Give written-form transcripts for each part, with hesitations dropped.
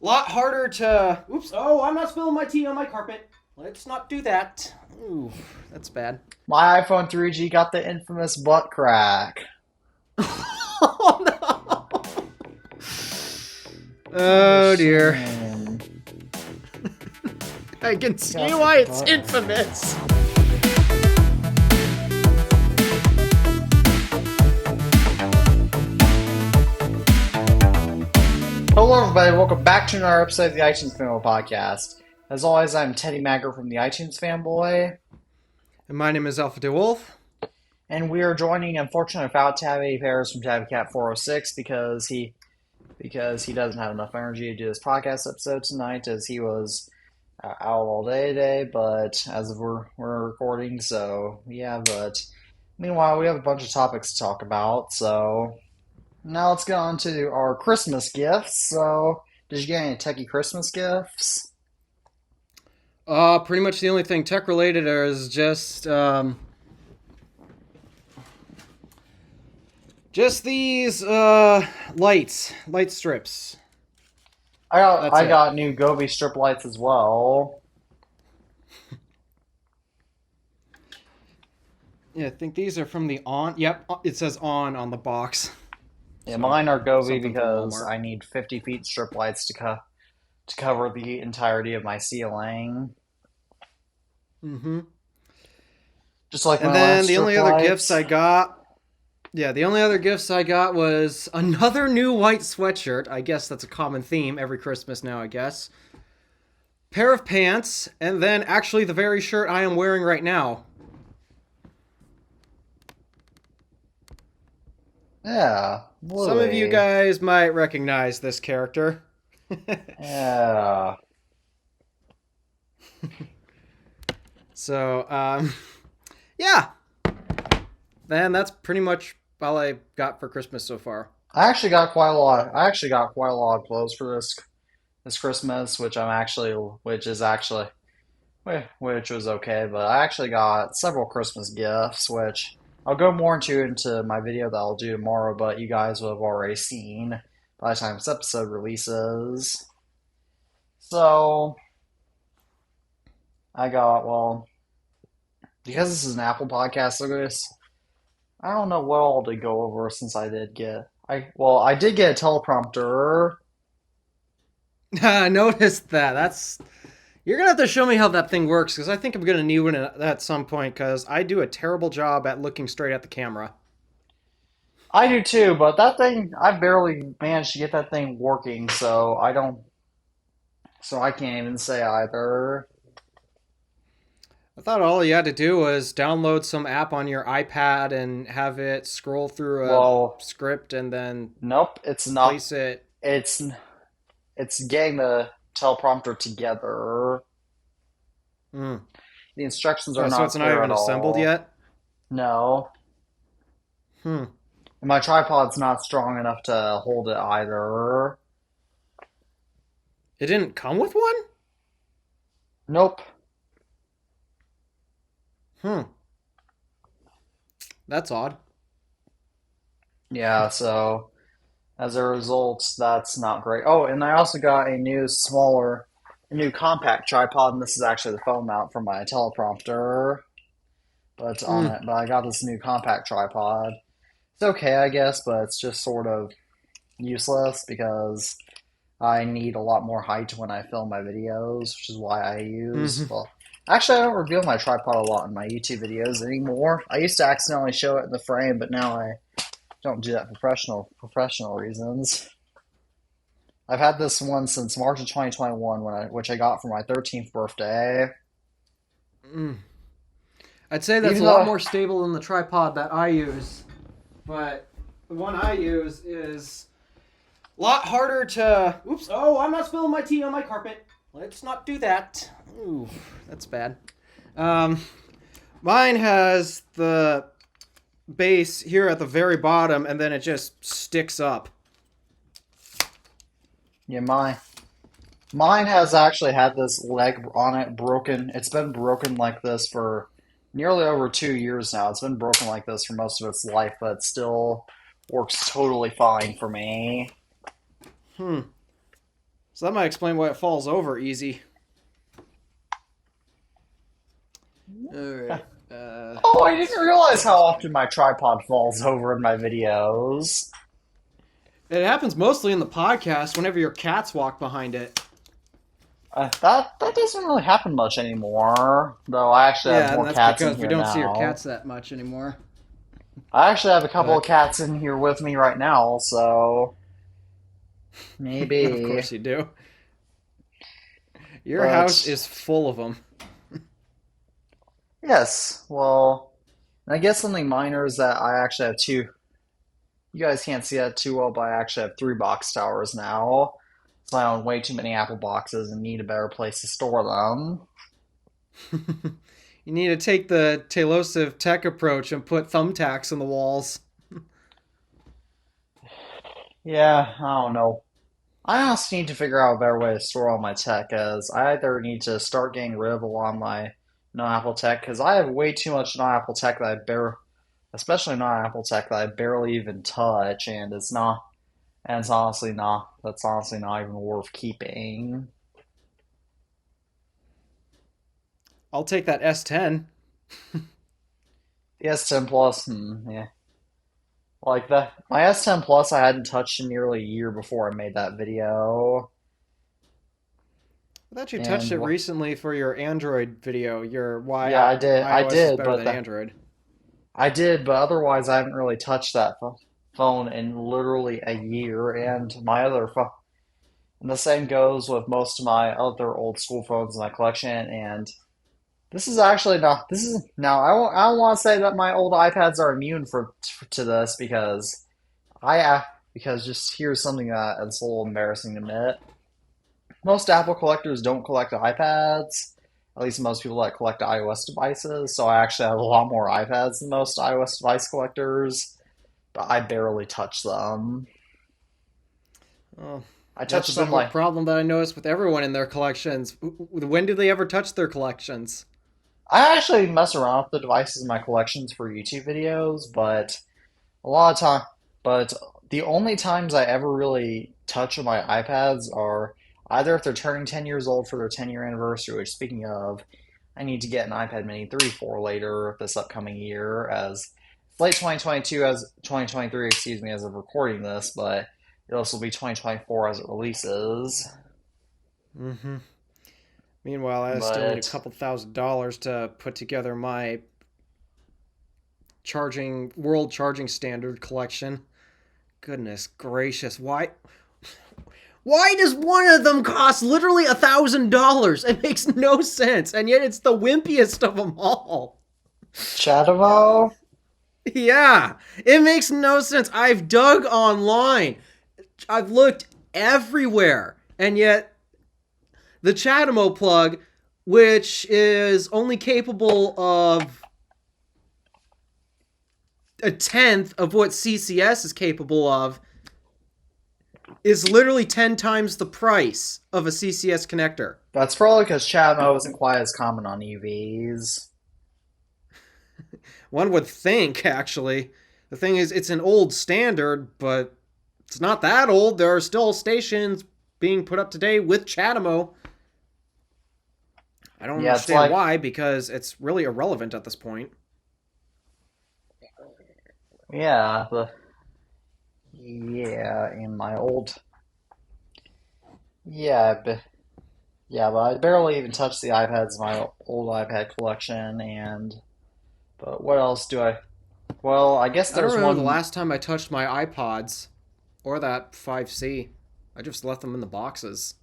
Lot harder to. Oops. Oh, I'm not spilling my tea on my carpet. Let's not do that. Ooh, that's bad. My iPhone 3G got the infamous butt crack. Oh no. What a Oh dear. shame. I can see Got the why it's butt. infamous. Hello, everybody. Welcome back to another episode of the iTunes Fanboy Podcast. As always, I'm Teddy Magger from the iTunes Fanboy, And my name is Alpha DeWolf. and we are joining, unfortunately, without Tabby Paris from TabbyCat 406 because he doesn't have enough energy to do this podcast episode tonight, as he was out all day today. But as of we're recording, so yeah. But meanwhile, we have a bunch of topics to talk about. So now let's get on to our Christmas gifts. So, did you get any techie Christmas gifts? Pretty much the only thing tech related is just these light strips. I got That's I it. got new Gobi strip lights as well. Yeah, I think these are from the on. Yep, it says on the box. Yeah, So mine are Gobi something from because Walmart. I need 50 feet strip lights to cover the entirety of my ceiling. Mm-hmm. Just like And my then last the strip only other gifts lights. I got. Yeah, the only other gifts I got was another new white sweatshirt. I guess that's a common theme every Christmas now, I guess. Pair of pants, and then actually the very shirt I am wearing right now. Yeah, Some of you Bluey. guys might recognize this character. Yeah. So, yeah. Then that's pretty much all I got for Christmas so far. I actually got quite a lot. I actually got quite a lot of clothes for this Christmas, which is actually which was okay. But I actually got several Christmas gifts, which I'll go more into my video that I'll do tomorrow. But you guys will have already seen by the time this episode releases. So I got because this is an Apple podcast. Look at this. I don't know what all to go over since I did get a teleprompter. I noticed that. You're gonna have to show me how that thing works because I think I'm gonna need one at some point because I do a terrible job at looking straight at the camera. I do too, but that thing, I barely managed to get that thing working, so I can't even say either. I thought all you had to do was download some app on your iPad and have it scroll through a Well, script and then nope, it's not. place it. It's it's getting the teleprompter together. Mm. The instructions are Oh, so not it's not clear at even assembled all. yet. No, Hmm. and my tripod's not strong enough to hold it either. It didn't come with one. Nope. Hmm. That's odd. Yeah, so as a result, that's not great. Oh, and I also got a new compact tripod, and this is actually the phone mount for my teleprompter. But on Hmm. it, but I got this new compact tripod. It's okay, I guess, but it's just sort of useless because I need a lot more height when I film my videos, which is why I use, Hmm. well, actually, I don't reveal my tripod a lot in my YouTube videos anymore. I used to accidentally show it in the frame, but now I don't do that for professional reasons. I've had this one since March of 2021, which I got for my 13th birthday. Hmm. I'd say that's Even a lot though more stable than the tripod that I use, but the one I use is a lot harder to. Oops. Oh, I'm not spilling my tea on my carpet. Let's not do that. Ooh, that's bad. Um, Mine has the base here at the very bottom, and then it just sticks up. yeah, mine has actually had this leg on it broken. It's been broken like this for nearly over 2 years now. It's been broken like this for most of its life, but it still works totally fine for me. Hmm. So that might explain why it falls over easy. Alright. Oh, I didn't realize how often my tripod falls over in my videos. It happens mostly in the podcast whenever your cats walk behind it. That doesn't really happen much anymore, though I actually have Yeah, and more that's cats in because we here don't see your now. cats that much anymore. I actually have a couple of But, cats in here with me right now, so of maybe. course you do. Your house But is full of them. yes, well, I guess something minor is that I actually have two. You guys can't see that too well, but I actually have three box towers now. So I own way too many Apple boxes and need a better place to store them. You need to take the Tailosive tech approach and put thumbtacks in the walls. Yeah, I don't know. I also need to figure out a better way to store all my tech, as I either need to start getting rid of a lot of my non-Apple tech, because I have way too much non-Apple tech that especially non-Apple tech that I barely even touch, that's honestly not even worth keeping. I'll take that S10. The S10 Plus, yeah. Like my S10 Plus I hadn't touched in nearly a year before I made that video. I thought you touched And it recently for your Android video. Your why yeah, I iOS is did, better than Android. I did, but otherwise I haven't really touched that phone in literally a year. And my other phone, and the same goes with most of my other old school phones in my collection. And this is actually not. This is now. I don't want to say that my old iPads are immune to this because just here's something that it's a little embarrassing to admit. Most Apple collectors don't collect iPads. At least most people that collect iOS devices. So I actually have a lot more iPads than most iOS device collectors, but I barely touch them. Oh, I that's a touch bit them of a like problem that I notice with everyone in their collections. When do they ever touch their collections? I actually mess around with the devices in my collections for YouTube videos, but a lot of time, but the only times I ever really touch on my iPads are either if they're turning 10 years old for their 10-year anniversary, which speaking of, I need to get an iPad Mini 3 for later this upcoming year as it's late 2022 as 2023, excuse me, as of recording this, but it also will be 2024 as it releases. Mm-hmm. Meanwhile, I still need a But couple $1,000s to put together my world charging standard collection. Goodness gracious, why does one of them cost literally $1,000? It makes no sense, and yet it's the wimpiest of them all. Chatamo? Yeah, it makes no sense. I've dug online, I've looked everywhere, and yet the Chatamo plug, which is only capable of a tenth of what CCS is capable of, is literally 10 times the price of a CCS connector. That's probably because Chatamo isn't quite as common on EVs. One would think, actually. The thing is, it's an old standard, but it's not that old. There are still stations being put up today with Chatamo. I don't Yeah, it's understand like why, because it's really irrelevant at this point. yeah, the yeah, in my old yeah, but I barely even touch the iPads in my old iPad collection and but what else do I well, I guess I don't there's remember the one last time I touched my iPods or that 5C. I just left them in the boxes.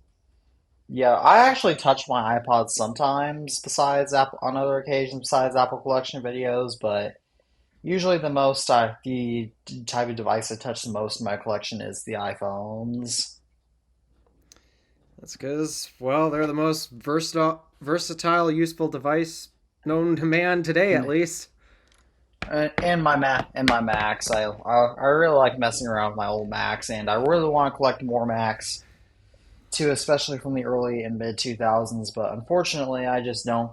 yeah, I actually touch my iPods sometimes besides Apple on other occasions besides Apple collection videos, but usually the type of device I touch the most in my collection is the iPhones. That's because, well, they're the most versatile, useful device known to man today, at least. And my Macs. I really like messing around with my old Macs, and I really want to collect more Macs too, especially from the early and mid 2000s. But unfortunately, I just don't.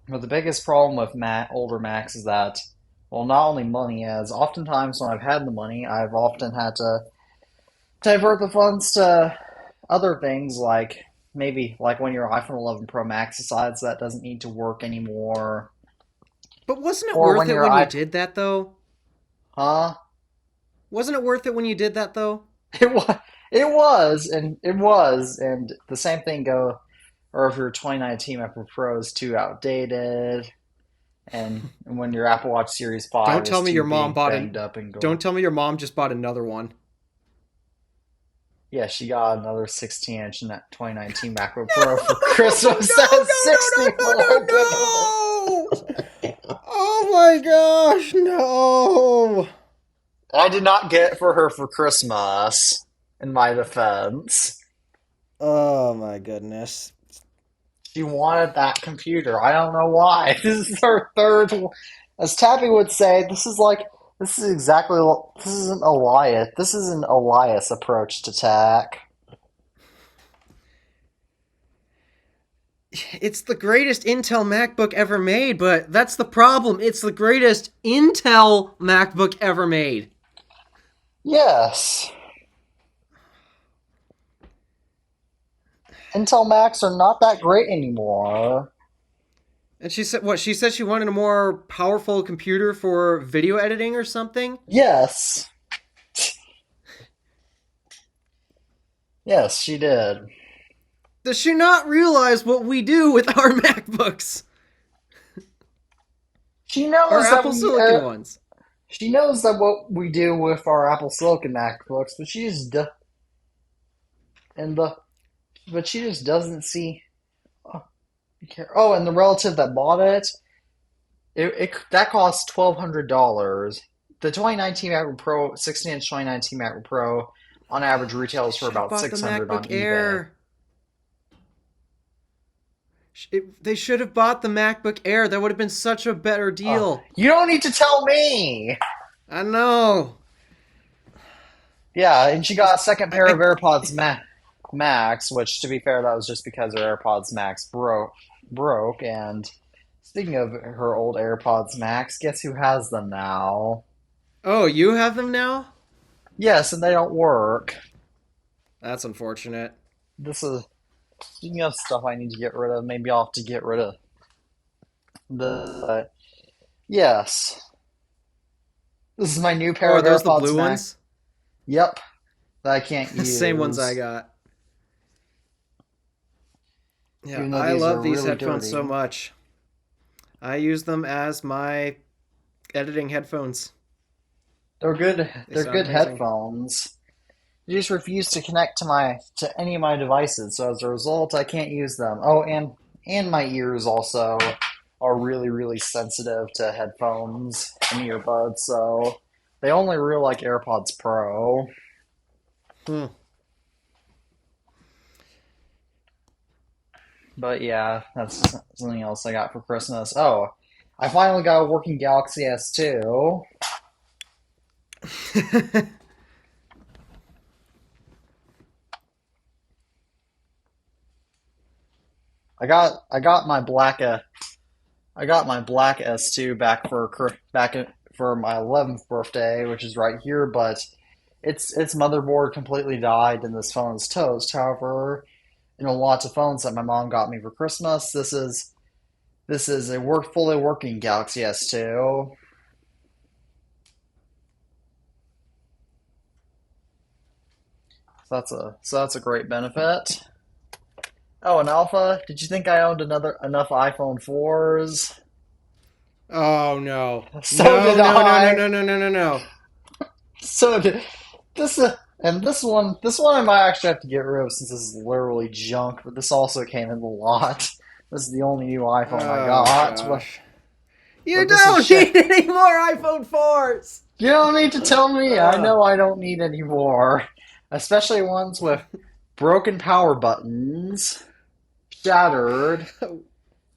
But the biggest problem with older Macs is that, well, not only money, as oftentimes when I've had the money, I've often had to divert the funds to other things like maybe like when your iPhone 11 Pro Max decides that doesn't need to work anymore, But wasn't it or worth when it your when you iPhone, did that though? huh? Wasn't it worth it when you did that though? It was, and the same thing go, or if your 2019 MacBook Pro is too outdated, and when your Apple Watch Series 5 Don't is tell me too your mom big, bought an. banged up, and Don't go, tell me your mom just bought another one. yeah, she got another 16-inch 2019 MacBook Pro No! for Christmas. No! That's No! No! No! 64 gigabytes. No! No! Oh my gosh! No! I did not get for her for Christmas, in my defense. Oh my goodness! She wanted that computer. I don't know why. This is her third. As Tabby would say, this is exactly this isn't Elias. This is an Elias approach to tech. It's the greatest Intel MacBook ever made, but that's the problem. It's the greatest Intel MacBook ever made. Yes, Intel Macs are not that great anymore. And she said what? She said she wanted a more powerful computer for video editing or something. Yes, yes, she did. Does she not realize what we do with our MacBooks? She Our knows that Apple we. Silicon ones. She knows that what we do with our Apple Silicon MacBooks, but and the but she just doesn't see. Oh, oh, and the relative that bought it, it that cost $1,200. The 2019 MacBook Pro, 16-inch 2019 MacBook Pro, on average They retails for should have about bought the 600 on MacBook eBay. Air. They should have bought the MacBook Air. That would have been such a better deal. You don't need to tell me. I know. Yeah, and she got a second pair of I AirPods Max, which, to be fair, that was just because her AirPods Max broke. And speaking of her old AirPods Max, guess who has them now? Oh, you have them now? Yes, and they don't work. That's unfortunate. This is speaking of stuff I need to get rid of. Maybe I'll have to get rid of the. Yes, this is my new Oh, pair are of those the AirPods blue Max. ones? Yep, that I can't Same ones I use, got. Yeah, even though I these are love these really headphones so dirty. much. I use them as my editing headphones. They're good. They They're sound good amazing. headphones. They just refuse to connect to any of my devices, so as a result, I can't use them. Oh, and my ears also are really really sensitive to headphones and earbuds, so they only really like AirPods Pro. Hmm. But yeah, that's something else I got for Christmas. Oh, I finally got a working Galaxy S2. I got my black S2 back for my 11th birthday, which is right here, but its motherboard completely died and this phone is toast. However, in a lot of phones that my mom got me for Christmas, this is a fully working Galaxy S2. So that's a great benefit. Oh, and Alpha, did you think I owned enough iPhone 4s? Oh no. So No, did no, no, no, I. no, no, no, no, no. So did this. And this one I might actually have to get rid of since this is literally junk. But this also came in the lot. This is the only new iPhone I Oh got. gosh. You But this is don't shit. need any more iPhone 4s! You don't need to tell me. I Uh, know I don't need any more, especially ones with broken power buttons, shattered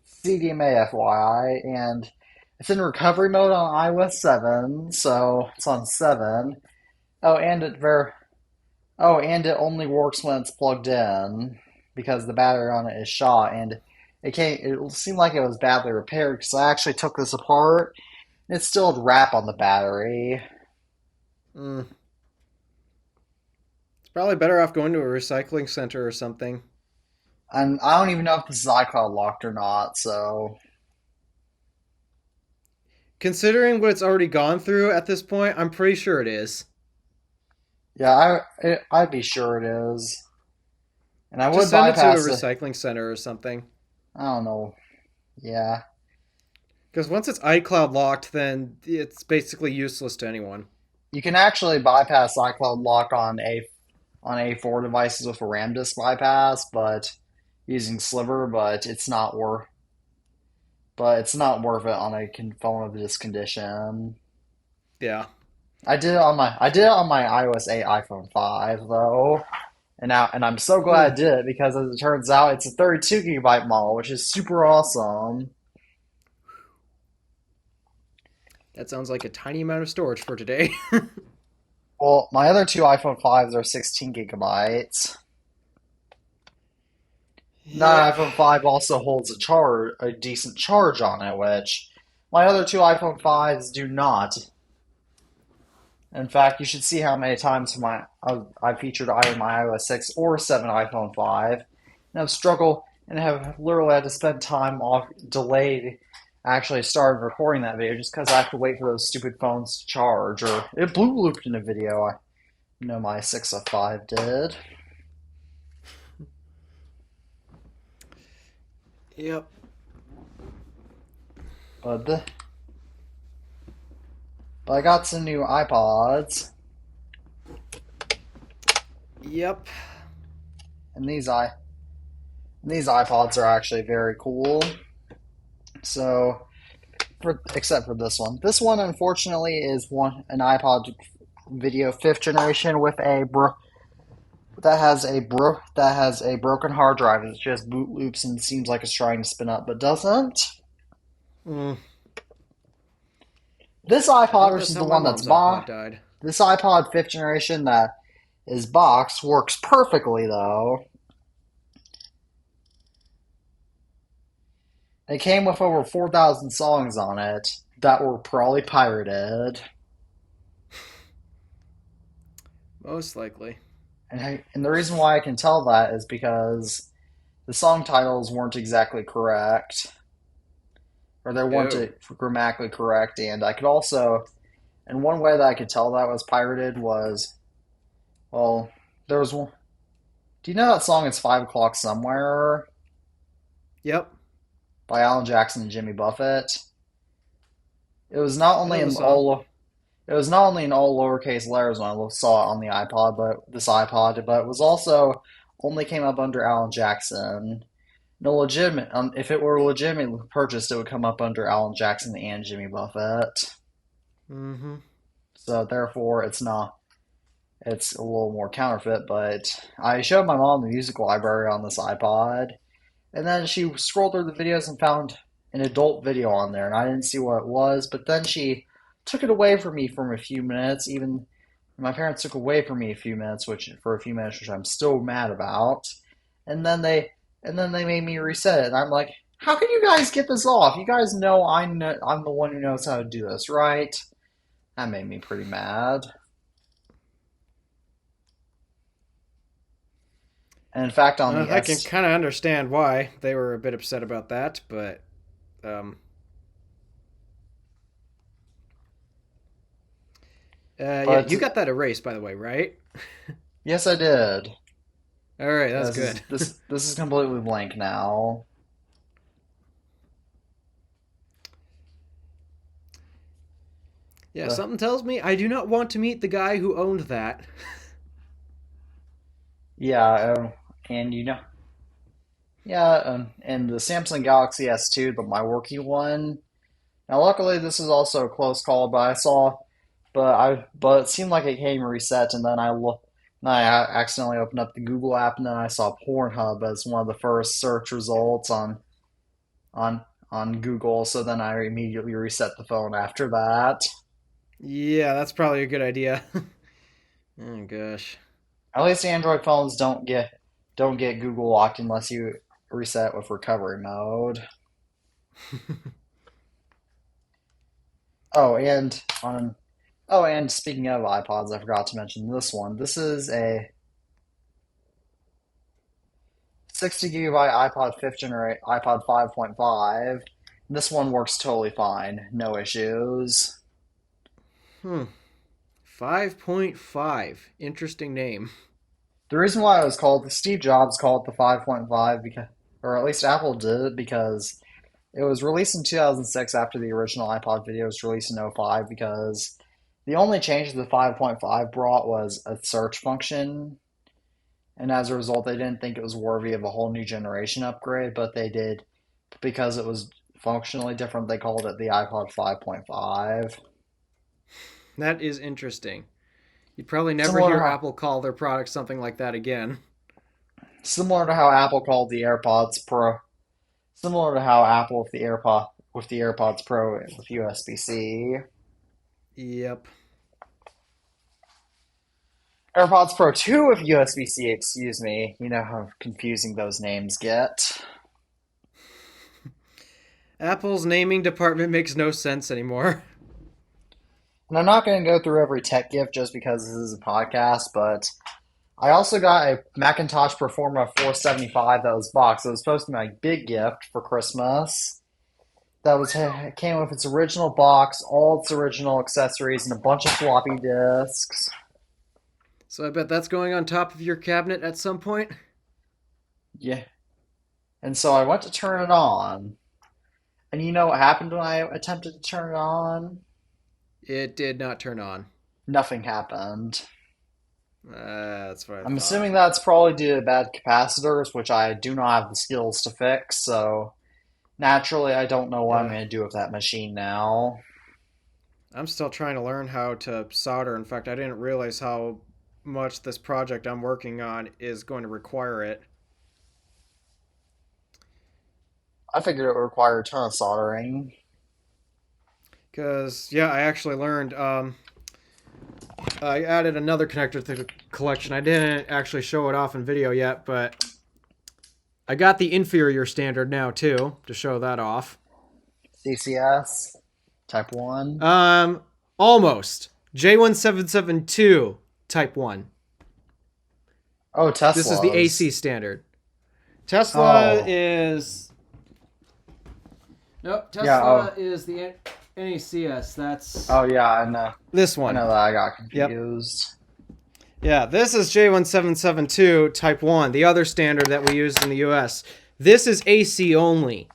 CDMA FYI, and it's in recovery mode on iOS 7, so it's on 7. Oh, and it only works when it's plugged in because the battery on it is shot, and it seemed like it was badly repaired because I actually took this apart and it still had wrap on the battery. mm, Probably better off going to a recycling center or something. And I don't even know if this is iCloud locked or not. So Considering what it's already gone through at this point, I'm pretty sure it is. yeah, I'd be sure it is. And I Just would send it to a bypass the. recycling center or something. I don't know. Yeah. Because once it's iCloud locked, then it's basically useless to anyone. You can actually bypass iCloud lock on A4 devices with a RAM disk bypass, but using Sliver, but it's not worth it on a phone of this condition. Yeah. I did it on my iOS 8 iPhone 5 though. And I'm so glad Ooh, I did it because as it turns out it's a 32 gigabyte model, which is super awesome. that sounds like a tiny amount of storage for today. Well, my other two iPhone 5s are 16 gigabytes. Yep. That iPhone 5 also holds a decent charge on it, which my other two iPhone 5s do not. In fact, you should see how many times I featured either my iOS 6 or 7 iPhone 5, and have struggled and have literally had to spend time off delayed actually started recording that video just because I have to wait for those stupid phones to charge, or it blue looped in a video. I know my 605 did. Yep. But the, but I got some new iPods, Yep. and these iPods are actually very cool. So, except for this one. This one, unfortunately, is an iPod video fifth generation with that has a broken hard drive. It just boot loops and seems like it's trying to spin up, but doesn't. Mm, This I think iPod, which that's is how the my one that's mom's iPod died. this iPod fifth generation that is boxed works perfectly though. It came with over 4,000 songs on it that were probably pirated. Most likely. And the reason why I can tell that is because the song titles weren't exactly correct, or they weren't Oh. grammatically correct. And I could also, and one way that I could tell that was pirated was, well, there was one. Do you know that song "It's 5 O'clock Somewhere" Yep. by Alan Jackson and Jimmy Buffett? It was not I only know the in song. all it was not only in all lowercase letters when I saw it on the iPod, but it was also only came up under Alan Jackson. No legitimate. If it were legitimately purchased, it would come up under Alan Jackson and Jimmy Buffett. Mm-hmm. So therefore, it's not. It's a little more counterfeit. But I showed my mom the music library on this iPod, and then she scrolled through the videos and found an adult video on there, and I didn't see what it was. But then she took it away from me for a few minutes. Even my parents took away from me for a few minutes, which I'm still mad about. And then they made me reset it, and I'm like, how can you guys get this off? You guys know I'm the one who knows how to do this, right? That made me pretty mad. And in fact, on the I can S, kind of understand why they were a bit upset about that, but um, yeah, but you got that erased, by the way, right? yes, I did. All right, Yeah, that's good. this is completely blank now. Yeah, The something tells me I do not want to meet the guy who owned that. yeah, and you know, yeah, and the Samsung Galaxy S2, my working one. Now, luckily, this is also a close call, but it seemed like it came reset, and then I accidentally opened up the Google app, and then I saw Pornhub as one of the first search results on on Google. So then I immediately reset the phone after that. Yeah, that's probably a good idea. Oh gosh. At least Android phones don't get Google locked unless you reset with recovery mode. Oh, and speaking of iPods, I forgot to mention this one. 60 gigabyte iPod 5th generation, iPod 5.5. This one works totally fine, no issues. Hmm. 5.5. Interesting name. The reason why it was called Steve Jobs called it the 5.5 because, or at least Apple did it because it was released in 2006 after the original iPod video was released in '05 because the only change the 5.5 brought was a search function, and as a result, they didn't think it was worthy of a whole new generation upgrade, but they did because it was functionally different. They called it the iPod 5.5. That is interesting. You'd probably never Similar to hear how Apple call their product something like that again. similar to how Apple called the AirPods Pro. Similar to how Apple with the AirPods Pro with USB-C. Yep. AirPods Pro 2 with USB-C, excuse me. You know how confusing those names get. Apple's naming department makes no sense anymore. And I'm not going to go through every tech gift just because this is a podcast, but I also got a Macintosh Performa 475 that was boxed. It was supposed to be my big gift for Christmas. That was came with its original box, all its original accessories, and a bunch of floppy disks. So I bet that's going on top of your cabinet at some point. Yeah. And so I went to turn it on. And you know what happened when I attempted to turn it on? It did not turn on. Nothing happened. That's what I I'm thought. assuming that's probably due to bad capacitors, which I do not have the skills to fix, so naturally I don't know what I'm Yeah. going to do with that machine now. I'm still trying to learn how to solder. In fact, I didn't realize how much this project I'm working on is going to require it. I figured it would require a ton of soldering. Because, yeah, I actually learned. I added another connector to the collection. I didn't actually show it off in video yet, but I got the inferior standard now, too, to show that off. CCS, Type 1. Um, Almost. J1772 Type 1. Oh, This is the AC Tesla's. standard. Tesla Oh, is. Nope, yeah, Tesla is the NACS. That's yeah, I know. this I one. know that I got Yep. confused. Yeah, this is J1772 Type 1, the other standard that we used in the US. This is AC only.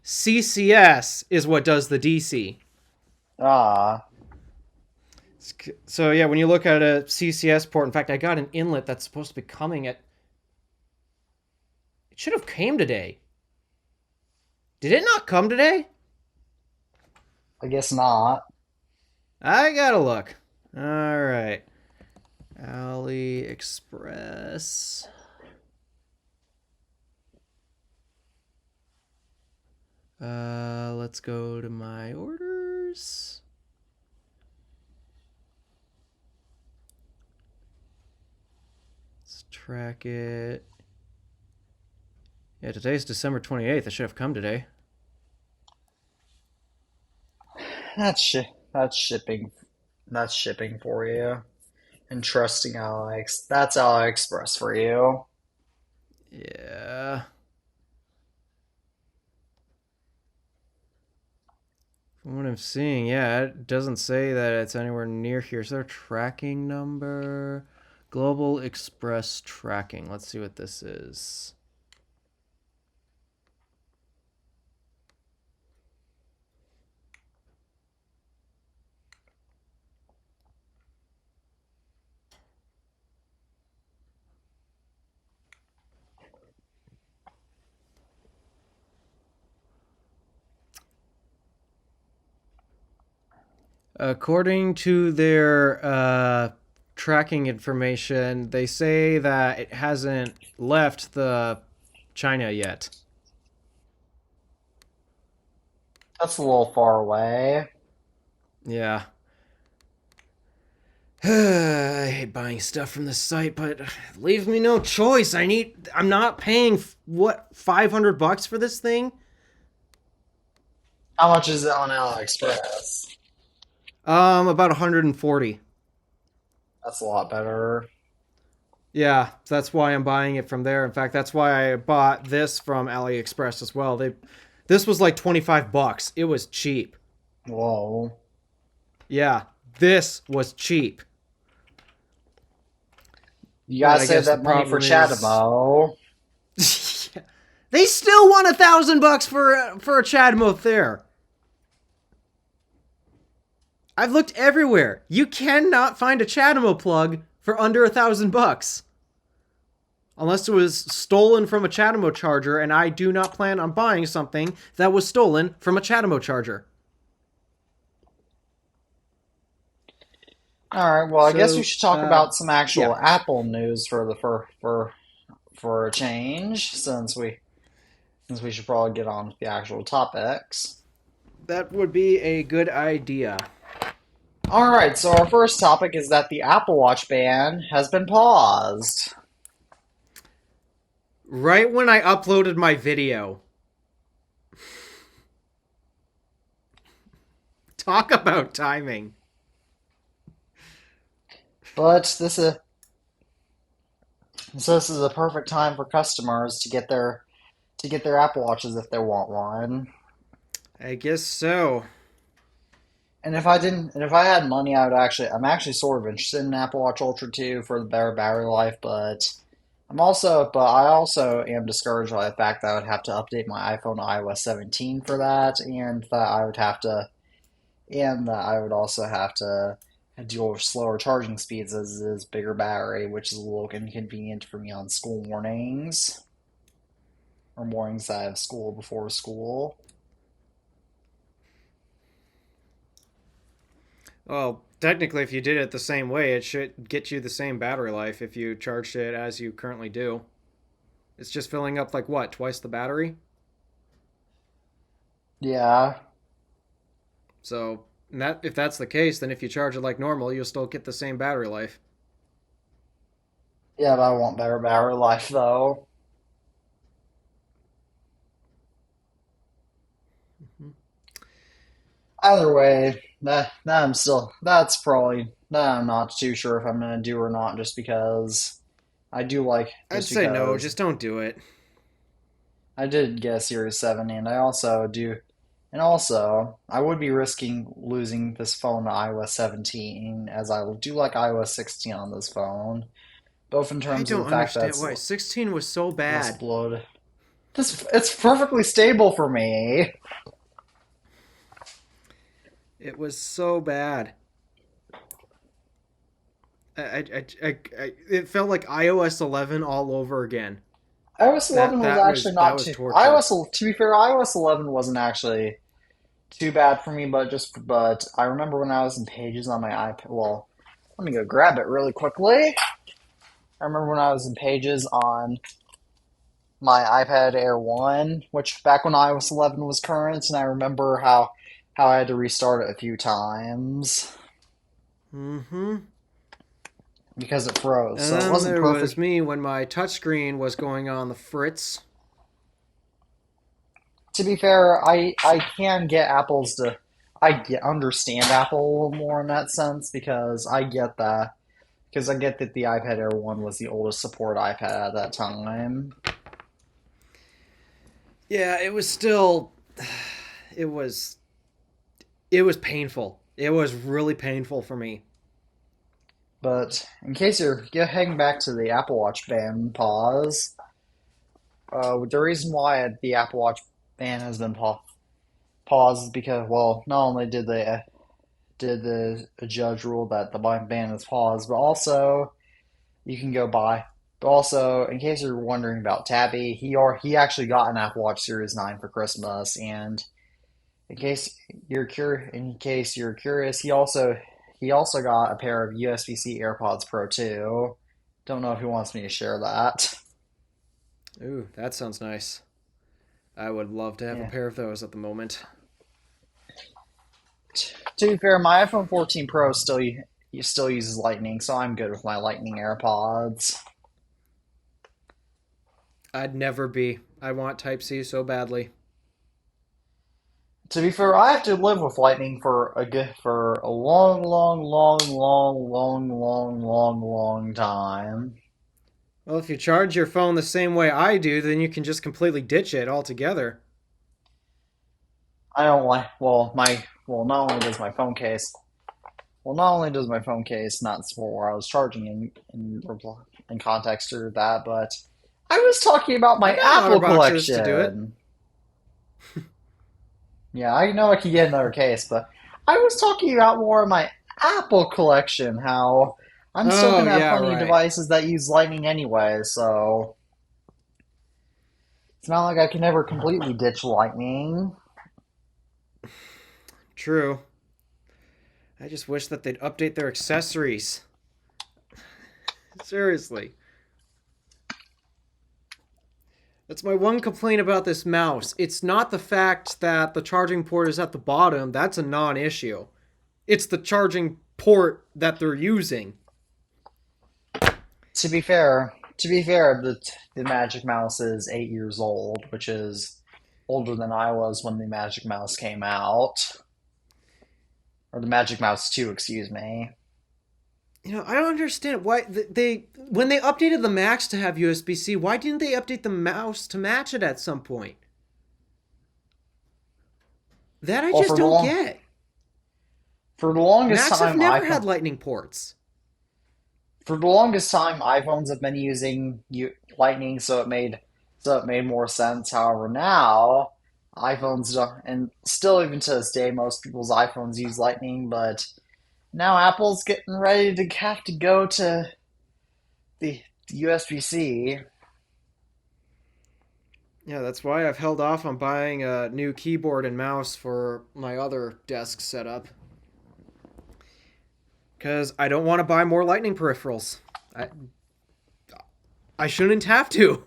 CCS is what does the DC. Ah, So, yeah, when you look at a CCS port, in fact, I got an inlet that's supposed to be coming at. It should have came today. Did it not come today? I guess not. I gotta look. Alright. AliExpress. Let's go to my orders. Let's track it. Yeah, today's December 28th. It should have come today. That's shipping. That's shipping for you. And trusting Alex. That's AliExpress for you. Yeah. From what I'm seeing, yeah, it doesn't say that it's anywhere near here. Is there a tracking number? Global Express tracking. Let's see what this is. According to their tracking information, they say that it hasn't left the China yet. That's a little far away. Yeah. I hate buying stuff from the site, but it leaves me no choice. I'm not paying what, $500 for this thing? How much is it on AliExpress? About 140. That's a lot better. Yeah, that's why I'm buying it from there. In fact, that's why I bought this from AliExpress as well. This was like 25 bucks. It was cheap. Whoa. Yeah, this was cheap. You But gotta I save guess the that money for problem is Chatamo. they still want $1,000 for a Chadmo there. I've looked everywhere. You cannot find a Chatamo plug for under $1,000. Unless it was stolen from a Chatamo charger, and I do not plan on buying something that was stolen from a Chatamo charger. All right. Well, I guess we So, should talk about some yeah, actual Apple news for the for a change, since we should probably get on with the actual topics. that would be a good idea. All right. So our first topic is that the Apple Watch ban has been paused. Right when I uploaded my video. Talk about timing. But this is a perfect time for customers to get their Apple Watches if they want one. I guess so. And if I had money, I'm actually sort of interested in Apple Watch Ultra 2 for the better battery life, but I also am discouraged by the fact that I would have to update my iPhone to iOS 17 for that, and that I would also have to deal with slower charging speeds as it is bigger battery, which is a little inconvenient for me on school mornings or mornings that I have school before school. Well, technically, if you did it the same way, it should get you the same battery life if you charged it as you currently do. It's just filling up like what, twice the battery? Yeah, So, if that's the case, then if you charge it like normal, you'll still get the same battery life. yeah, but I want better battery life though. Either way, that I'm not too sure if I'm gonna do or not, I'd just say no, because just don't do it. I did get a Series 7, and also I would be risking losing this phone to iOS 17, as I do like iOS 16 on this phone, both in I terms of the don't fact that understand why 16 was so less bad. bloated. It's perfectly stable for me. It was so bad. It felt like iOS 11 all over again. iOS 11 was actually That not was too. torture. To be fair, iOS 11 wasn't actually too bad for me, but I remember when I was in Pages on my iPad. Well, let me go grab it really quickly. I remember when I was in Pages on my iPad Air 1, which back when iOS 11 was current, and I remember how I had to restart it a few times Mm-hmm. because it froze. And So it then wasn't there was perfect. me when my touchscreen was going on the fritz. To be fair, I can get understand Apple a little more in that sense because I get that the iPad Air 1 was the oldest support iPad at that time. Yeah, it was still it was it was painful. It was really painful for me. But in case you're heading back to the Apple Watch ban pause, the reason why the Apple Watch ban has been paused is because, well, not only did the judge rule that the ban is paused, but also you can go buy. But also, in case you're wondering about Tabby, he actually got an Apple Watch Series 9 for Christmas, and in case you're curious, he also got a pair of USB-C AirPods Pro 2. Don't know if he wants me to share that. Ooh, that sounds nice. I would love to have a Yeah. pair of those at the moment. To be fair, my iPhone 14 Pro still uses Lightning, so I'm good with my Lightning AirPods. I'd never be. I want Type C so badly. To be fair, I have to live with Lightning for a long, long, long, long, long, long, long, long time. Well, if you charge your phone the same way I do, then you can just completely ditch it altogether. I don't like. Not only does my phone case. Well, not only does my phone case not support where I was charging in context to that, but I was talking about I my got an Apple OtterBoxes to do it. collection. Yeah, I know I could get another case, but I was talking about more of my Apple collection. How I'm still Oh, gonna have yeah, plenty of right. devices that use Lightning anyway, so it's not like I can ever completely ditch Lightning. True. I just wish that they'd update their accessories. Seriously. That's my one complaint about this mouse. It's not the fact that the charging port is at the bottom, that's a non issue. It's the charging port that they're using. To be fair, the Magic Mouse is 8 years old, which is older than I was when the Magic Mouse came out, or the Magic Mouse 2, excuse me. I don't understand why they when they updated the Macs to have USB-C, why didn't they update the mouse to match it at some point? That I Well, just don't get. for the longest Macs have time, never had lightning ports. iPhones have been using Lightning, so it made more sense. However, now iPhones don't, and still even to this day, most people's iPhones use Lightning, but now Apple's getting ready to have to go to the USB-C. Yeah, that's why I've held off on buying a new keyboard and mouse for my other desk setup. Because I don't want to buy more lightning peripherals. I shouldn't have to.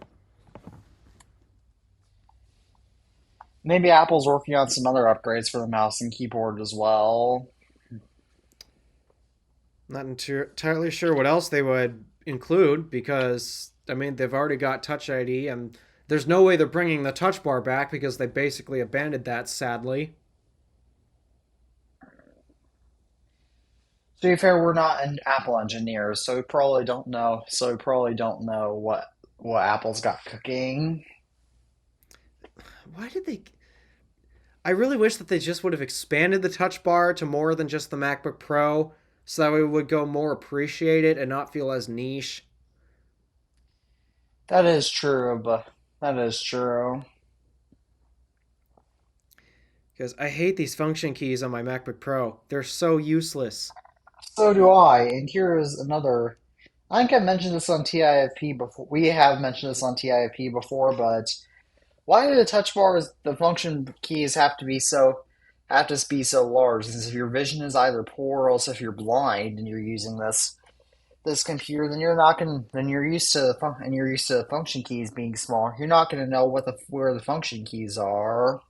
Maybe Apple's working on some other upgrades for the mouse and keyboard as well. Not entirely sure what else they would include because, I mean, they've already got Touch ID and there's no way they're bringing the touch bar back because they basically abandoned that, sadly. To be fair, we're not an Apple engineers, so we probably don't know. So we probably don't know what Apple's got cooking. Why did they. I really wish that they just would have expanded the touch bar to more than just the MacBook Pro so that we would go more appreciated and not feel as niche. That is true, but that is true. Because I hate these function keys on my MacBook Pro. They're so useless. So do I. And here is another. I think I mentioned this on TIFP before. We have mentioned this on TIFP before, but why do the touch bars, the function keys have to be so large? Since if your vision is either poor or else if you're blind and you're using this computer, then you're not going. Then you're used to the function keys being small. You're not going to know where the function keys are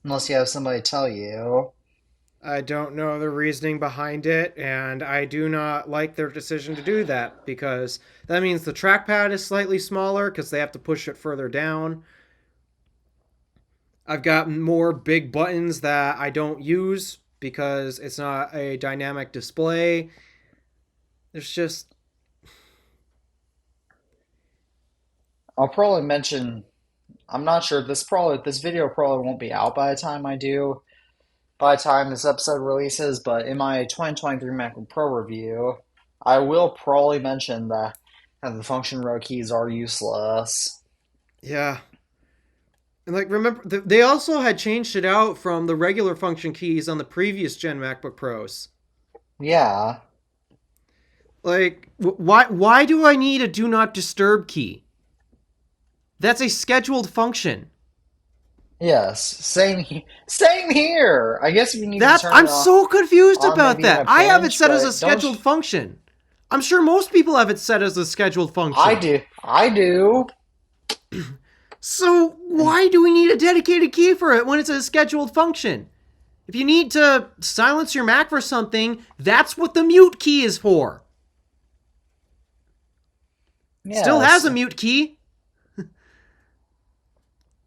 unless you have somebody tell you. I don't know the reasoning behind it, and I do not like their decision to do that because that means the trackpad is slightly smaller because they have to push it further down. I've got more big buttons that I don't use because it's not a dynamic display. There's just. I'll probably mention. I'm not sure. This video probably won't be out by the time I do. By the time this episode releases, but in my 2023 MacBook Pro review, I will probably mention that the function row keys are useless. Yeah. And like, remember, they also had changed it out from the regular function keys on the previous gen MacBook Pros. Yeah. Like, why do I need a do not disturb key? That's a scheduled function. Yes. Same here. I guess if you need to turn I'm it so confused on about maybe in that. a I have it pinch, set as a but don't. scheduled function. I'm sure most people have it set as a scheduled I function. do. I do. So why do we need a dedicated key for it when it's a scheduled function? If you need to silence your Mac for something, that's what the mute key is for. Still has Yes. a mute key.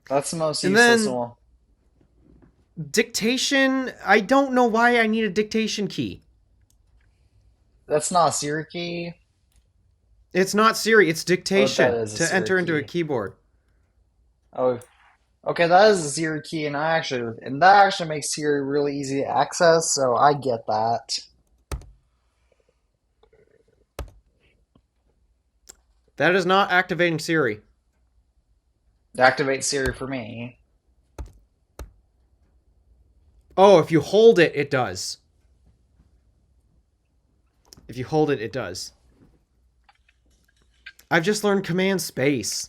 That's the most And useless then one. dictation, I don't know why I need a dictation key. That's not a Siri key. It's not Siri, it's Oh, that dictation is a to Siri enter into a key. keyboard. Oh, okay, that is a Siri key, and that actually makes Siri really easy to access. So I get that. That is not activating Siri. Activate Siri for me. Oh, if you hold it, it does. If you hold it, it does. I've just learned command space.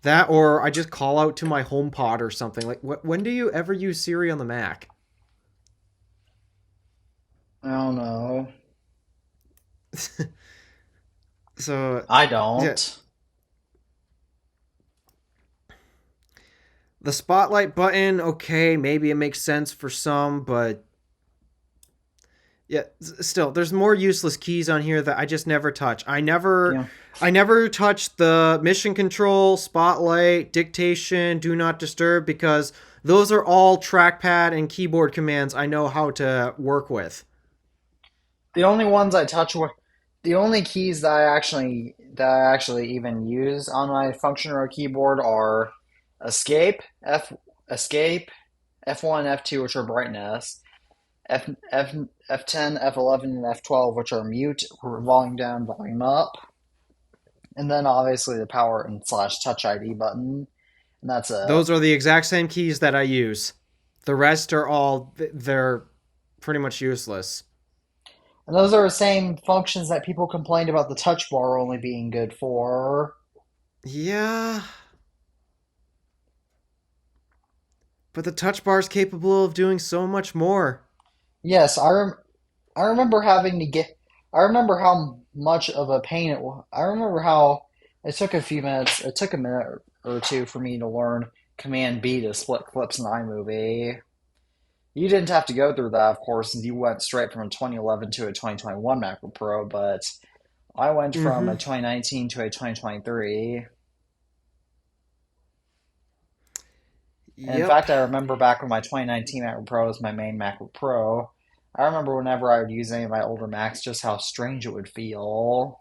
That, or I just call out to my HomePod or something. Like, when do you ever use Siri on the Mac? I don't know. So, I yeah. don't. The spotlight button, okay, maybe it makes sense for some, but yeah, still, there's more useless keys on here that I just never touch. Yeah. I never touch the mission control, spotlight, dictation, do not disturb, because those are all trackpad and keyboard commands I know how to work with. The only ones I touch were the only keys that I actually even use on my functional keyboard are escape, escape, F1, F2, which are brightness, F10, F11, and F12, which are mute, volume down, volume up, and then obviously the power and slash touch ID button, and that's it. Those are the exact same keys that I use. The rest are all, they're pretty much useless. And those are the same functions that people complained about the touch bar only being good for. Yeah, but the touch bar is capable of doing so much more. Yes, I remember having to get. I remember how much of a pain it was. I remember how it took a few minutes. It took a minute or two for me to learn Command B to split clips in iMovie. You didn't have to go through that, of course, since you went straight from a 2011 to a 2021 MacBook Pro, but I went from Mm-hmm. a 2019 to a 2023. And in Yep. fact, I remember back when my 2019 MacBook Pro was my main MacBook Pro. I remember whenever I would use any of my older Macs, just how strange it would feel.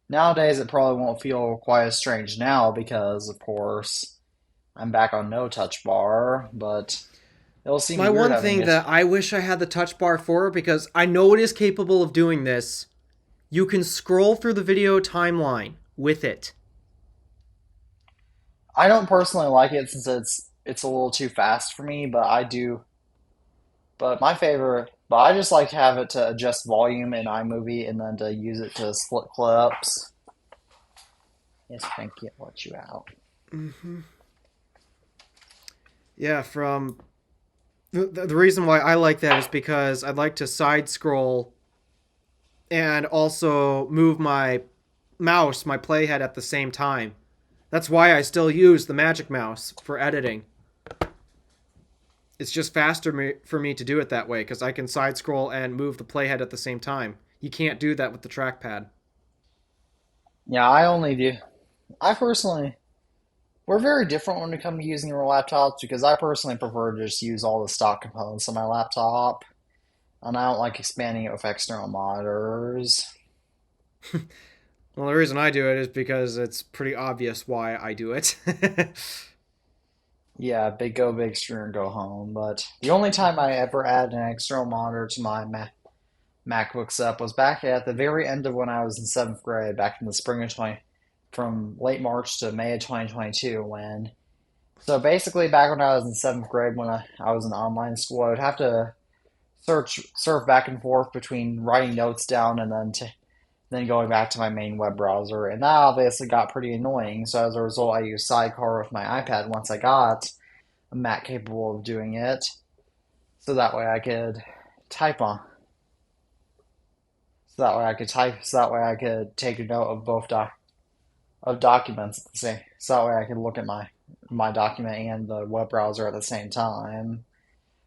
Nowadays, it probably won't feel quite as strange now because, of course, I'm back on no touch bar, but it'll seem My weird one having thing it. that I wish I had the touch bar for, because I know it is capable of doing this, you can scroll through the video timeline with it. I don't personally like it since it's a little too fast for me, but I do. But I just like to have it to adjust volume in iMovie and then to use it to split clips. Yes, Frankie, I'll let you out. Mm-hmm. Yeah, from the reason why I like that is because I'd like to side scroll and also move my mouse, my playhead at the same time. That's why I still use the Magic Mouse for editing. It's just faster for me to do it that way because I can side scroll and move the playhead at the same time. You can't do that with the trackpad. Yeah, I only do. I personally, we're very different when it comes to using our laptops because I personally prefer to just use all the stock components on my laptop, and I don't like expanding it with external monitors. Well, the reason I do it is because it's pretty obvious why I do it. Yeah, big go big, screw and go home. But the only time I ever added an external monitor to my MacBook setup was back at the very end of when I was in seventh grade, back in the spring of 20, from late March to May of 2022. So basically, back when I was in seventh grade, when I was in online school, I would have to surf back and forth between writing notes down and then going back to my main web browser, and that obviously got pretty annoying. So as a result, I used Sidecar with my iPad once I got a Mac capable of doing it, so that way I could type on. So that way I could take a note of of documents at the same. So that way I could look at my document and the web browser at the same time.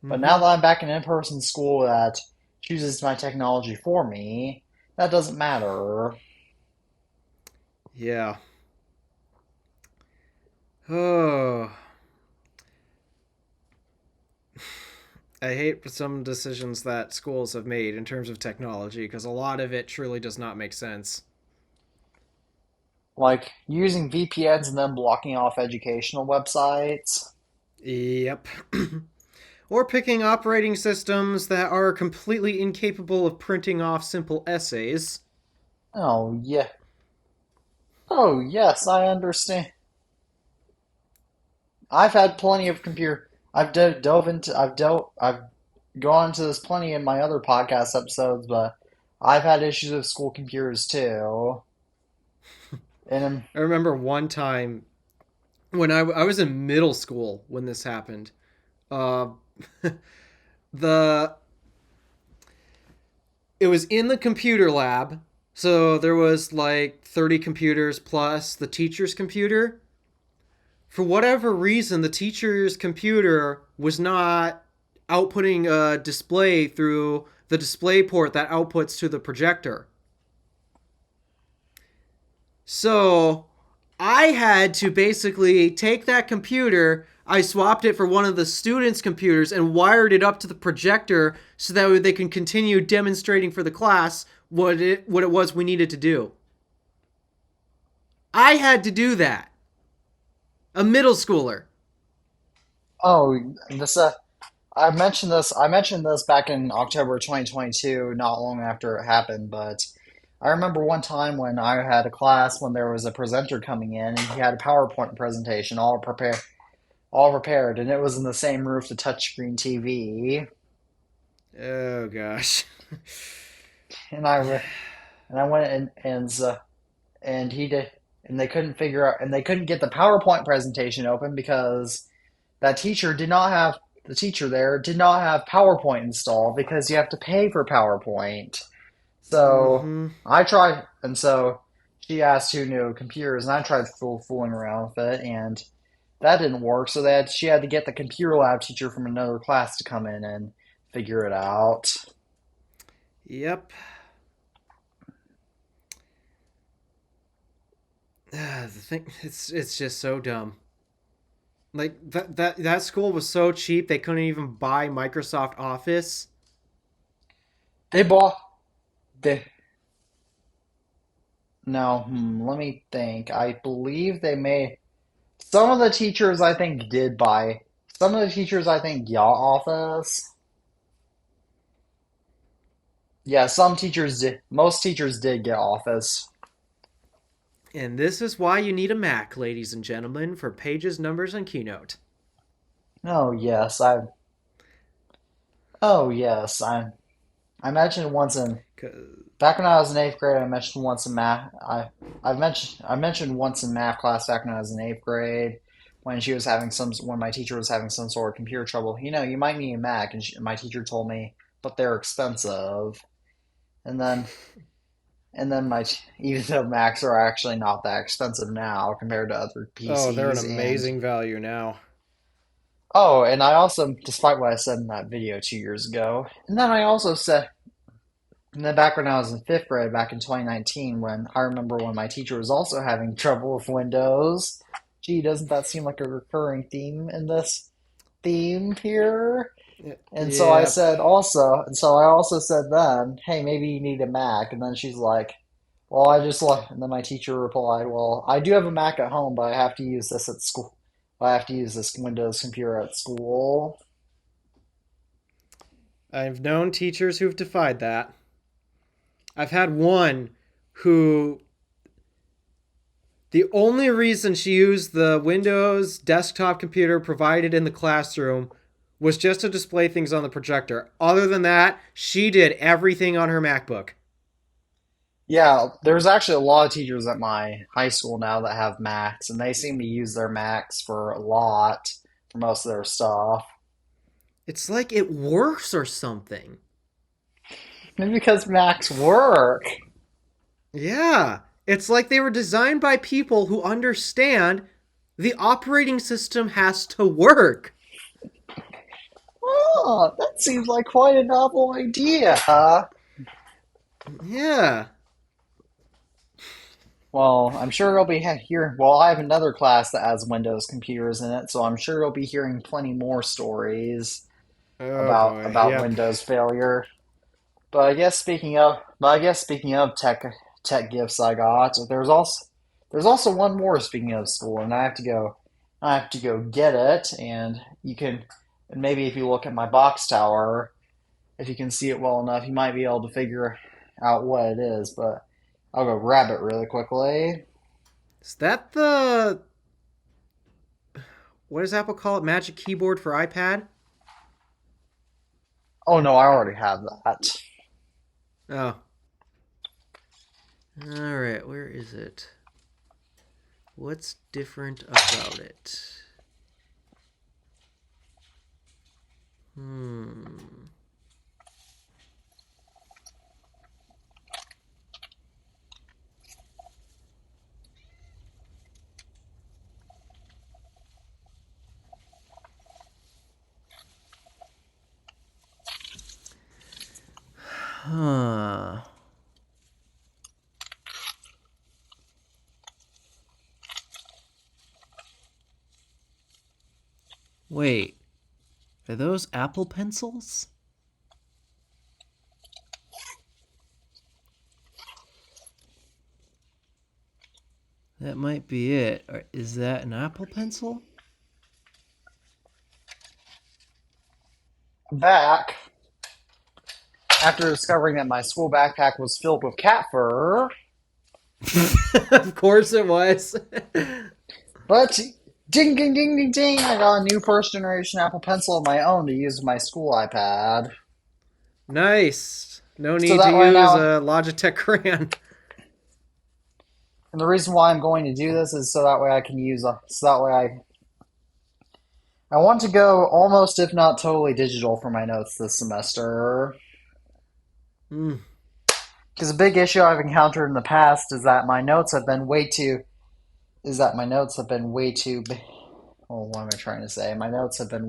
But now Mm-hmm. that I'm back in in-person school that chooses my technology for me, that doesn't matter. Yeah. Oh. I hate some decisions that schools have made in terms of technology because a lot of it truly does not make sense. Like using VPNs and then blocking off educational websites. Yep. Or picking operating systems that are completely incapable of printing off simple essays. Oh, yeah. Oh, yes, I understand. I've had plenty of computer. I've gone into this plenty in my other podcast episodes, but I've had issues with school computers too. And I remember one time when I was in middle school when this happened. Uh, the it was in the computer lab, so there was like 30 computers plus the teacher's computer. For whatever reason, the teacher's computer was not outputting a display through the display port that outputs to the projector. So I had to basically take that computer. I swapped it for one of the students' computers and wired it up to the projector so that they can continue demonstrating for the class what it was we needed to do. I had to do that. A middle schooler. oh, this I mentioned this. I mentioned this back in October 2022, not long after it happened. But I remember one time when I had a class when there was a presenter coming in, and he had a PowerPoint presentation all prepared, and it was in the same room with the touchscreen TV. Oh gosh. And I went and he did, and they couldn't figure out, and they couldn't get the PowerPoint presentation open because that teacher did not have the teacher there did not have PowerPoint installed because you have to pay for PowerPoint. So Mm-hmm. I tried, and so she asked who knew computers, and I tried fooling around with it, and that didn't work. So she had to get the computer lab teacher from another class to come in and figure it out. Yep. The thing, it's just so dumb. Like that school was so cheap they couldn't even buy Microsoft Office. They bought they no. Let me think. I believe they made some of the teachers. I think did buy some of the teachers. I think got Office. Yeah, some teachers did. Most teachers did get Office. And this is why you need a Mac, ladies and gentlemen, for pages, numbers, and keynote. Oh yes, I. Oh yes, I mentioned once in 'Cause- back when I was in eighth grade. I mentioned once in math. I mentioned once in math class back when I was in eighth grade when she was having some when my teacher was having some sort of computer trouble. You might need a Mac, and my teacher told me, but they're expensive. And then even though Macs are actually not that expensive now compared to other oh, they're an PCs, and amazing value now. oh, and I also, despite what I said in that video 2 years ago, and then I also said, and then back when I was in fifth grade, back in 2019, when I remember when my teacher was also having trouble with Windows. Gee, doesn't that seem like a recurring theme in this theme here? And so I Yep. said also, and so I also said then, hey, maybe you need a Mac. And then she's like, well, I just like, and then my teacher replied, well, I do have a Mac at home, but I have to use this at school. I have to use this Windows computer at school. I've known teachers who've defied that. I've had one who the only reason she used the Windows desktop computer provided in the classroom was just to display things on the projector. Other than that, she did everything on her MacBook. Yeah, there's actually a lot of teachers at my high school now that have Macs, and they seem to use their Macs for a lot for most of their stuff. It's like it works or something. Maybe because Macs work. Yeah. It's like they were designed by people who understand the operating system has to work. Oh, that seems like quite a novel idea. Yeah. Well, I'm sure you'll be here. Well, I have another class that has Windows computers in it, so I'm sure you'll be hearing plenty more stories. Oh boy, about yep. Windows failure. But I guess speaking of tech gifts I got, there's also one more speaking of school, and I have to go get it, and maybe if you look at my box tower, if you can see it well enough, you might be able to figure out what it is, but I'll go grab it really quickly. Is that the what does Apple call it? Magic keyboard for iPad? Oh no, I already have that. Oh, all right. Where is it? What's different about it? Hmm. Huh. Wait. Are those Apple pencils? That might be it. Or is that an Apple pencil? Back after discovering that my school backpack was filled with cat fur, Of course it was. but ding ding ding ding ding, I got a new first generation Apple Pencil of my own to use with my school iPad. Nice. No So need to that way use now, a Logitech crayon. and the reason why I'm going to do this is so that way I can so that way I want to go almost if not totally digital for my notes this semester. Mm. Because a big issue I've encountered in the past is that my notes have been way too. Oh, what am I trying to say? My notes have been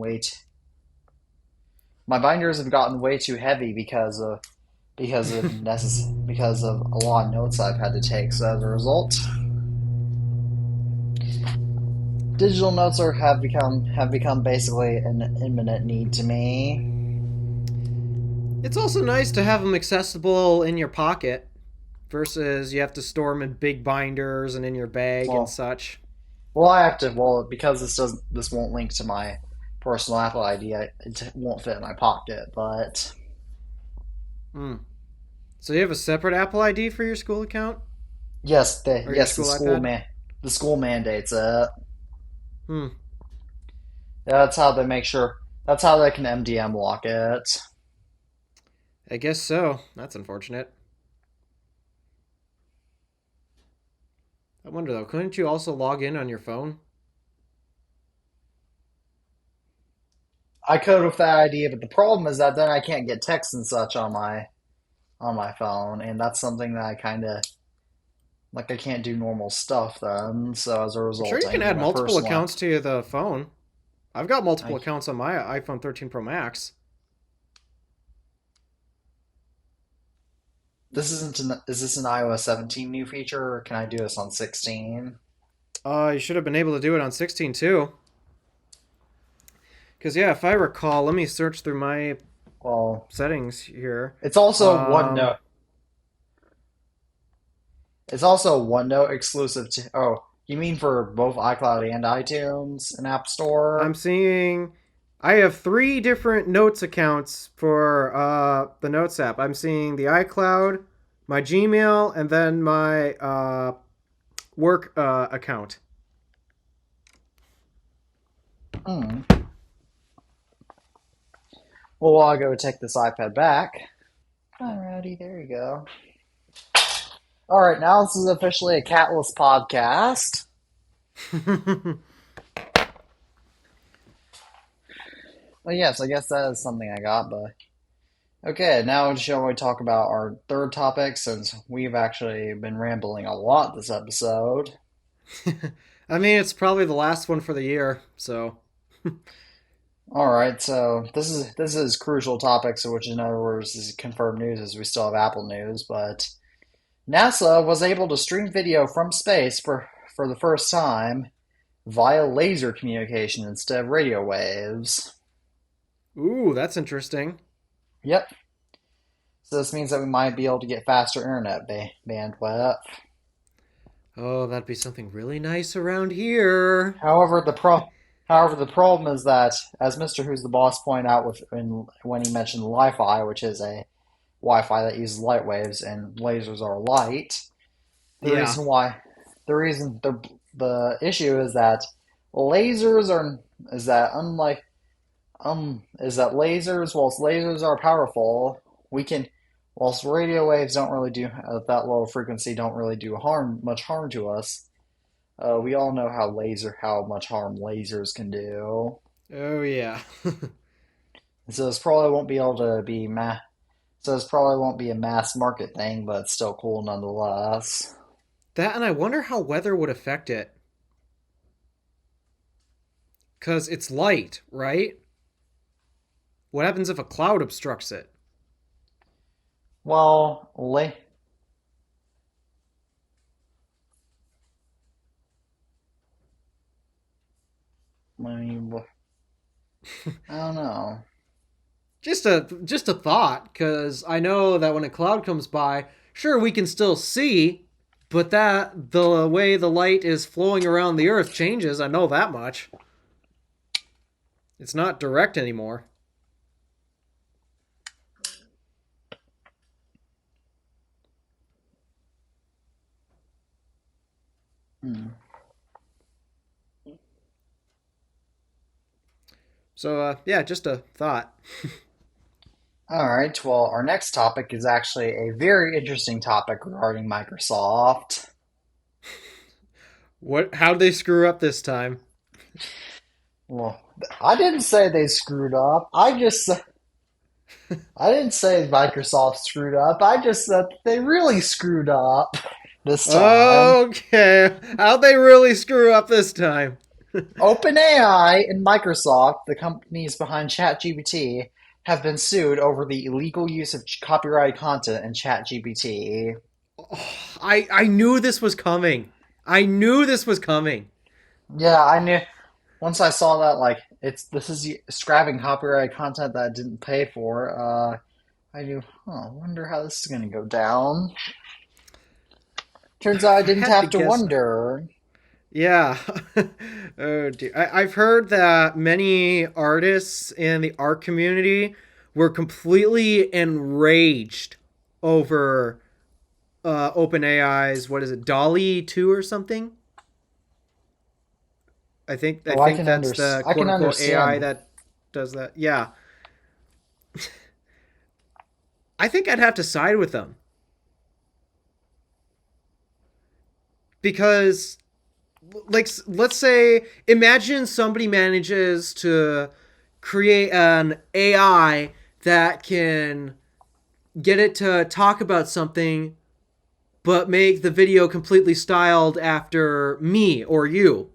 my binders have gotten way too heavy because of a lot of notes I've had to take. So as a result, digital notes have become basically an imminent need to me. It's also nice to have them accessible in your pocket versus you have to store them in big binders and in your bag and Well, such. I have to because this won't link to my personal Apple ID. It won't fit in my pocket, but Mm. So you have a separate Apple ID for your school account or your yes school iPad? the school mandates it. Hmm. Yeah, that's how they can MDM lock it. I guess so. That's unfortunate. I wonder though, couldn't you also log in on your phone? I code with that idea, but the problem is that then I can't get text and such on my phone, and that's something that I kind of like. I can't do normal stuff then, so as a I'm sure result, you I can need add my multiple personal app. accounts to the phone. I've got multiple I, accounts on my iPhone 13 Pro Max. is this an iOS 17 new feature, or can I do this on 16? You should have been able to do it on 16 too. Because, yeah, if I recall, let me search through my Well, settings here. it's also Um, OneNote exclusive to. Oh, you mean for both iCloud and iTunes and App I'm Store? seeing I have three different Notes accounts for the Notes app. I'm seeing the iCloud, my Gmail, and then my work account. Hmm. Well, I'll go take this iPad back. Alrighty, there you go. All right, now this is officially a catless podcast. Well, yes, I guess that is something I got, but okay, now shall we talk about our third topic since we've actually been rambling a lot this episode. I mean, it's probably the last one for the year, so. All right, so this is crucial topics, which in other words is confirmed news as we still have Apple news, but NASA was able to stream video from space for the first time via laser communication instead of radio waves. Ooh, that's interesting. Yep. So this means that we might be able to get faster internet bandwidth. Oh, that'd be something really nice around here. However, however, the problem is that, as Mr. Who's the Boss pointed out when he mentioned Wi-Fi, which is a Wi-Fi that uses light waves and lasers are light, the Yeah. reason why, the reason the issue is that lasers are is that unlike is that lasers, whilst lasers are powerful, we can whilst radio waves don't really do at that low frequency don't really do much harm to us. We all know how much harm lasers can do. Oh, yeah. So this probably won't be able to be so this probably won't be a mass market thing, but it's still cool nonetheless. That, and I wonder how weather would affect it. Because it's light, right? What happens if a cloud obstructs it? Well, I mean, I don't know. Just a thought, because I know that when a cloud comes by, sure we can still see, but that the way the light is flowing around the Earth changes. I know that much. It's not direct anymore. Hmm. So yeah, just a thought. All right. Well, our next topic is actually a very interesting topic regarding Microsoft. What? How'd they screw up this time? Well, I didn't say they screwed up. I didn't say Microsoft screwed up. I just said they really screwed up this time. Okay, how'd they really screw up this time? OpenAI and Microsoft, the companies behind ChatGPT, have been sued over the illegal use of copyrighted content in ChatGPT. I knew this was coming. I knew this was coming. Yeah, I knew once I saw that this is scrapping copyrighted content that I didn't pay for. I knew, I wonder how this is going to go down. Turns out I I didn't had to have to guess. wonder. Yeah. Oh dear. I've heard that many artists in the art community were completely enraged over OpenAI's what is it, Dolly 2 or something? I Oh, think that's the I quote can unquote AI understand. that does that. Yeah. I think I'd have to side with them because like let's say imagine somebody manages to create an AI that can get it to talk about something but make the video completely styled after me or you,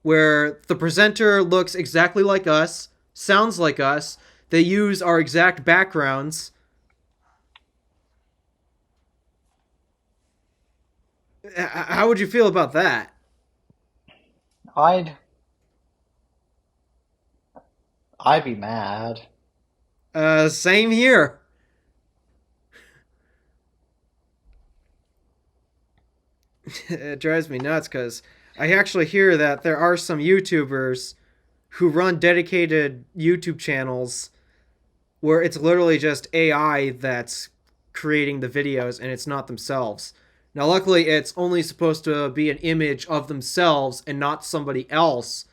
where the presenter looks exactly like us, sounds like us, they use our exact backgrounds. How would you feel about that? I'd I'd be mad. Same here. It drives me nuts because I actually hear that there are some YouTubers who run dedicated YouTube channels where it's literally just AI that's creating the videos and it's not themselves. Now, luckily, it's only supposed to be an image of themselves and not somebody else.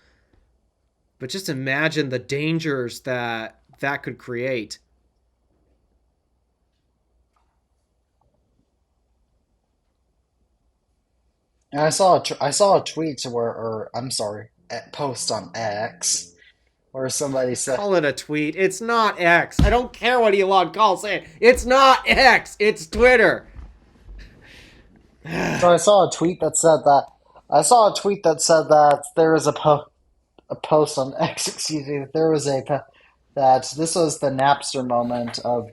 But just imagine the dangers that that could create. And I saw a tweet where, or I'm sorry, a post on X where somebody said. Call it a tweet. It's not X. I don't care what Elon calls it. It's not X. It's Twitter. So I saw a tweet that said that. I saw a tweet that said that there was a post on X. Excuse me. There was that this was the Napster moment of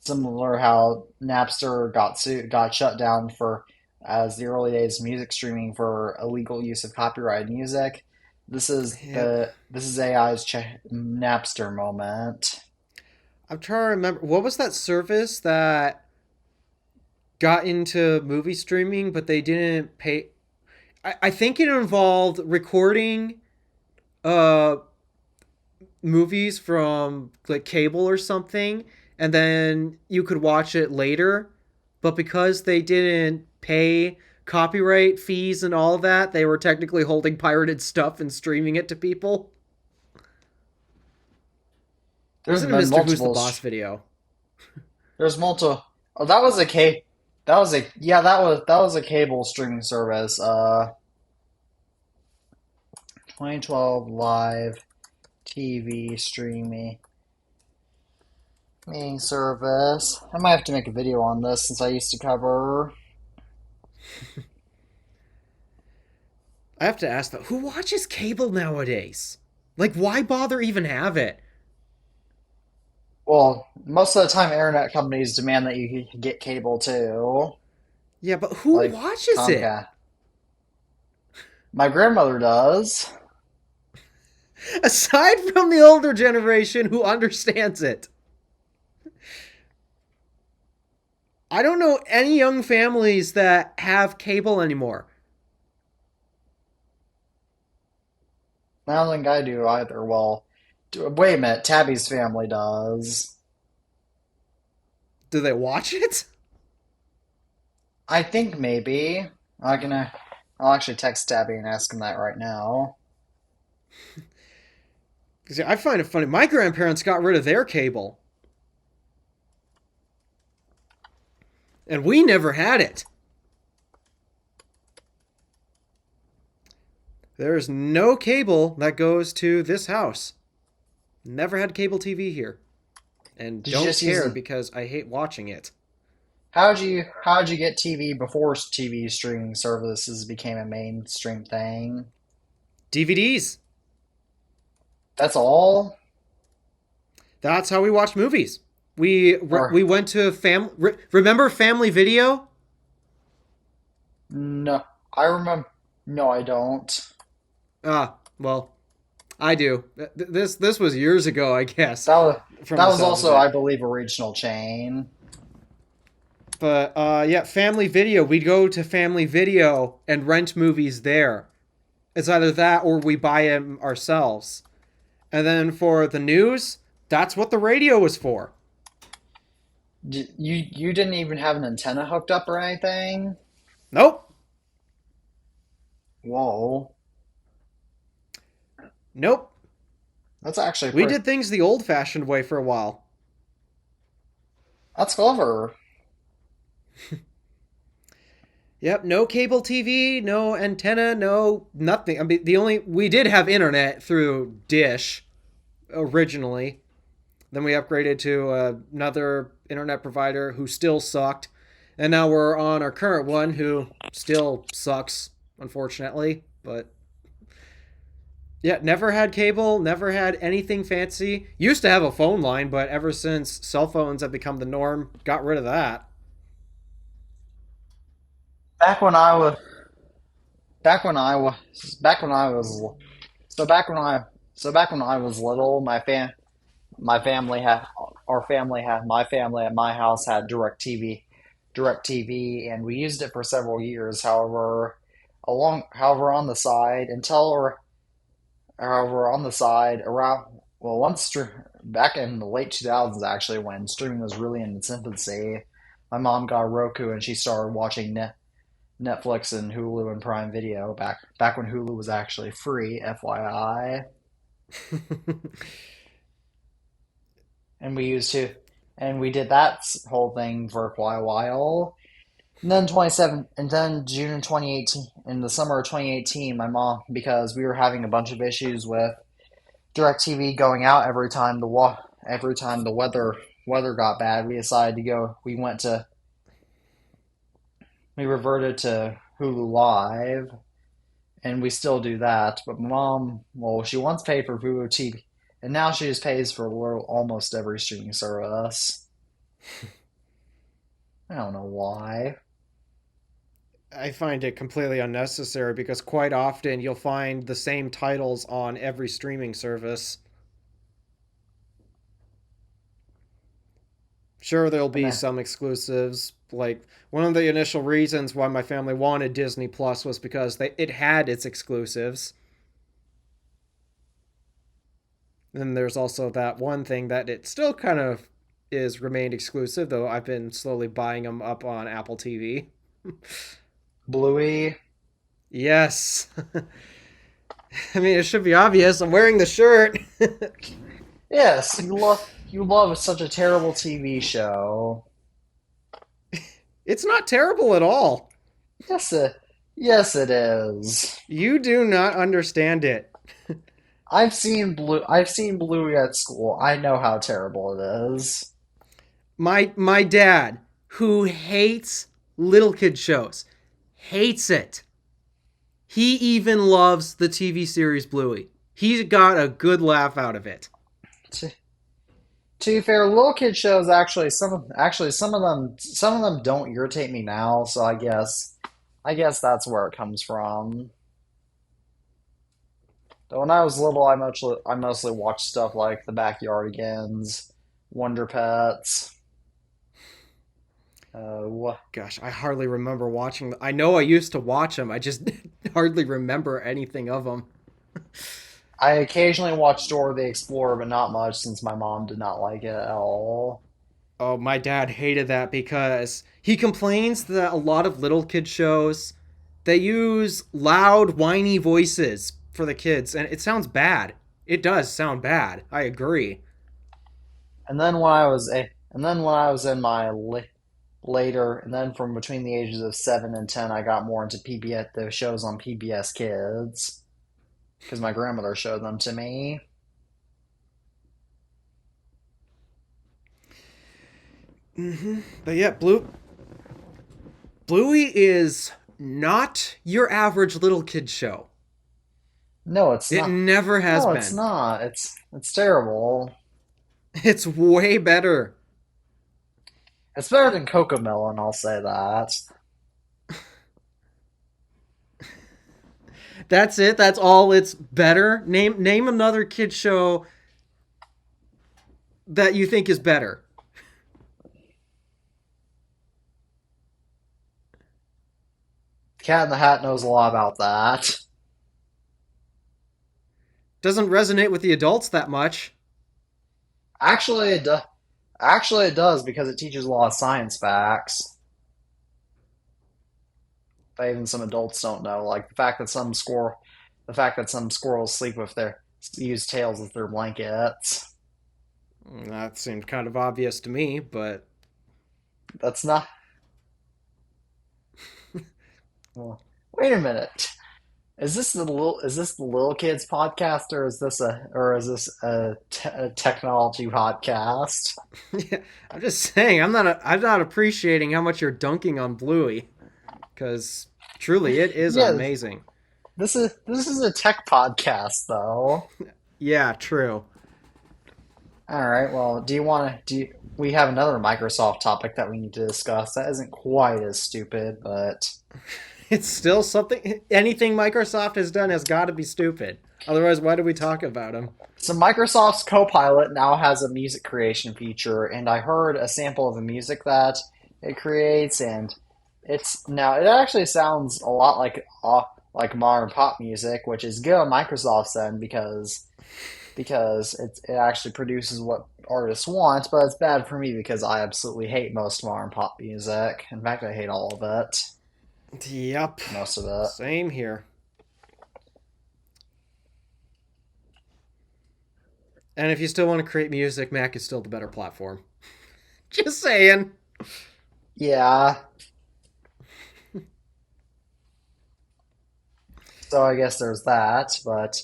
similar how Napster got shut down for as the early days of music streaming for illegal use of copyrighted music. Yep. this is AI's Napster moment. I'm trying to remember what was that service that got into movie streaming, but they didn't pay. I think it involved recording uh movies from like cable or something, and then you could watch it later. But because they didn't pay copyright fees and all that, they were technically holding pirated stuff and streaming it to people. It There's wasn't a been Mr. Who's the multiple. Boss video. There's multiple. Oh, that was a K. That was a yeah. That was a cable streaming service. 2012 live TV streaming service. I might have to make a video on this since I used to cover. I have to ask though, who watches cable nowadays? Like, why bother even have it? Well, most of the time, internet companies demand that you get cable too, Yeah, but who like watches it? Comcast. My grandmother does. Aside from the older generation who understands it, I don't know any young families that have cable anymore. I don't think I do either. Well, wait a minute. Tabby's family does. Do they watch it? I think maybe. I'm gonna. I'll actually text Tabby and ask him that right now. Because I find it funny. My grandparents got rid of their cable, and we never had it. There's no cable that goes to this house. Never had cable TV here. And Did you don't just use care the? because I hate watching it. How'd you get TV before TV streaming services became a mainstream thing? DVDs. That's all? That's how we watched movies. We Or went to remember Family Video? no? I remember. No, I don't. Well, I do. This was years ago, I guess, That was from that the was sounds of also, I it. believe, a regional chain. But yeah, Family Video. We'd go to Family Video and rent movies there. It's either that or we buy them ourselves. And then for the news, that's what the radio was for. You didn't even have an antenna hooked up or anything? Nope. Whoa, Nope. that's actually We pretty. did things the old fashioned way for a while. That's clever. Yep, no cable TV, no antenna, no nothing. I mean, we did have internet through Dish originally. Then we upgraded to another internet provider who still sucked. And now we're on our current one who still sucks, unfortunately. But yeah, never had cable, never had anything fancy. Used to have a phone line, but ever since cell phones have become the norm, got rid of that. Back when I was back when I was back when I was so back when I so back when I was little, my family had our family had my family at my house had direct TV, and we used it for several years. However, on the side however, on the side around well, back in the late 2000s, actually, when streaming was really in its infancy, my mom got a Roku and she started watching Netflix and Hulu and Prime Video back when Hulu was actually free, FYI. And we used to, and we did that whole thing for quite a while. And then June of 2018, in the summer of 2018, my mom, because we were having a bunch of issues with DirecTV going out every time the weather got bad, we decided to go. We reverted to Hulu Live, and we still do that. But my mom, well, she once paid for Hulu TV, and now she just pays for almost every streaming service. I don't know why. I find it completely unnecessary because quite often you'll find the same titles on every streaming service. Sure, there'll And be then, some exclusives. Like one of the initial reasons why my family wanted Disney Plus was because it had its exclusives. And there's also that one thing that it still kind of is remained exclusive, though I've been slowly buying them up on Apple TV. Bluey. Yes. I mean, it should be obvious. I'm wearing the shirt. Yes, you love such a terrible TV show. It's not terrible at all. Yes, yes, it is. You do not understand it. I've seen Bluey at school. I know how terrible it is. My dad, who hates little kid shows, hates it. He even loves the TV series Bluey. He got a good laugh out of it. To, to be fair, little kid shows actually some of them don't irritate me now. So I guess that's where it comes from. Though when I was little, I mostly watched stuff like The Backyardigans, Wonder Pets. What? Gosh, I hardly remember watching them. I know I used to watch them. I just hardly remember anything of them. I occasionally watched Dora the Explorer, but not much since my mom did not like it at all. Oh, my dad hated that because he complains that a lot of little kid shows they use loud, whiny voices for the kids, and it sounds bad. It does sound bad. I agree. And then when I was in my later, and then from between the ages of 7 and 10, I got more into PBS, the shows on PBS Kids, because my grandmother showed them to me. But yeah, Bluey is not your average little kid show. No, it's It not. never has No, it's been. not. It's terrible. It's way better. It's better than Cocomelon, I'll say that. That's it. That's all. It's better. Name another kid show that you think is better. Cat in the Hat knows a lot about that. Doesn't resonate with the adults that much. Actually, it do, actually it does because it teaches a lot of science facts that even some adults don't know, like the fact that some squirrels sleep with their use tails as their blankets. That seemed kind of obvious to me, but That's not. Well, wait a minute. Is this the little kids podcast, or is this a technology podcast? yeah, I'm just saying I'm not appreciating how much you're dunking on Bluey because truly it is Yeah, amazing. this is a tech podcast though. Yeah, true. All right. Well, we have another Microsoft topic that we need to discuss that isn't quite as stupid, but It's still something. Anything Microsoft has done has got to be stupid. Otherwise, why do we talk about them? so Microsoft's Copilot now has a music creation feature, and I heard a sample of the music that it creates, and it actually sounds a lot like modern pop music, which is good on Microsoft's end because it actually produces what artists want, but it's bad for me because I absolutely hate most modern pop music. In fact, I hate all of it, Yep. most of it. Same here. And if you still want to create music, Mac is still the better platform. Just saying. Yeah, so I guess there's that, but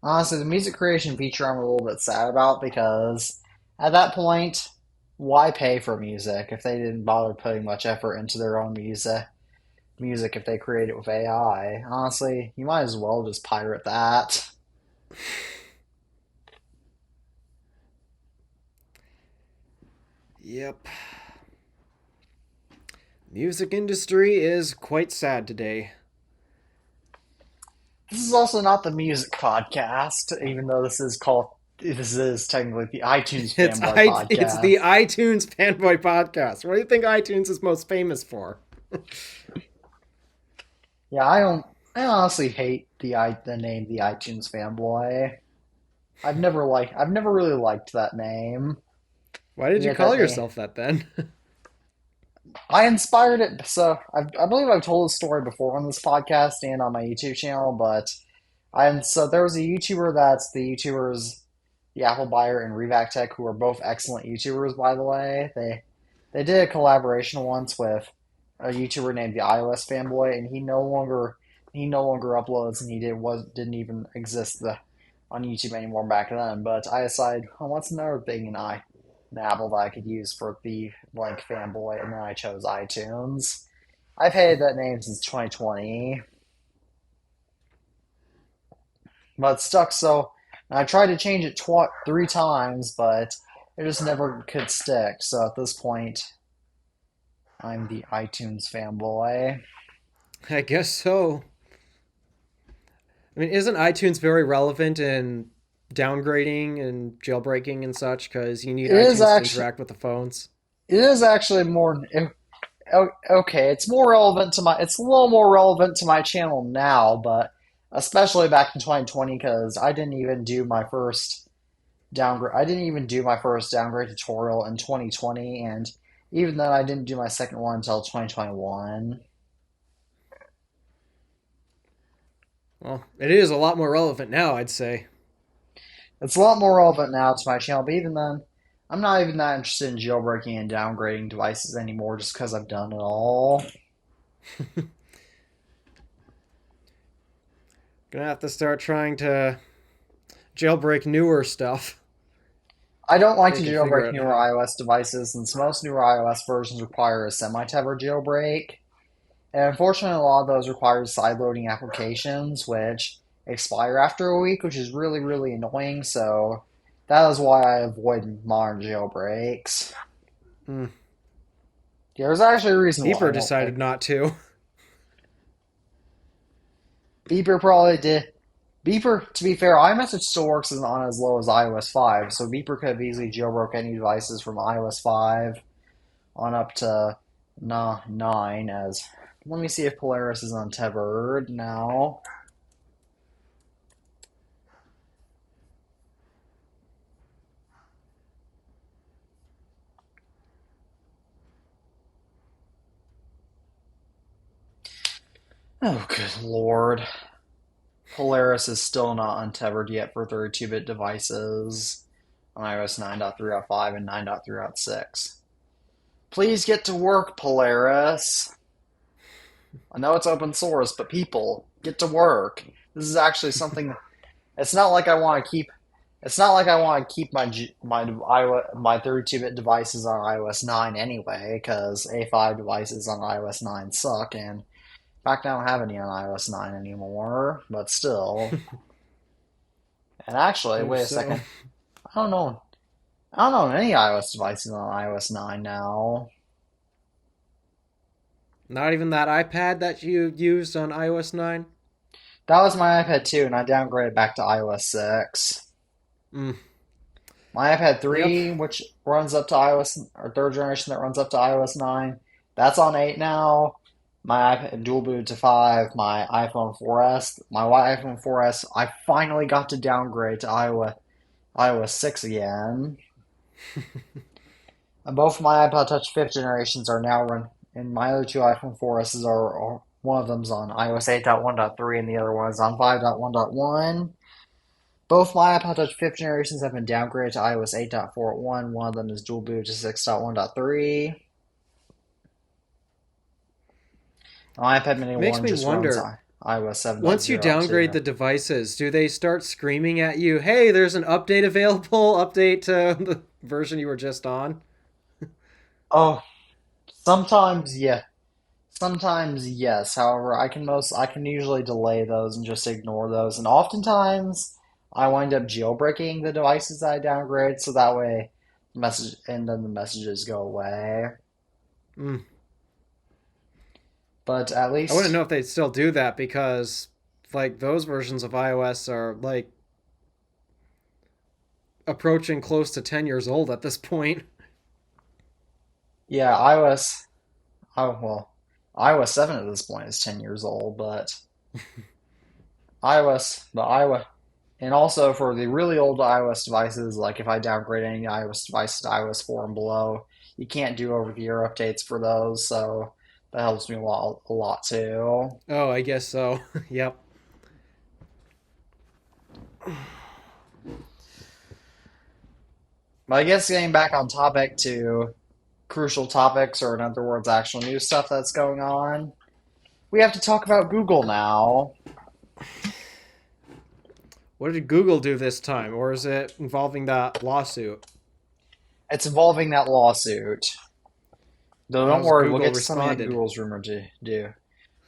honestly, the music creation feature I'm a little bit sad about because at that point, why pay for music if they didn't bother putting much effort into their own music if they create it with AI? Honestly, you might as well just pirate that. Yep. Music industry is quite sad today. This is also not the music podcast, even though this is technically the iTunes fanboy It's the podcast. iTunes fanboy podcast. What do you think iTunes is most famous for? Yeah, I honestly hate the name the iTunes fanboy. I've never really liked that name. Why did And you yet call that name yourself that then? I inspired it. So I believe I've told this story before on this podcast and on my YouTube channel, but there was a YouTuber that's the YouTubers, the Apple Buyer and Revac Tech, who are both excellent YouTubers, by the way. They did a collaboration once with a YouTuber named the iOS Fanboy, and he no longer uploads, and didn't even exist on YouTube anymore back then. But I decided, oh, what's another thing in Apple that I could use for the blank fanboy, and then I chose iTunes. I've hated that name since 2020, but it stuck. So I tried to change it three times, but it just never could stick. So at this point, I'm the iTunes fanboy. I guess so. I mean, isn't iTunes very relevant in downgrading and jailbreaking and such? Because you need It is iTunes to actually interact with the phones. it is actually more okay. It's more relevant to my. It's a little more relevant to my channel now, but especially back in 2020 because I didn't even do my first downgrade. I didn't even do my first downgrade tutorial in 2020, and even then, I didn't do my second one until 2021. Well, it is a lot more relevant now, I'd say. It's a lot more relevant now to my channel, but even then, I'm not even that interested in jailbreaking and downgrading devices anymore just because I've done it all. Gonna have to start trying to jailbreak newer stuff. I don't like They to can figure jailbreak out newer how. iOS devices since most newer iOS versions require a semi-tethered jailbreak. And unfortunately, a lot of those require sideloading applications, which expire after a week, which is really, really annoying. So that is why I avoid modern jailbreaks. Hmm. Yeah, there's actually a reason why I Beeper won't like decided not to. Beeper probably did. Beeper, to be fair, iMessage still works on as low as iOS 5, so Beeper could have easily jailbroke any devices from iOS 5 on up to 9 as let me see if Polaris is untethered now. Oh, good lord. Polaris is still not untethered yet for 32-bit devices on iOS 9.3.5 and 9.3.6. Please get to work, Polaris. I know it's open source, but people, get to work. This is actually something. It's not like I want to keep. It's not like I want to keep my 32-bit devices on iOS 9 anyway, because A5 devices on iOS 9 suck, and in fact, I don't have any on iOS 9 anymore. But still, and actually, Oh, wait a so. second. I don't know. I don't know any iOS devices on iOS 9 now. Not even that iPad that you used on iOS 9? That was my iPad 2, and I downgraded back to iOS 6. Mm. My iPad Yep. 3, which runs up to iOS, or third generation that runs up to iOS 9, that's on 8 now. My iPad dual boot to 5, my iPhone 4S, my iPhone 4S, I finally got to downgrade to iOS 6 again. And both of my iPod Touch 5th generations are now run, and my other two iPhone 4Ss are one of them's on iOS 8.1.3 and the other one is on 5.1.1. Both my iPod Touch 5th generations have been downgraded to iOS 8.4.1. One of them is dual boot to 6.1.3. My iPad Mini It makes 1 me just runs wonder, iOS once you downgrade 7.0.2. the devices, do they start screaming at you, hey, there's an update available, update to the version you were just on? Oh, sometimes yeah. Sometimes yes. However, I can usually delay those and just ignore those. And oftentimes I wind up jailbreaking the devices that I downgrade so that way then the messages go away. Mm. but at I wouldn't least know if they'd still do that because, like, those versions of iOS are, like, approaching close to 10 years old at this point. yeah, iOS. Oh well, iOS 7 at this point is 10 years old, but iOS, and also for the really old iOS devices, like if I downgrade any iOS device to iOS 4 and below, you can't do over-the-air updates for those, so that helps me a lot too. Oh, I guess so. Yep. But I guess getting back on topic to crucial topics, or in other words, actual news stuff that's going on, we have to talk about Google now. What did Google do this time? Or is it involving that lawsuit? It's involving that lawsuit. Though don't How's worry, we'll Google get to something that responded? Google's rumored to do.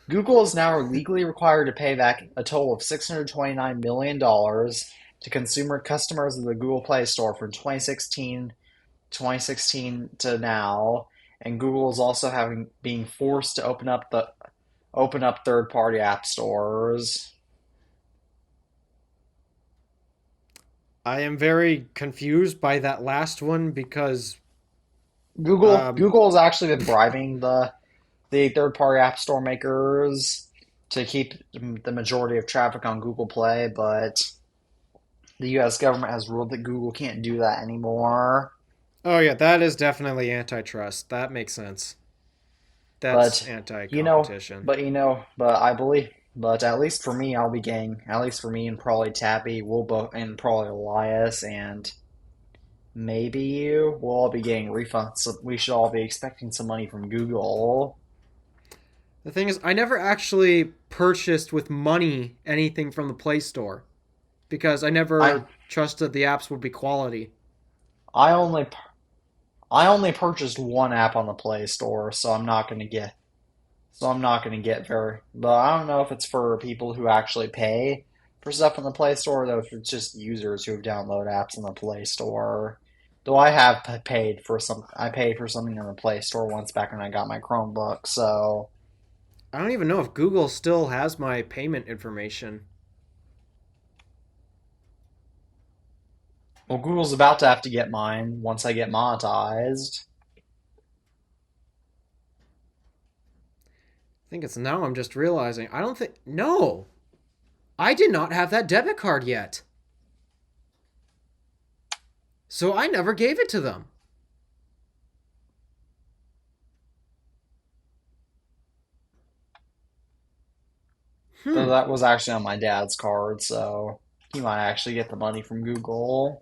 Google is now legally required to pay back a total of $629 million to consumer customers of the Google Play Store from 2016 to now, and Google is also having being forced to open up third-party app stores. I am very confused by that last one because um, Google has actually been bribing the third-party app store makers to keep the majority of traffic on Google Play, but the U.S. government has ruled that Google can't do that anymore. oh yeah, that is definitely antitrust. That makes sense. That's But anti-competition. but I believe, but at least for me, at least for me and probably Tappy, we'll both, and probably Elias and maybe you, we'll all be getting refunds. So we should all be expecting some money from Google. The thing is, I never actually purchased with money anything from the Play Store because I I never trusted the apps would be quality. I only I only purchased one app on the Play Store, so I'm not gonna get very. But I don't know if it's for people who actually pay for stuff in the Play Store, though. If it's just users who download apps in the Play Store. Though I have I paid for something in the Play Store once back when I got my Chromebook. So, I don't even know if Google still has my payment information. well, Google's about to have to get mine once I get monetized. I think it's now I'm just realizing. I don't think. No! I did not have that debit card yet. So I never gave it to them. Though Hmm. that was actually on my dad's card, so he might actually get the money from Google.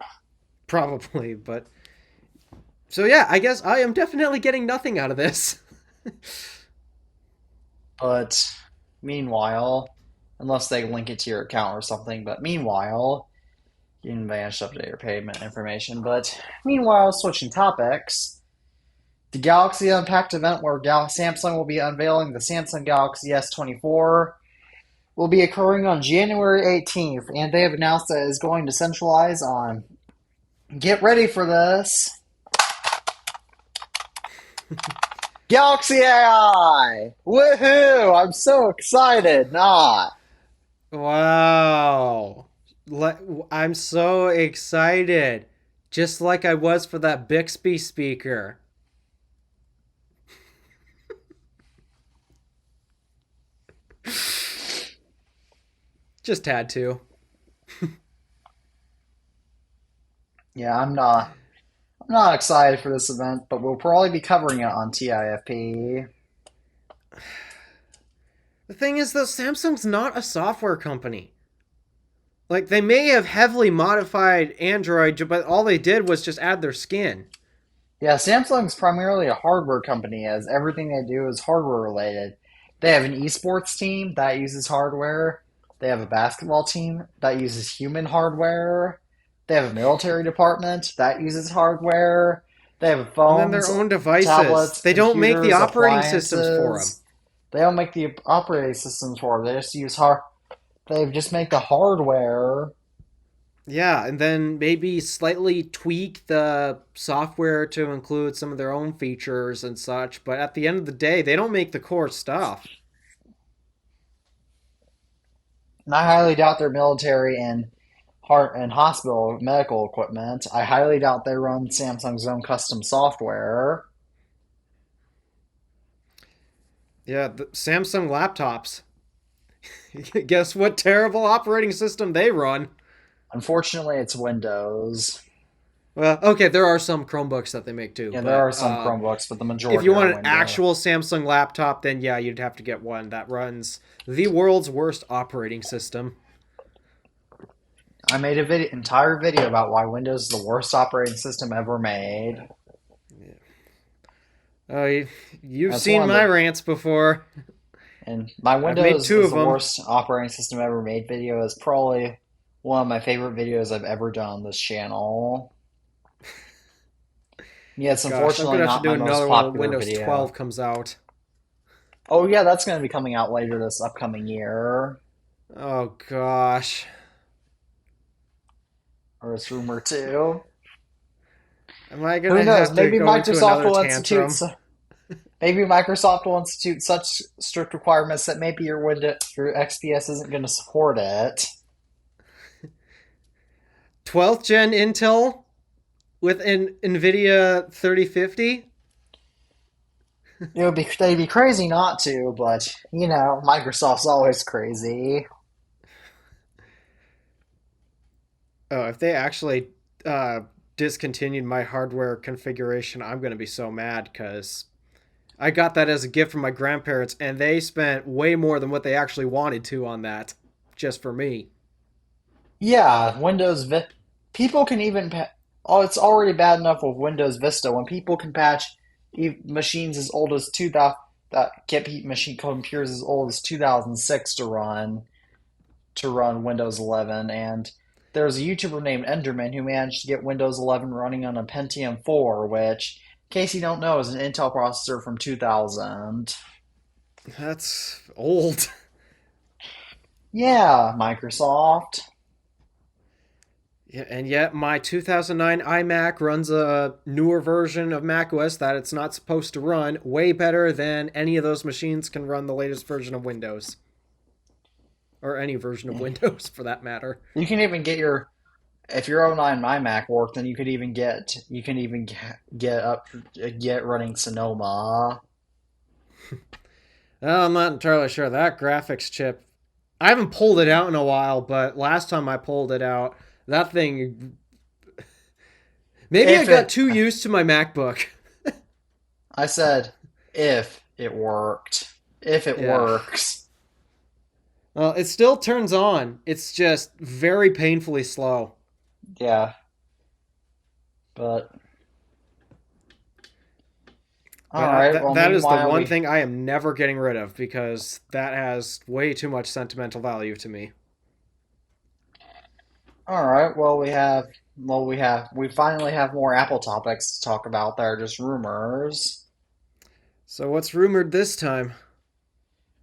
Probably, but. So yeah, I guess I am definitely getting nothing out of this. But meanwhile, unless they link it to your account or something, but meanwhile, you can manage to update your payment information. But meanwhile, switching topics, the Galaxy Unpacked event where Samsung will be unveiling the Samsung Galaxy S24 will be occurring on January 18th, and they have announced that it is going to centralize on, get ready for this, Galaxy AI! Woohoo! I'm so excited! Not. Wow. I'm so excited. Just like I was for that Bixby speaker. Just had to. Yeah, I'm not excited for this event, but we'll probably be covering it on TIFP. The thing is, though, Samsung's not a software company. Like, they may have heavily modified Android, but all they did was just add their skin. Yeah, Samsung's primarily a hardware company, as everything they do is hardware related. They have an esports team that uses hardware. They have a basketball team that uses human hardware. They have a military department that uses hardware. They have And then their phones, own devices. tablets, They don't make the computers, operating systems for them. appliances. They don't make the operating systems for them. They just use hard. They just make the hardware. Yeah, and then maybe slightly tweak the software to include some of their own features and such. But at the end of the day, they don't make the core stuff. And I highly doubt their military and heart and hospital medical equipment. I highly doubt they run Samsung's own custom software. Yeah, the Samsung laptops. Guess what terrible operating system they run? Unfortunately, it's Windows. Well, okay, there are some Chromebooks that they make too, Yeah, there but are some Chromebooks, but the if you majority want are an Windows. actual Samsung laptop, then yeah, you'd have to get one that runs the world's worst operating system. I made an entire video about why Windows is the worst operating system ever made. You've That's seen one of my the rants before. and my I've made Windows two is of the them. worst operating system ever made video is probably one of my favorite videos I've ever done on this channel. Yeah, it's Gosh, I'm unfortunately gonna have to not do my most another one when popular Windows 12 video. comes out. Oh yeah, that's going to be coming out later this upcoming year, Oh gosh. or it's rumored to. Am I Who gonna knows? have to Maybe go into Microsoft another will institute. tantrum? Maybe Microsoft will institute such strict requirements that maybe your XPS isn't going to support it. 12th gen Intel with an NVIDIA 3050? They'd be crazy not to, but Microsoft's always crazy. Oh, if they actually uh, discontinued my hardware configuration, I'm gonna be so mad because I got that as a gift from my grandparents, and they spent way more than what they actually wanted to on that, just for me. Yeah, people can even oh, it's already bad enough with Windows Vista when people can patch machines as old as 2000 that get machine computers as old as 2006 to run Windows 11, and there's a YouTuber named Enderman who managed to get Windows 11 running on a Pentium 4, which, in case you don't know, is an Intel processor from 2000. That's old. Yeah, Microsoft. Yeah, and yet my 2009 iMac runs a newer version of macOS that it's not supposed to run, way better than any of those machines can run the latest version of Windows. Or any version of Windows, for that matter. You can even get your if your '09 iMac worked, then you can even get running Sonoma. Well, I'm not entirely sure. That graphics chip, I haven't pulled it out in a while, but last time I pulled it out, that thing. Maybe I If got it, too used to my MacBook. I said, if it worked, if it Yeah. works. Well, it still turns on. It's just very painfully slow. Yeah, but all But right. that Well, that is the meanwhile, one thing I am never getting rid of because that has way too much sentimental value to me. all right. We finally have more Apple topics to talk about that are just rumors. So what's rumored this time?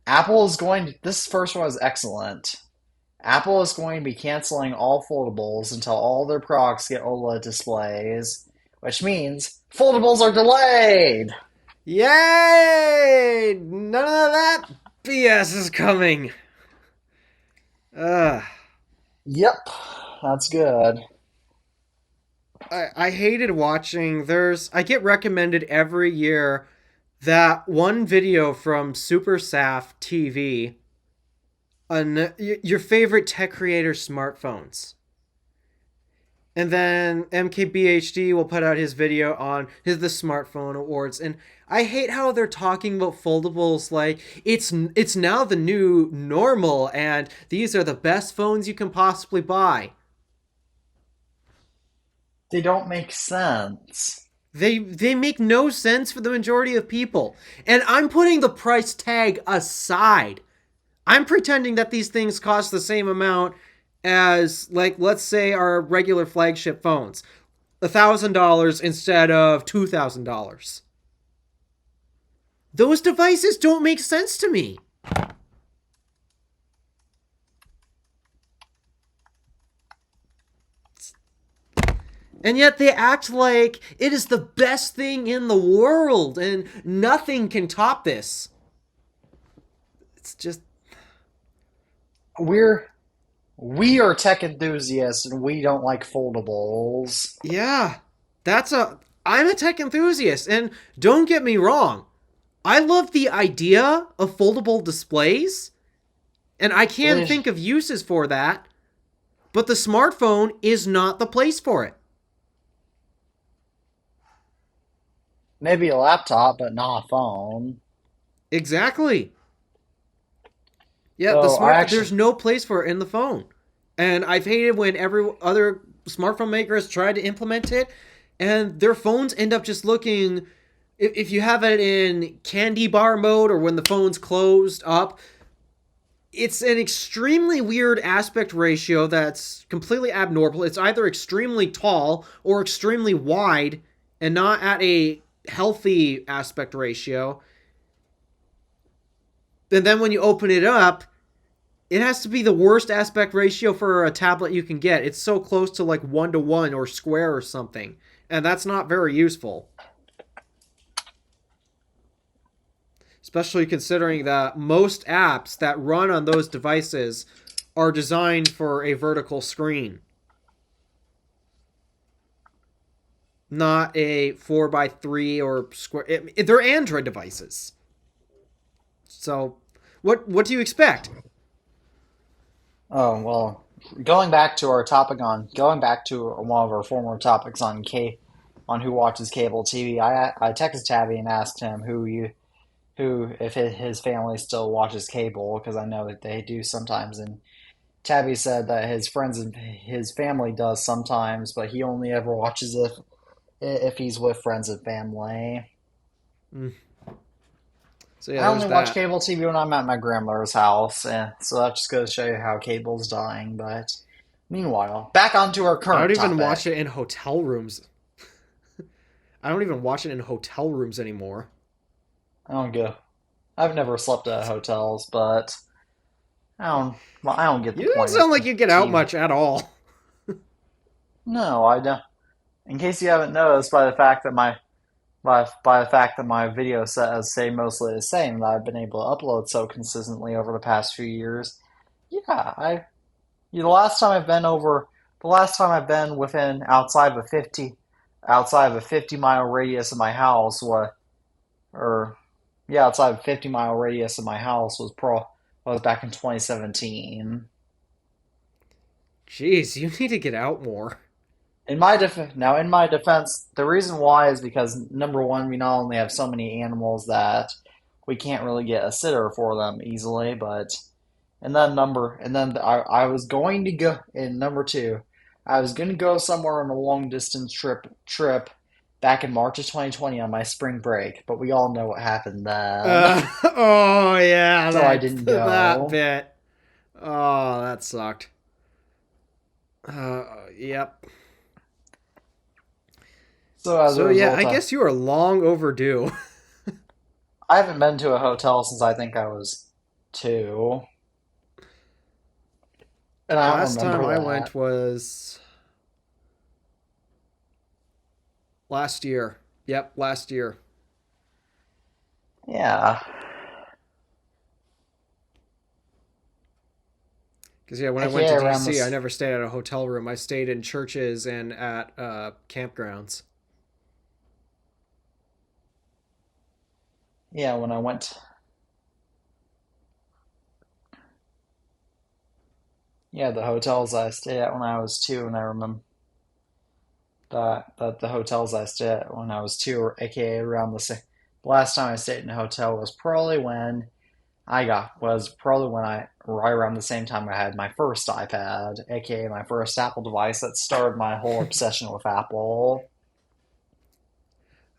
Apple is going to, this first one is excellent. Apple is going to be canceling all foldables until all their products get OLED displays, which means foldables are delayed. Yay! None of that BS is coming. Ugh. Yep, that's good. I hated watching. I get recommended every year that one video from Super Saf TV on your favorite tech creator smartphones. And then MKBHD will put out his video on the smartphone awards, and I hate how they're talking about foldables like it's now the new normal, and these are the best phones you can possibly buy. They don't make sense. They make no sense for the majority of people, and I'm putting the price tag aside. I'm pretending that these things cost the same amount as, like, let's say our regular flagship phones, $1,000 instead of $2,000. Those devices don't make sense to me. And yet they act like it is the best thing in the world and nothing can top this. It's just We're We are tech enthusiasts and we don't like foldables. Yeah, I'm a tech enthusiast, and don't get me wrong, I love the idea of foldable displays, and I can They- think of uses for that, but the smartphone is not the place for it. Maybe a laptop, but not a phone. Exactly. Yeah, So I there's actually, no place for it in the phone. And I've hated when every other smartphone maker has tried to implement it, and their phones end up just looking, if you have it in candy bar mode or when the phone's closed up, it's an extremely weird aspect ratio that's completely abnormal. It's either extremely tall or extremely wide and not at a healthy aspect ratio. And then when you open it up, it has to be the worst aspect ratio for a tablet you can get. It's so close to like 1 to 1 or square or something. And that's not very useful. Especially considering that most apps that run on those devices are designed for a vertical screen, not a 4 by 3 or square. They're Android devices. So, what do you expect? oh, well, going back to one of our former topics on who watches cable TV, I texted Tabby and asked him if his family still watches cable because I know that they do sometimes. And Tabby said that his friends and his family does sometimes, but he only ever watches if he's with friends and family. Mm. So yeah, I there's only watch that. cable TV when I'm at my grandmother's house, so that just goes to show you how cable's dying. But meanwhile, back onto our I don't current even watch topic. it in hotel rooms. I don't even watch it in hotel rooms anymore. I don't go. I've never slept at hotels, but I don't. Well, I don't get the You don't point of sound like you get out TV. much at all. No, I don't. In case you haven't noticed, by the fact that my video set stay mostly the same, that I've been able to upload so consistently over the past few years. Yeah, the last time I've been within outside of a 50-mile radius of my house, or yeah, outside of a 50-mile radius of my house was back in 2017. Jeez, you need to get out more. In my defense, the reason why is because number one, we not only have so many animals that we can't really get a sitter for them easily, and then I was going to go in number two, I was going to go somewhere on a long distance trip back in March of 2020 on my spring break, but we all know what happened then, Oh yeah, so I that didn't that go. bit. Oh, that sucked. Yep. So as a So yeah, result, I guess you are long overdue. I haven't been to a hotel since I think I was two, and I don't Last time remember I that. went was last year. Yep, last year. Yeah. Because yeah, when I went to AKA around DC, I this. never stayed at a hotel room. I stayed in churches and at campgrounds. Yeah, when I went. Yeah, the hotels I stayed at when I was two, and I remember that the hotels I stayed at when I was two, or AKA around the same. The last time I stayed in a hotel was probably when I right around the same time I had my first iPad, AKA my first Apple device that started my whole obsession with Apple.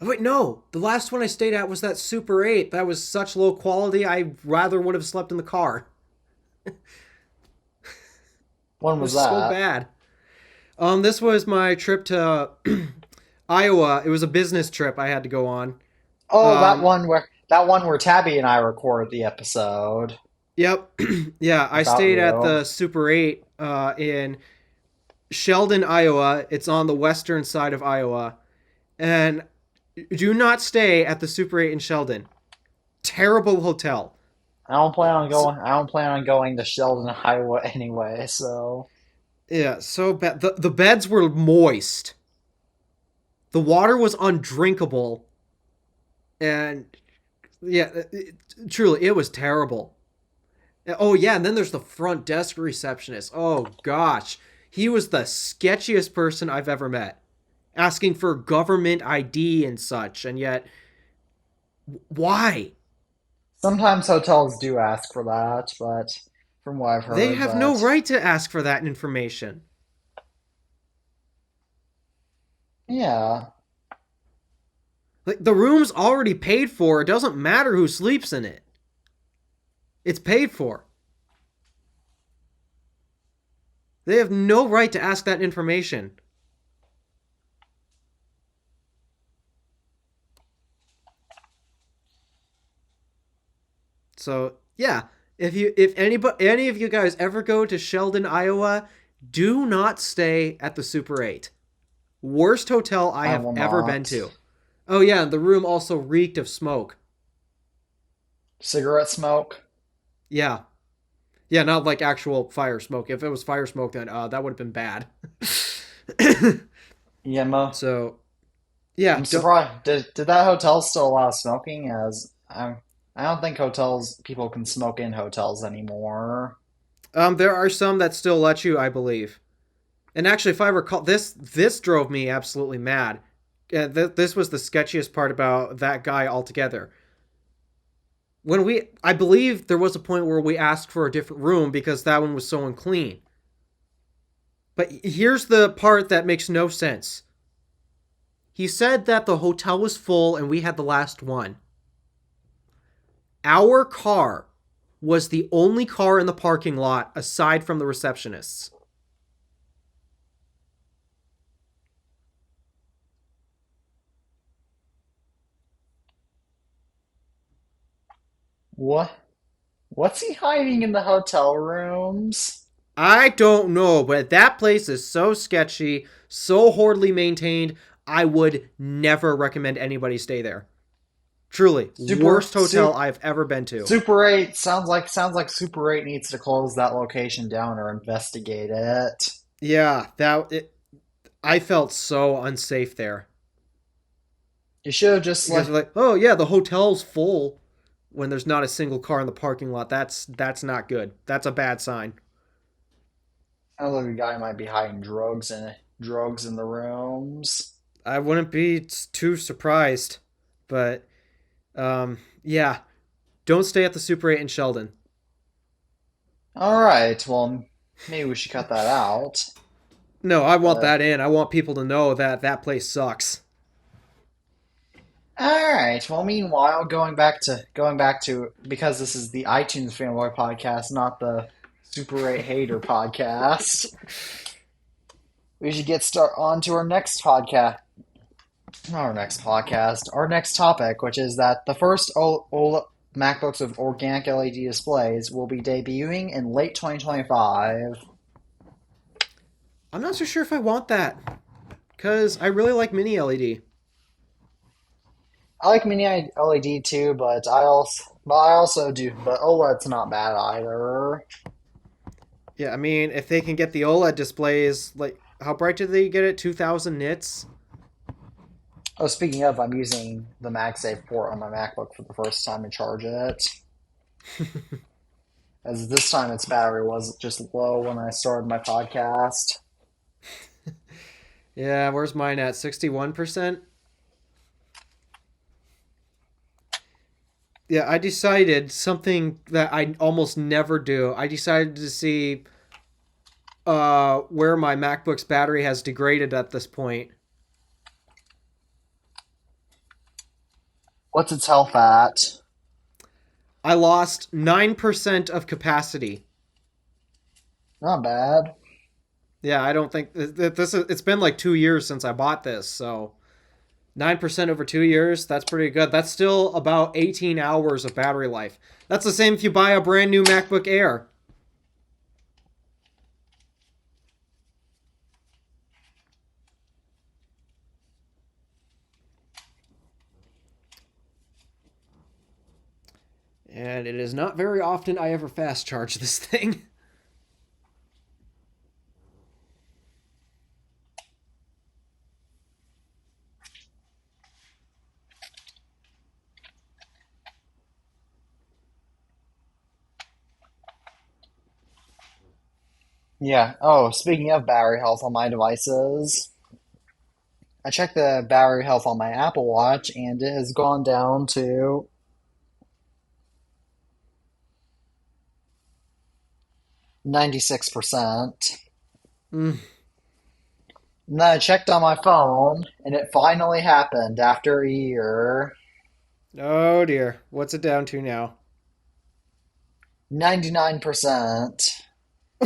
Oh, wait, no. The last one I stayed at was that Super 8. That was such low quality, I rather would have slept in the car. When It was was so that? bad. This was my trip to Iowa. It was a business trip I had to go on. Oh, Um, that one where Tabby and I recorded the episode yep. Yeah, I about stayed at you. the Super 8 in Sheldon, Iowa. It's on the western side of Iowa. And do not stay at the Super 8 in Sheldon. Terrible hotel. I don't plan on going to Sheldon, Iowa anyway. So Yeah, so bad. The beds were moist. The water was undrinkable, and yeah, truly, it was terrible. Oh yeah, and then there's the front desk receptionist. Oh gosh, he was the sketchiest person I've ever met, asking for government ID and such, and yet why? sometimes hotels do ask for that, but from what I've They heard, have no but right to ask for that information. yeah. Like the room's already paid for. It doesn't matter who sleeps in it. It's paid for. They have no right to ask that information. So yeah, if any of you guys ever go to Sheldon, Iowa, do not stay at the Super 8. Worst hotel I I have will ever been not. to. Oh yeah, and the room also reeked of smoke. Cigarette smoke. Yeah. Yeah, not like actual fire smoke. If it was fire smoke, then that would have been bad. Yeah, So yeah, I'm don't. surprised. Did that hotel still allow smoking? I don't think hotels people can smoke in hotels anymore. There are some that still let you, I believe. And actually, if I recall, this drove me absolutely mad. This was the sketchiest part about that guy altogether. I believe there was a point where we asked for a different room because that one was so unclean. But here's the part that makes no sense. He said that the hotel was full and we had the last one. Our car was the only car in the parking lot aside from the receptionists. What? What's he hiding in the hotel rooms? I don't know, but that place is so sketchy, so horribly maintained. I would never recommend anybody stay there. Truly, Super, worst hotel super, I've ever been to. Super 8 sounds like Super 8 needs to close that location down or investigate it. Yeah, I felt so unsafe there You should have just because like like, oh yeah, the hotel's full when there's not a single car in the parking lot. That's not good. That's a bad sign. sounds like the guy might be hiding drugs in the rooms. I wouldn't be too surprised, but yeah, don't stay at the Super 8 in Sheldon. All right, well maybe we should cut that out. No, I want Uh, that in. I want people to know that that place sucks. all right. Well, meanwhile, going back to because this is the iTunes Fanboy podcast, not the Super 8 Hater podcast. We should get start on to our next podcast. Our next topic, which is that the first MacBooks with organic LED displays will be debuting in late 2025. I'm not so sure if I want that because I really like mini LED. I like mini LED too, but I also do, but OLED's not bad either. Yeah, I mean, if they can get the OLED displays, like how bright did they get it? 2,000 nits. Oh, speaking of, I'm using the MagSafe port on my MacBook for the first time to charge it. As this time its battery was just low when I started my podcast. Yeah, where's mine at? 61%. Yeah, I decided something that I almost never do. I decided to see where my MacBook's battery has degraded at this point. What's its health at? I lost 9% of capacity. Not bad. Yeah, I don't think this is. It's been like 2 years since I bought this, so 9% over 2 years. That's pretty good. That's still about 18 hours of battery life. That's the same if you buy a brand new MacBook Air. And it is not very often I ever fast charge this thing. Yeah. Oh, speaking of battery health on my devices, I checked the battery health on my Apple Watch and it has gone down to 96%. Mm. And then I checked on my phone and it finally happened after a year. Oh dear. What's it down to now? 99%.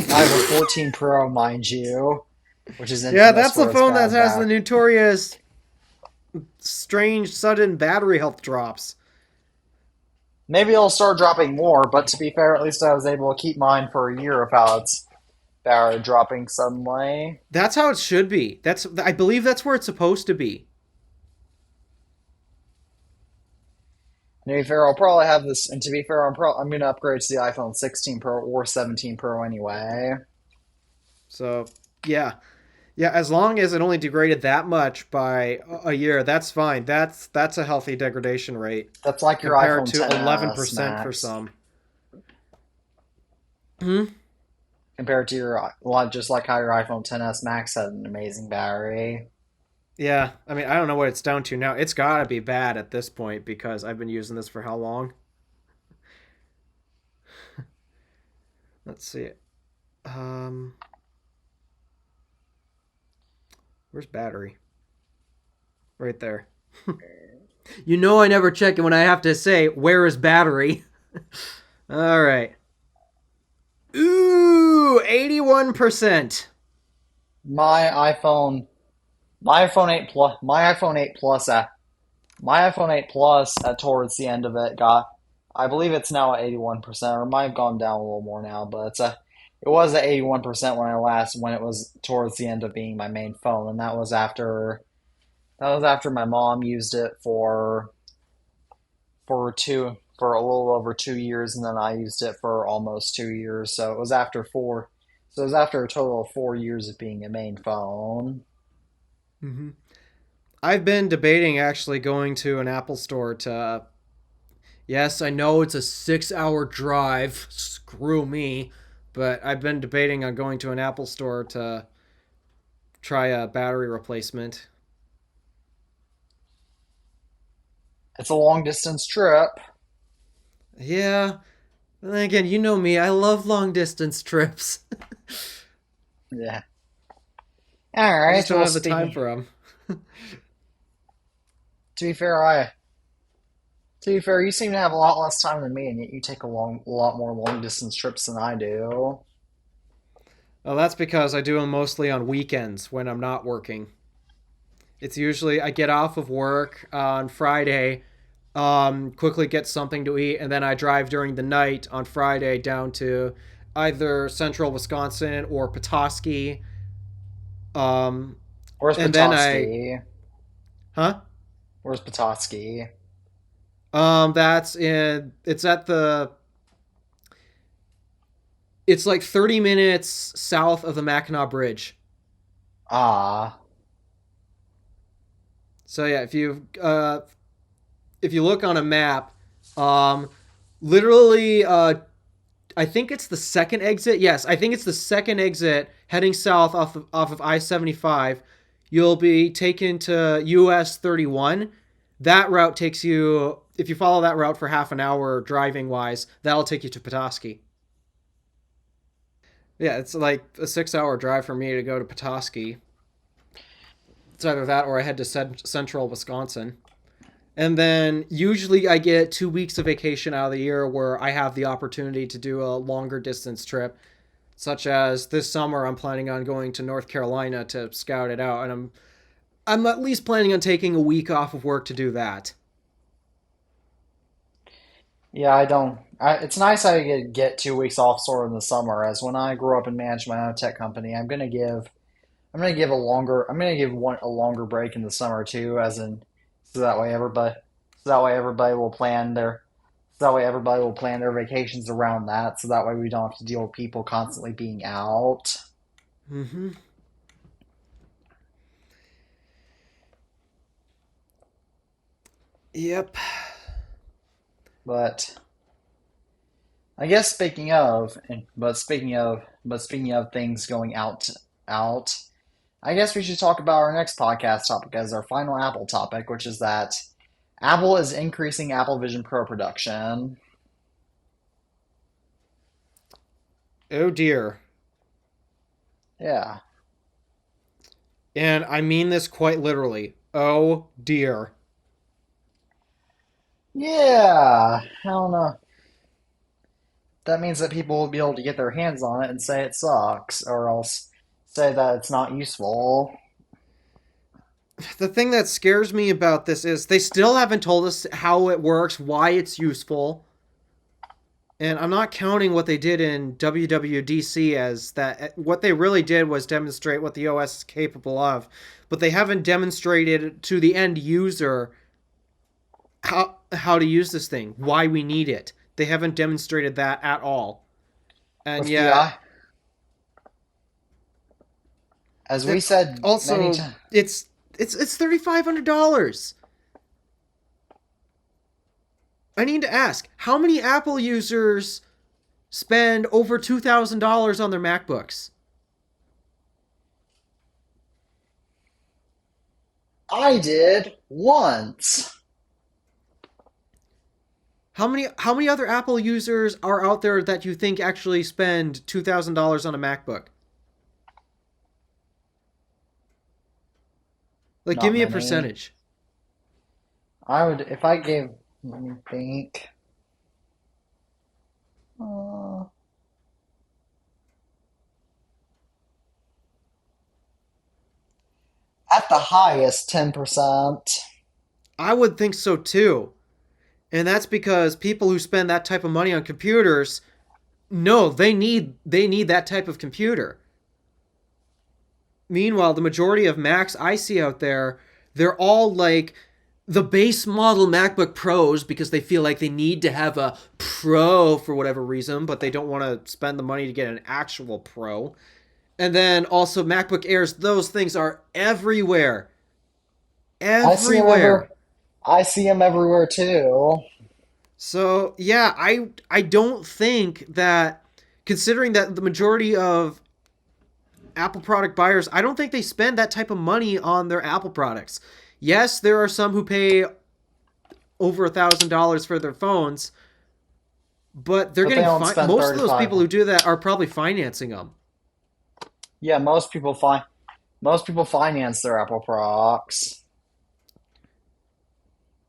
I have a 14 Pro, mind you, which is Yeah, infamous that's the for its phone that bad has the back. notorious strange sudden battery health drops. Maybe it'll start dropping more, but to be fair, at least I was able to keep mine for a year without its battery dropping suddenly. That's how it should be. I believe that's where it's supposed to be. To be fair, I'll probably have this, and to be fair, I'm going to upgrade to the iPhone 16 Pro or 17 Pro anyway. So, yeah. Yeah, as long as it only degraded that much by a year, that's fine. That's a healthy degradation rate That's like your compared iPhone to XS 11% for Max some. Hmm? compared to your, just like how your iPhone XS Max had an amazing battery. Yeah, I mean, I don't know what it's down to now. It's got to be bad at this point because I've been using this for how long? Let's see. Um, where's battery? Right there. You know I never check it when I have to say, where is battery? All right. Ooh, 81%. My iPhone, my iPhone 8 Plus, my iPhone 8 Plus towards the end of it got, I believe it's now at 81%, or it might have gone down a little more now, but it was at 81% when it was towards the end of being my main phone, and that was after my mom used it for a little over 2 years, and then I used it for almost 2 years, so it was after a total of 4 years of being a main phone. Mm-hmm. I've been debating actually going to an Apple store to. Yes, I know it's a 6 hour drive. Screw me. But I've been debating on going to an Apple store to try a battery replacement. It's a long distance trip. Yeah. And then again, you know me. I love long distance trips. Yeah. All I just right. don't Well, have the time speaking. for them. To be fair, I. To be fair, you seem to have a lot less time than me, and yet you take a lot more long distance trips than I do. Well, that's because I do them mostly on weekends when I'm not working. It's usually I get off of work on Friday, quickly get something to eat, and then I drive during the night on Friday down to either central Wisconsin or Petoskey. Um, Where's and then I, Petoskey? huh? Where's Petoskey? That's in. It's like 30 minutes south of the Mackinac Bridge. Ah, So yeah, if you look on a map, um, literally I think it's the second exit. Yes, I think it's the second exit heading south off of I-75. You'll be taken to US 31. That route takes you, if you follow that route for half an hour driving wise, that'll take you to Petoskey. Yeah, it's like a 6 hour drive for me to go to Petoskey. It's either that or I head to central Wisconsin. And then usually I get 2 weeks of vacation out of the year where I have the opportunity to do a longer distance trip, such as this summer I'm planning on going to North Carolina to scout it out, and I'm at least planning on taking a week off of work to do that. yeah, I don't. It's nice I get 2 weeks off sort of in the summer, as when I grew up and managed my own tech company, I'm gonna give one a longer break in the summer too, as in so that way everybody will plan their So that way everybody will plan their vacations around that. So that way we don't have to deal with people constantly being out. Mm-hmm. Yep. But I guess speaking of things going out, I guess we should talk about our next podcast topic as our final Apple topic, which is that Apple is increasing Apple Vision Pro production. Oh dear. Yeah. And I mean this quite literally. Oh dear. Yeah. I don't know. That means that people will be able to get their hands on it and say it sucks, or else say that it's not useful. The thing that scares me about this is they still haven't told us how it works, why it's useful. And I'm not counting what they did in WWDC as that. What they really did was demonstrate what the OS is capable of, but they haven't demonstrated to the end user how to use this thing, why we need it. They haven't demonstrated that at all. And With the yet, as we said many also times, it's $3,500. I need to ask, how many Apple users spend over $2,000 on their MacBooks? I did once. How many other Apple users are out there that you think actually spend $2,000 on a MacBook? Like, give Not me a many. percentage. I would, if I gave, let me think. Uh, at the highest, 10%. I would think so too. And that's because people who spend that type of money on computers, no, they need that type of computer. Meanwhile, the majority of Macs I see out there, they're all like the base model MacBook Pros because they feel like they need to have a Pro for whatever reason, but they don't want to spend the money to get an actual Pro. And then also MacBook Airs, those things are everywhere. I see them Everywhere. I see them everywhere too. So, yeah, I don't think that considering that the majority of Apple product buyers, I don't think they spend that type of money on their Apple products. Yes, there are some who pay over $1,000 for their phones, but they're But they getting don't spend most of those 35. people who do that are probably financing them. Yeah, most people finance their Apple products.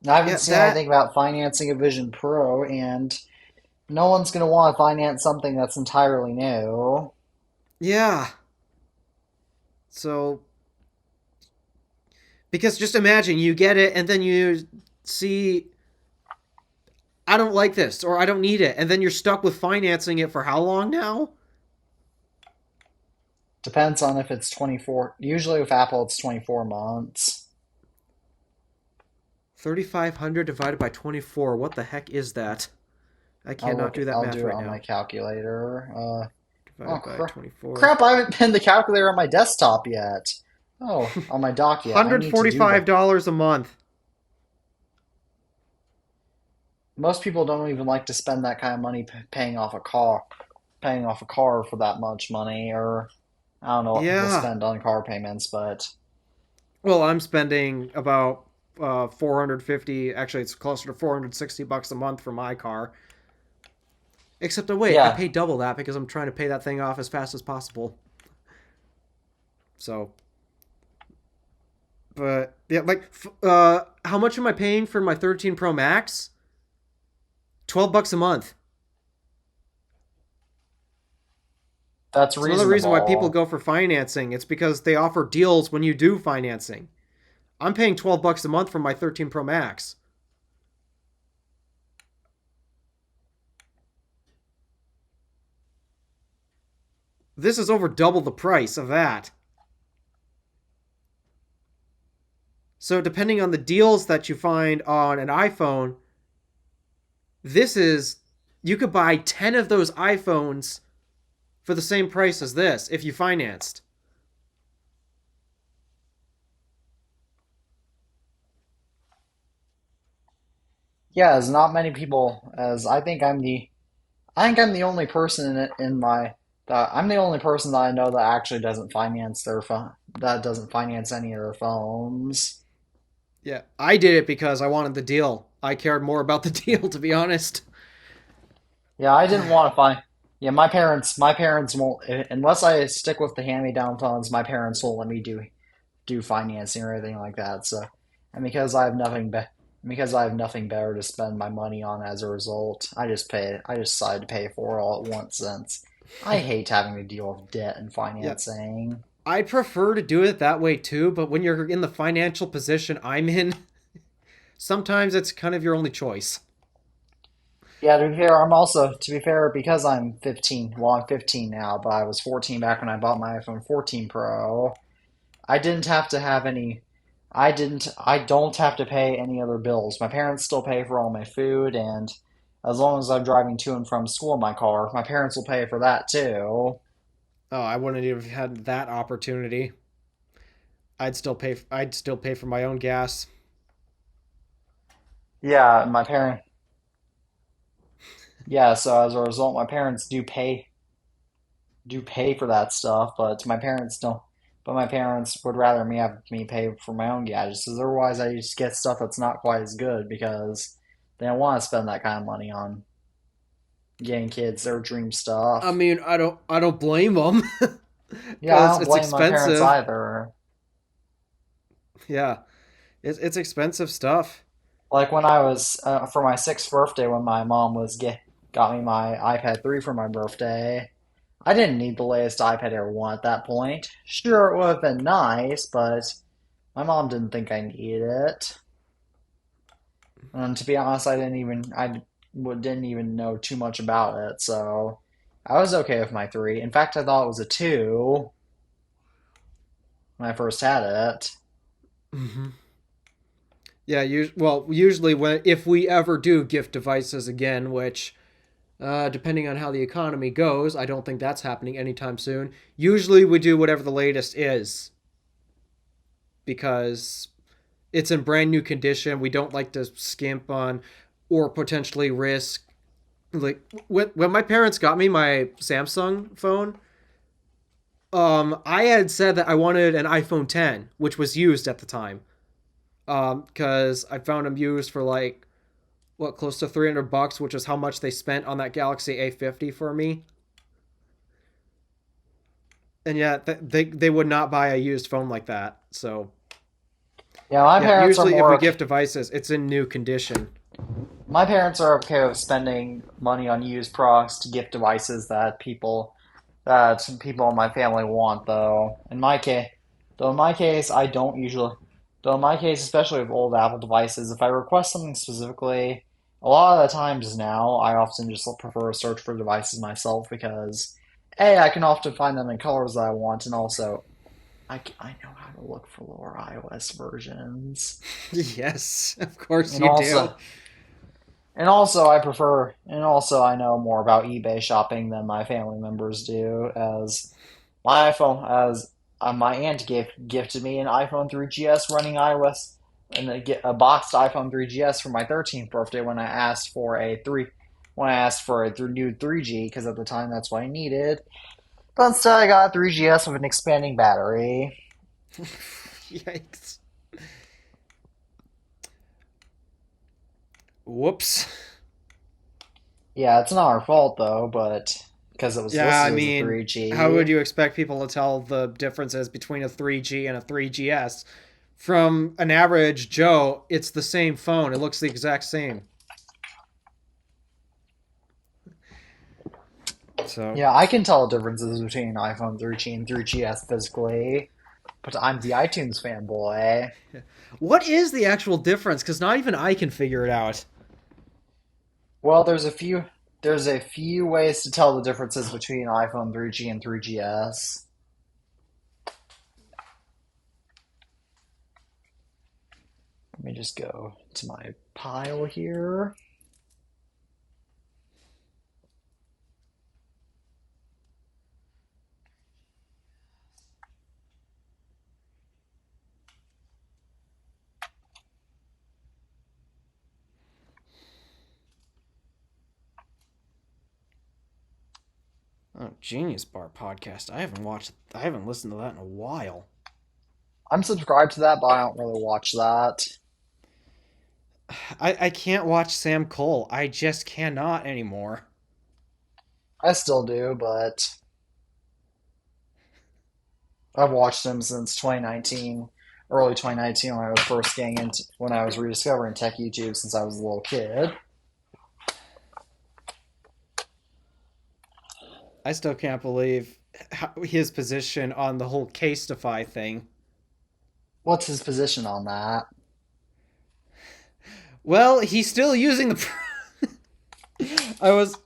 I haven't Yeah, seen that anything about financing a Vision Pro, and no one's going to want to finance something that's entirely new. yeah. So because just imagine you get it and then you see I don't like this or I don't need it and then you're stuck with financing it for how long now? Depends on if it's 24. Usually with Apple, it's 24 months. 3,500 divided by 24. What the heck is that? I cannot do that I'll math do it right on my now. calculator. Oh Divided by 24. crap! I haven't pinned the calculator on my desktop yet. Oh, on my dock yet. I need to do that. $145 a month. Most people don't even like to spend that kind of money paying off a car for that much money, or I don't know what people Yeah. spend on car payments, but Well, I'm spending about 450, actually it's closer to $460 a month for my car. Except oh wait, I yeah, pay double that because I'm trying to pay that thing off as fast as possible. So, but yeah, like how much am I paying for my 13 Pro Max? $12 a month. that's It's another reason why people reasonable. go for financing. It's because they offer deals when you do financing. I'm paying $12 a month for my 13 Pro Max. This is over double the price of that. So depending on the deals that you find on an iPhone, This is, you could buy 10 of those iPhones for the same price as this if you financed. Yeah, as not many people as I think I'm the only person in my that I'm the only person that I know that actually doesn't finance their phone that doesn't finance any of their phones. Yeah, I did it because I wanted the deal. I cared more about the deal, to be honest. Yeah, I didn't want to find. Yeah, my parents won't unless I stick with the hand-me-down phones. My parents won't let me do financing or anything like that. So, and because I have nothing better to spend my money on as a result, I just decided to pay for it all at once since I hate having to deal with debt and Yeah, financing. I prefer to do it that way too, but when you're in the financial position I'm in, sometimes it's kind of your only choice. Yeah, to be fair, to be fair, because I'm 15, well, I'm 15 now, but I was 14 back when I bought my iPhone 14 Pro. I didn't have to have any, I don't have to pay any other bills. My parents still pay for all my food, and as long as I'm driving to and from school in my car, my parents will pay for that too. Oh, I wouldn't have had that opportunity. I'd still pay for my own gas. Yeah, yeah, so as a result, my parents do pay for that stuff, but my parents don't. But my parents would rather me have me pay for my own gadgets, because otherwise I just get stuff that's not quite as good because they don't want to spend that kind of money on getting kids their dream I stuff. mean, I don't blame them Yeah, I because don't it's blame my parents expensive. either. Yeah, it's expensive stuff. Like when I was for my sixth birthday, when my mom got me my iPad 3 for my birthday. I didn't need the latest iPad I ever wanted at that point. Sure, it would have been nice, but my mom didn't think I needed it. And to be honest, didn't even know too much about it, so I was okay with my 3. In fact, I thought it was a 2 when I first had it. Hmm. Yeah, well, usually when if we ever do gift devices again, which depending on how the economy goes, I don't think that's happening anytime soon. Usually we do whatever the latest is because it's in brand new condition. We don't like to skimp on or potentially risk. Like when my parents got me my Samsung phone, I had said that I wanted an iPhone 10, which was used at the time, because I found them used for like what close to $300, which is how much they spent on that Galaxy A50 for me. And yet they would not buy a used phone like that. So Yeah, my yeah, parents are usually if more we okay. gift devices, it's in new condition. My parents are okay with spending money on used products to gift devices that people in my family want, though. In my case, I don't usually. Though in my case, especially with old Apple devices, if I request something specifically, a lot of the times now, I often just prefer to search for devices myself because, A, I can often find them in colors that I want, and also I know how to look for lower iOS versions. Yes, of course And you do. also, and also I know more about eBay shopping than my family members do, as my aunt gifted me an iPhone 3GS running iOS and a boxed iPhone 3GS for my 13th birthday when I asked for a new 3G because at the time that's what I needed. But instead I got a 3GS with an expanding battery. Yikes. Whoops. Yeah, it's not our fault though, but because it was Yeah, I listed as a mean, how would 3G. you expect people to tell the differences between a 3G and a 3GS? From an average Joe, it's the same phone. It looks the exact same. So, Yeah, I can tell the differences between an iPhone 3G and 3GS physically, but I'm the iTunes fanboy. what is the actual difference? Because not even I can figure it out. Well, there's a few ways to tell the differences between iPhone 3G and 3GS. Let me just go to my pile here. Oh, Genius Bar podcast. I haven't listened to that in a while. I'm subscribed to that, but I don't really watch that. I can't watch Sam Cole. I just cannot anymore. I still do, but I've watched him since 2019, early 2019 when I was first getting into when I was rediscovering tech YouTube since I was a little kid. I still can't believe his position on the whole Casetify thing. What's his position on that? Well, he's still using the. I was,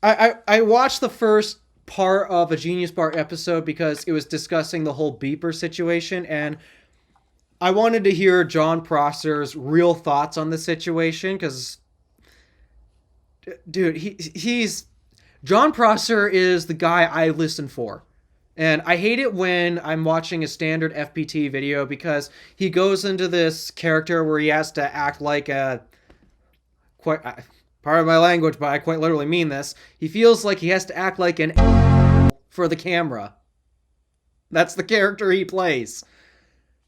I watched the first part of a Genius Bar episode because it was discussing the whole beeper situation, and I wanted to hear John Prosser's real thoughts on the situation because, dude, he's John Prosser is the guy I listen for. And I hate it when I'm watching a standard FPT video because he goes into this character where he has to act like a quite part of my language, but I quite literally mean this. He feels like he has to act like an for the camera. That's the character he plays.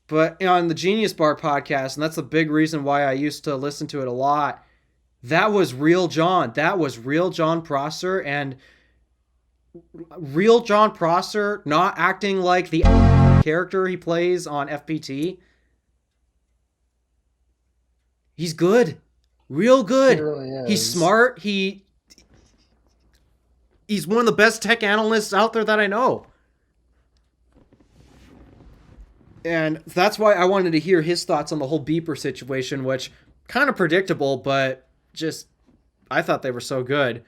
But on the Genius Bar podcast, and that's a big reason why I used to listen to it a lot, that was real John. That was real John Prosser, and real John Prosser not acting like the character he plays on FPT. He's good. Real good. He really is. He's smart. He's one of the best tech analysts out there that I know. And that's why I wanted to hear his thoughts on the whole beeper situation, which kind of predictable, but just I thought they were so good.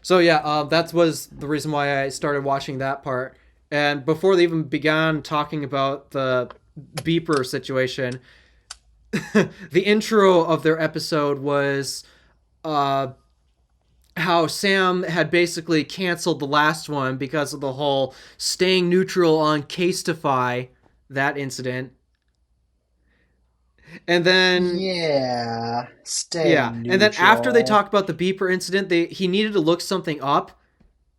So yeah, that was the reason why I started watching that part. And before they even began talking about the beeper situation, the intro of their episode was how Sam had basically canceled the last one because of the whole staying neutral on Casetify, that incident. And then yeah, stay neutral. And then after they talked about the beeper incident, he needed to look something up,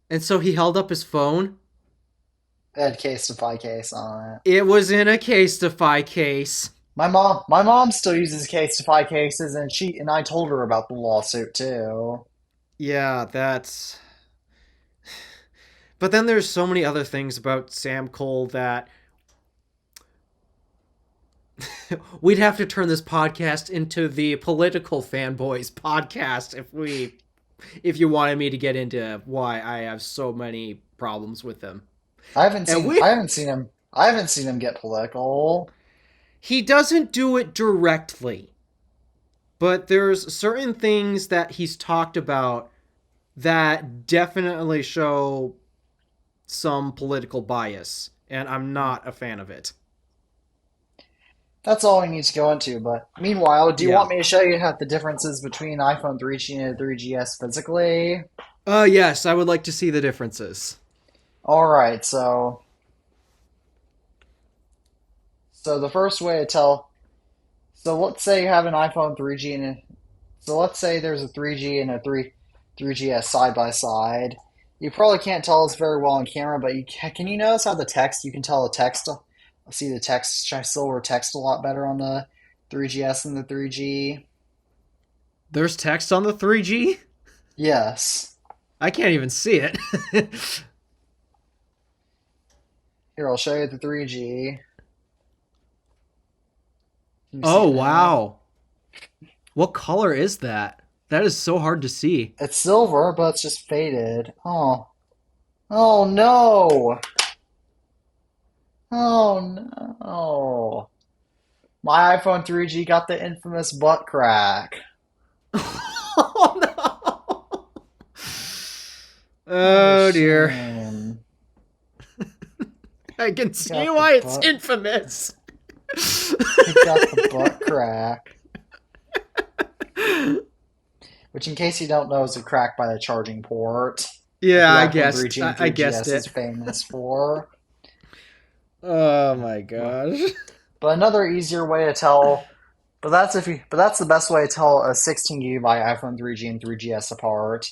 and so he held up his phone. It had Casetify case on it. It was in a Casetify case. My mom still uses Casetify cases, and I told her about the lawsuit too. Yeah, that's. But then there's so many other things about Sam Cole that we'd have to turn this podcast into the political fanboys podcast if you wanted me to get into why I have so many problems with him. I haven't seen him get political. He doesn't do it directly, but there's certain things that he's talked about that definitely show some political bias, and I'm not a fan of it. That's all we need to go into, but meanwhile, do you want me to show you how the differences between iPhone 3G and 3GS physically? Yes, I would like to see the differences. Alright, so the first way to tell, so let's say you have an iPhone 3G so let's say there's a 3G and a 3GS side by side. You probably can't tell this very well on camera, but can you notice how you can tell the text, see the text, silver text a lot better on the 3GS than the 3G? There's text on the 3G? Yes. I can't even see it. Here, I'll show you the 3G. Oh, wow. What color is that? That is so hard to see. It's silver, but it's just faded. Oh. Oh, no. Oh, no. My iPhone 3G got the infamous butt crack. Oh, no. Oh, dear. Shame. I can see why it's infamous. It got the butt crack. Which, in case you don't know, is a crack by the charging port. Yeah, I guessed it. Is famous for. Oh my gosh. But another easier way to tell, but that's the best way to tell a 16 GB iPhone 3G and 3GS apart.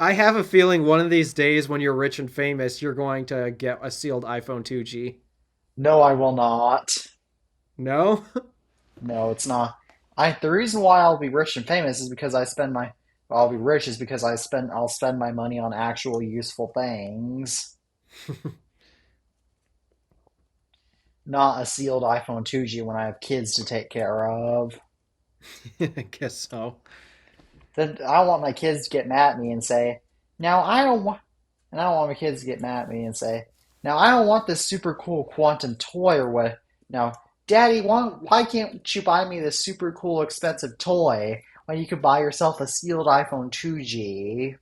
I have a feeling one of these days when you're rich and famous, you're going to get a sealed iPhone 2G. No, I will not. No? No, it's not. The reason why I'll be rich and famous is because I'll be rich is because I'll spend my money on actual useful things, not a sealed iPhone 2G when I have kids to take care of. I guess so. Then I don't want my kids to get mad at me and say, "Now I don't want," and I don't want my kids to get mad at me and say, "Now I don't want this super cool quantum toy or what." Now, Daddy, why can't you buy me this super cool expensive toy when you could buy yourself a sealed iPhone 2G?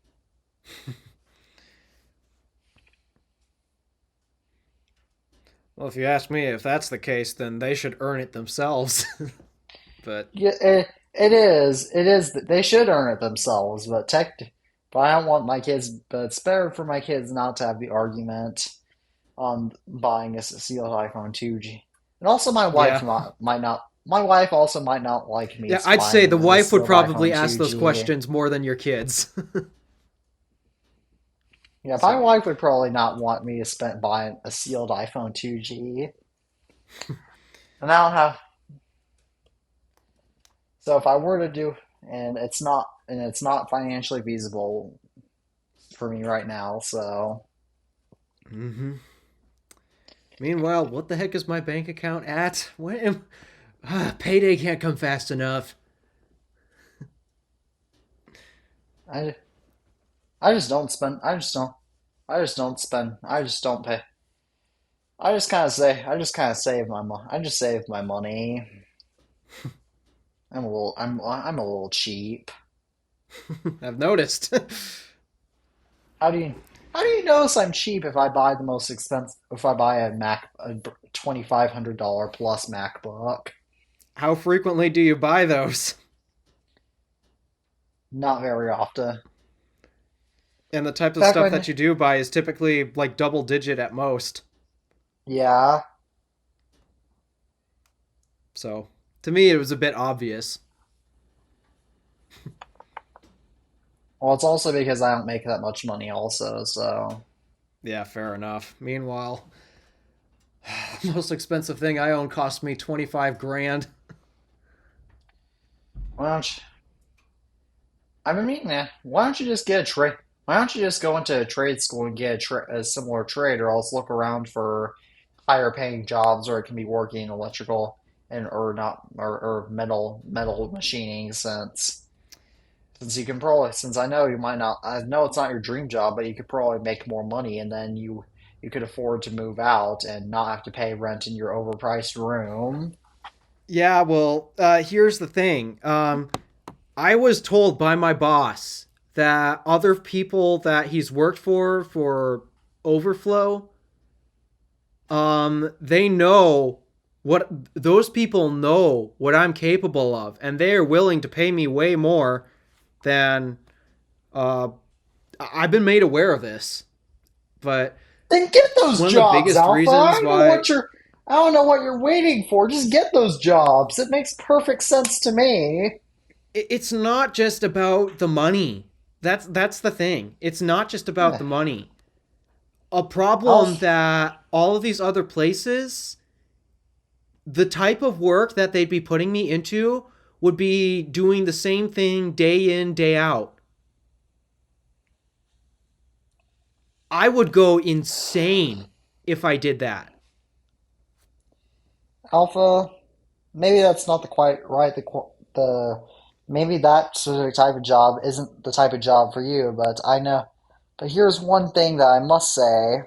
Well, if you ask me, if that's the case, then they should earn it themselves. But Yeah, it is that they should earn it themselves, but I don't want my kids. But it's better for my kids not to have the argument on buying a sealed iPhone 2G. And also, yeah. my wife also might not like me Yeah, I'd say buying the a wife would sealed probably iPhone ask those 2G. questions more than your kids. Yeah, my So, wife would probably not want me to spend buying a sealed iPhone 2G. And I don't have, so if I were to do, and it's not financially feasible for me right now, so. hmm meanwhile, what the heck is my bank account at? Payday can't come fast enough. I, I just don't spend. I just don't spend. I just don't pay. I just kind of save my money. I just save my money. I'm a little cheap. I've noticed. How do you, how do you notice I'm cheap if I buy the most expensive, if I buy a $2,500 plus MacBook? How frequently do you buy those? Not very often. And the type of Back stuff when, that you do buy is typically like double digit at most. yeah. So, to me, it was a bit obvious. Well, it's also because I don't make that much money also, so. Yeah, fair enough. Meanwhile, the most expensive thing I own cost me 25 grand. Why don't you, I've been meaning, man. Why don't you just get a trade? Why don't you just go into a trade school and get a similar trade, or else look around for higher paying jobs, or it can be working in electrical and or not or metal machining since you can probably since I know you might not I know it's not your dream job, but you could probably make more money, and then you could afford to move out and not have to pay rent in your overpriced room. Yeah, well, here's the thing. I was told by my boss that other people that he's worked for overflow, they know what those people know what I'm capable of, and they are willing to pay me way more than uh, I've been made aware of this. But Then get those one of the jobs, biggest Alpha. reasons why I don't know what you're waiting for. Just get those jobs. It makes perfect sense to me. it's not just about the money. That's the thing. It's not just about Yeah. the money. A problem Alpha, that all of these other places, the type of work that they'd be putting me into would be doing the same thing day in, day out. I would go insane if I did that. Alpha. Maybe that's not the quite right. The maybe that sort of type of job isn't the type of job for you. But I know. But here's one thing that I must say.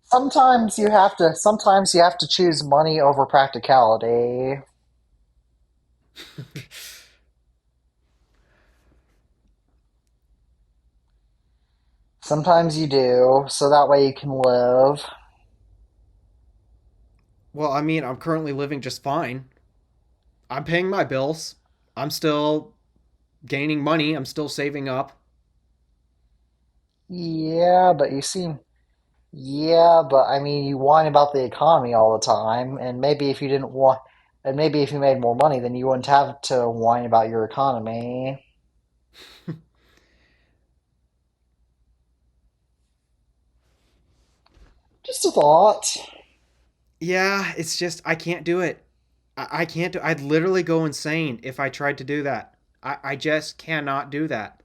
Sometimes you have to choose money over practicality. Sometimes you do, so that way you can live. Well, I mean, I'm currently living just fine. I'm paying my bills. I'm still gaining money. I'm still saving up. Yeah, yeah, but I mean, you whine about the economy all the time, and maybe if you didn't want, And maybe if you made more money, then you wouldn't have to whine about your economy. Just a thought. Yeah, it's just I can't do it. I can't do. I'd literally go insane if I tried to do that. I just cannot do that.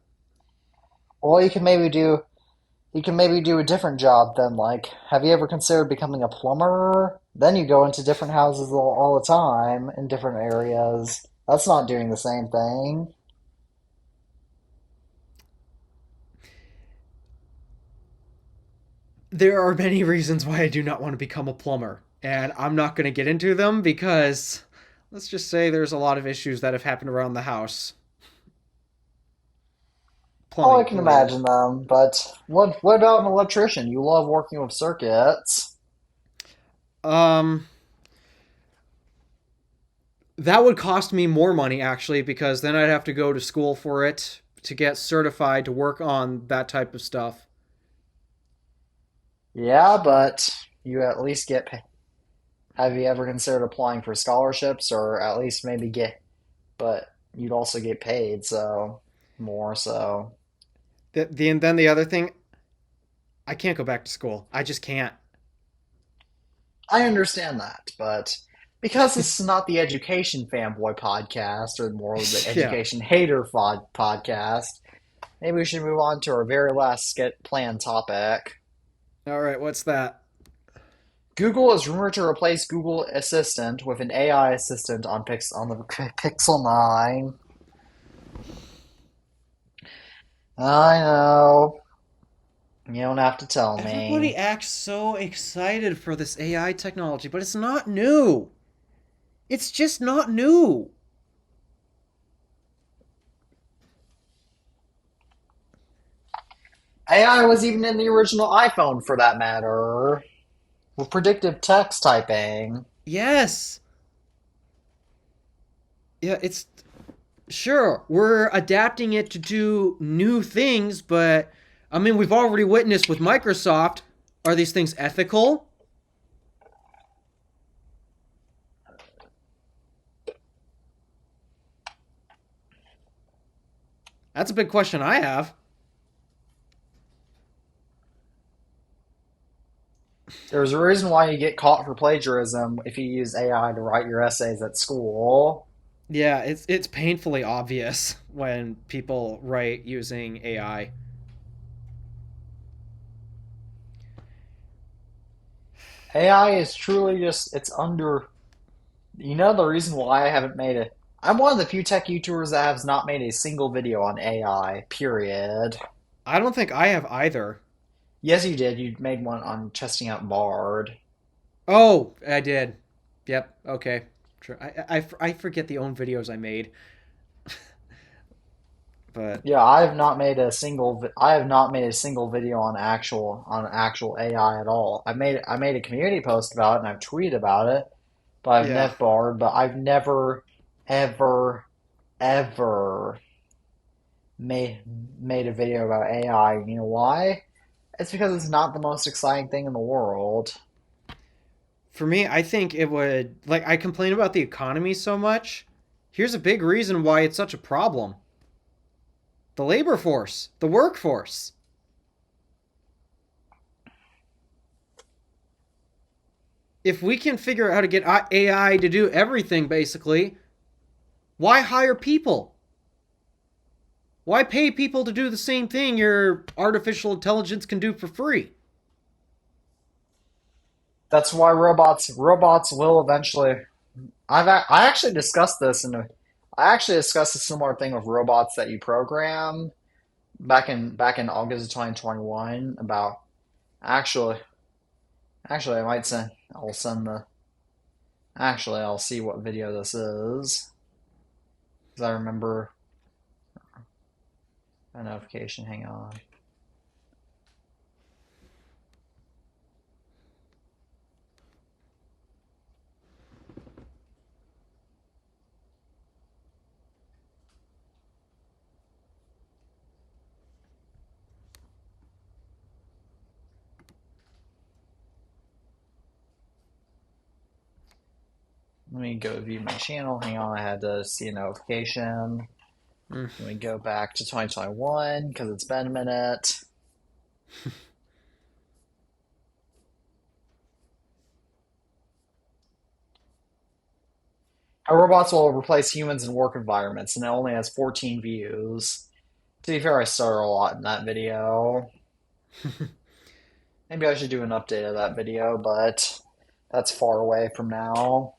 Well, you can maybe do a different job then. Like, have you ever considered becoming a plumber? Then you go into different houses all the time in different areas. That's not doing the same thing. There are many reasons why I do not want to become a plumber, and I'm not going to get into them because let's just say there's a lot of issues that have happened around the house, Oh, I plumbing can related. imagine them. But what about an electrician? You love working with circuits. Um, that would cost me more money actually because then I'd have to go to school for it to get certified to work on that type of stuff. Yeah, but you at least get. Have you ever considered applying for scholarships or at least maybe get? But you'd also get paid, so more so. And then the other thing, I can't go back to school. I just can't. I understand that, but because this is not the education fanboy podcast or more the Yeah. education hater podcast, maybe we should move on to our very last planned topic. All right, what's that? Google is rumored to replace Google Assistant with an AI assistant on the Pixel 9. I know. You don't have to tell Everybody me. acts so excited for this AI technology, but it's not new. It's just not new. AI was even in the original iPhone for that matter, with predictive text typing. Yes. Yeah, it's sure we're adapting it to do new things, but I mean, we've already witnessed with Microsoft. Are these things ethical? That's a big question I have. There's a reason why you get caught for plagiarism if you use AI to write your essays at school. Yeah, it's painfully obvious when people write using AI. AI is truly just, it's under. You know the reason why I haven't made it? I'm one of the few tech YouTubers that has not made a single video on AI, period. I don't think I have either. Yes, you did. You made one on testing out Bard. Oh, I did. Yep. Okay. Sure. I forget the own videos I made, but Yeah, I have not made a single. I have not made a single video on actual AI at all. I made a community post about it and I've tweeted about it, but I've yeah. never Bard, but I've never, ever, ever made made a video about AI. You know why? It's because it's not the most exciting thing in the world. For me, I think it would like I complain about the economy so much. Here's a big reason why it's such a problem. The labor force, the workforce. If we can figure out how to get AI to do everything basically, why hire people? Why pay people to do the same thing your artificial intelligence can do for free? That's why robots will eventually. I actually discussed this and I actually discussed a similar thing with robots that you program back in August of 2021 about actually actually I'll send the actually I'll see what video this is because I remember a notification. Hang on. Let me go view my channel. Hang on, I had to see a notification. Mm. Let me go back to 2021 because it's been a minute. How robots will replace humans in work environments, and it only has 14 views. To be fair, I started a lot in that video. Maybe I should do an update of that video, but that's far away from now.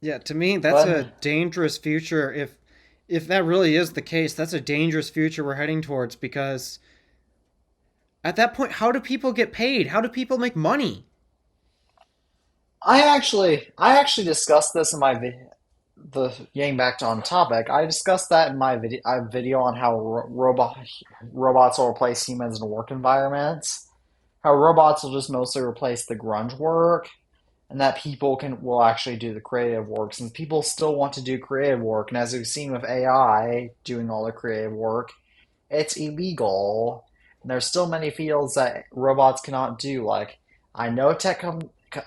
Yeah, to me, that's a But dangerous future. If that really is the case, that's a dangerous future we're heading towards because at that point, how do people get paid? How do people make money? I actually discussed this in my getting back to on topic. I discussed that in my video on how robots will replace humans in work environments. How robots will just mostly replace the grunge work, and that people can will actually do the creative work. Since people still want to do creative work, and as we've seen with AI doing all the creative work, it's illegal. And there's still many fields that robots cannot do. Like I know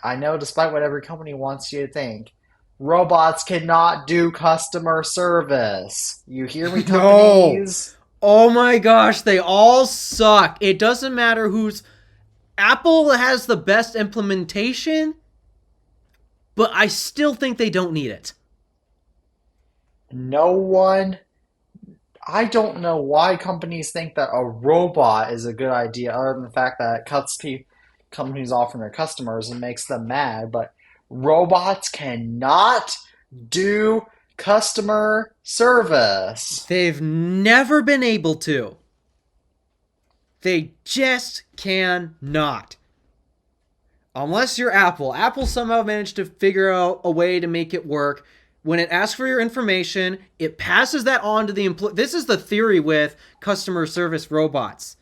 I know despite what every company wants you to think, robots cannot do customer service. You hear me, No. companies? Oh my gosh, they all suck. It doesn't matter who's Apple has the best implementation, but I still think they don't need it. No one. I don't know why companies think that a robot is a good idea, other than the fact that it cuts companies off from their customers and makes them mad. But robots cannot do customer service. They've never been able to. They just cannot. Unless you're Apple. Apple somehow managed to figure out a way to make it work. When it asks for your information, it passes that on to the employee. This is the theory with customer service robots.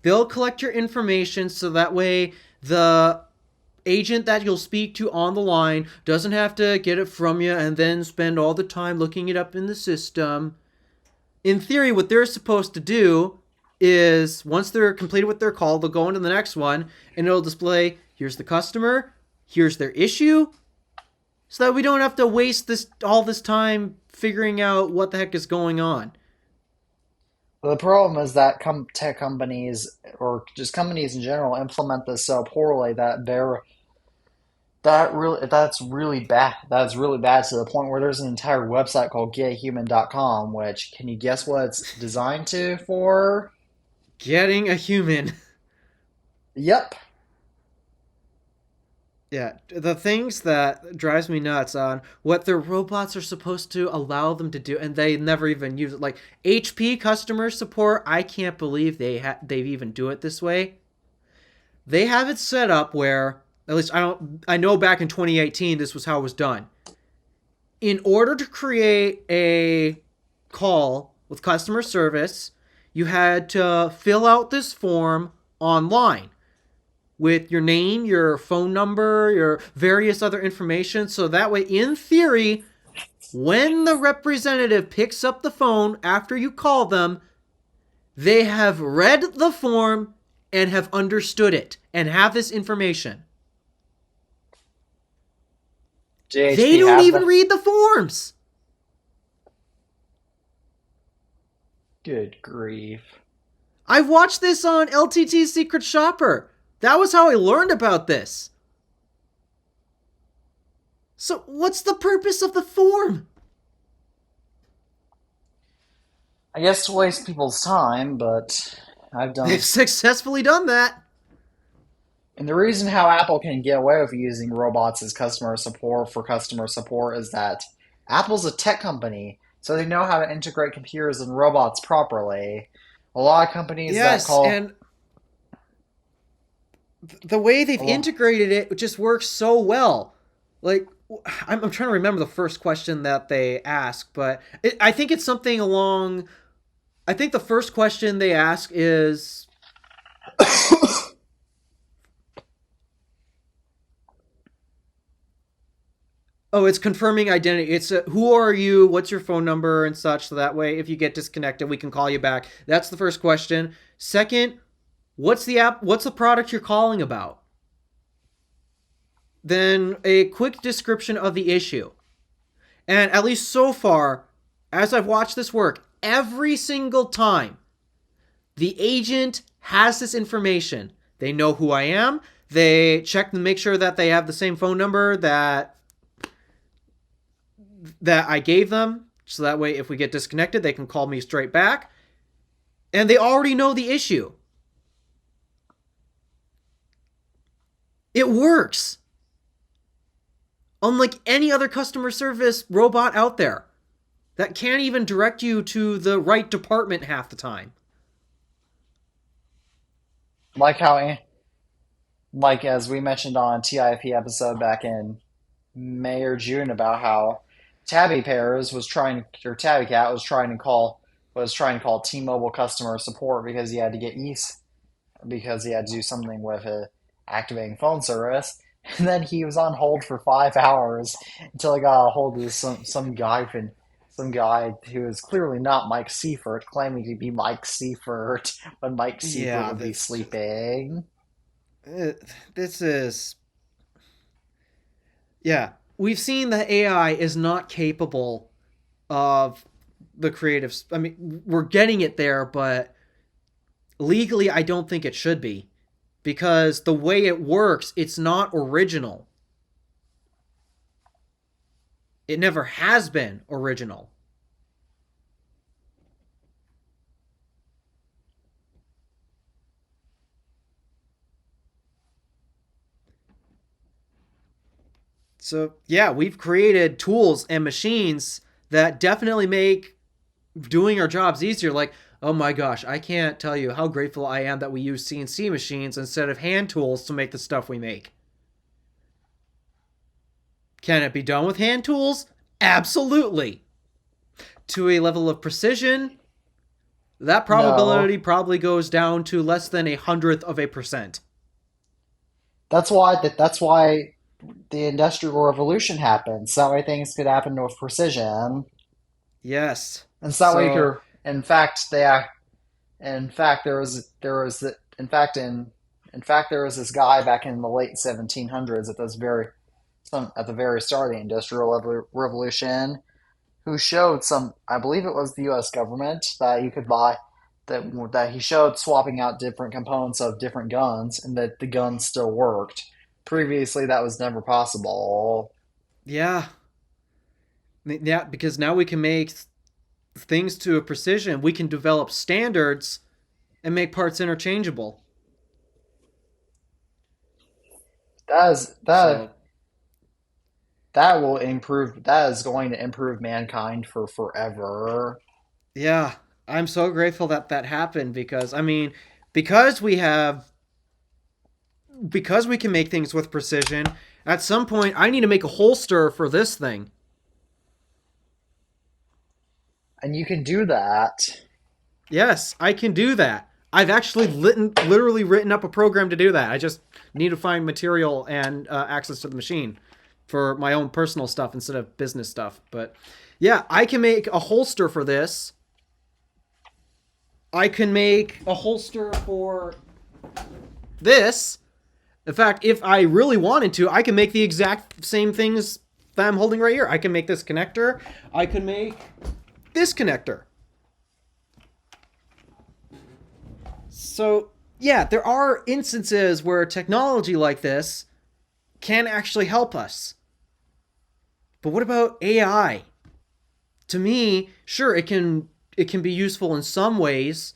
They'll collect your information so that way the agent that you'll speak to on the line doesn't have to get it from you and then spend all the time looking it up in the system. In theory, what they're supposed to do is once they're completed with their call, they'll go into the next one and it'll display here's the customer, here's their issue, so that we don't have to waste all this time figuring out what the heck is going on. The problem is that tech companies, or just companies in general, implement this so poorly that that's really bad. That's really bad to the point where there's an entire website called getahuman.com, which can you guess what it's designed to for? Getting a human. Yep. Yeah, the things that drives me nuts on what their robots are supposed to allow them to do, and they never even use it. Like HP customer support, I can't believe they even do it this way. They have it set up where, at least I know back in 2018 this was how it was done. In order to create a call with customer service, you had to fill out this form online with your name, your phone number, your various other information. So that way, in theory, when the representative picks up the phone after you call them, they have read the form and have understood it and have this information. They JHP don't have even the read the forms. good grief. I've watched this on LTT's Secret Shopper. That was how I learned about this. So, what's the purpose of the form? I guess to waste people's time, but I've They've done. successfully done that. And the reason how Apple can get away with using robots as customer support for customer support is that Apple's a tech company, so they know how to integrate computers and robots properly. A lot of companies that Yes, call and the way they've a lo- integrated it just works so well. Like, I'm trying to remember the first question that they ask, but I think it's something along. I think the first question they ask is, oh, it's confirming identity. It's who are you? What's your phone number and such. So that way, if you get disconnected, we can call you back. That's the first question. Second, what's the app? What's the product you're calling about? then a quick description of the issue. And at least so far, as I've watched this work, every single time the agent has this information. They know who I am. They check to make sure that they have the same phone number that I gave them. So that way, if we get disconnected, they can call me straight back. And they already know the issue. It works. Unlike any other customer service robot out there that can't even direct you to the right department half the time. Like how, like as we mentioned on TIFP episode back in May or June about how Tabby Pairs was trying, or Tabby Cat was trying to call T-Mobile customer support because he had to get East because he had to do something with activating phone service. And then he was on hold for 5 hours until he got a hold of some guy who was clearly not Mike Seifert, claiming to be Mike Seifert when Mike Seifert would be sleeping. This is... Yeah, we've seen that AI is not capable of the creative... I mean, we're getting it there, but legally I don't think it should be. Because the way it works, it's not original. It never has been original. So, yeah, we've created tools and machines that definitely make doing our jobs easier. Like, oh my gosh, I can't tell you how grateful I am that we use CNC machines instead of hand tools to make the stuff we make. Can it be done with hand tools? Absolutely. To a level of precision, that probability No. probably goes down to less than 1/100%. That's why the Industrial Revolution happened. So that way things could happen with precision. Yes. And so that way you So, could, in fact, in fact, in fact, there was this guy back in the late 1700s at the very start of the Industrial Revolution who showed I believe it was the U.S. government that you could buy that he showed swapping out different components of different guns and that the guns still worked. Previously, that was never possible. yeah. Yeah, because now we can make things to a precision. We can develop standards and make parts interchangeable. That is that So, that will improve. That is going to improve mankind for forever. yeah, I'm so grateful that that happened because I mean, because we have because we can make things with precision, at some point I need to make a holster for this thing. And you can do that. Yes, I can do that. I've actually literally written up a program to do that. I just need to find material and access to the machine for my own personal stuff instead of business stuff. But yeah, I can make a holster for this. I can make a holster for this. In fact, if I really wanted to, I can make the exact same things that I'm holding right here. I can make this connector. I can make this connector. So, yeah, there are instances where technology like this can actually help us. But what about AI? To me, sure, it can be useful in some ways,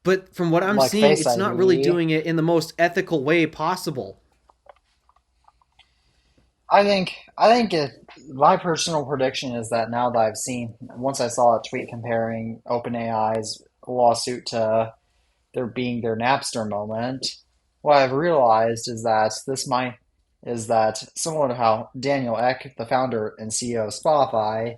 but from what I'm Like seeing, Face it's not really ID. doing it in the most ethical way possible. My personal prediction is that now that once I saw a tweet comparing OpenAI's lawsuit to their Napster moment, what I've realized is that similar to how Daniel Ek, the founder and CEO of Spotify,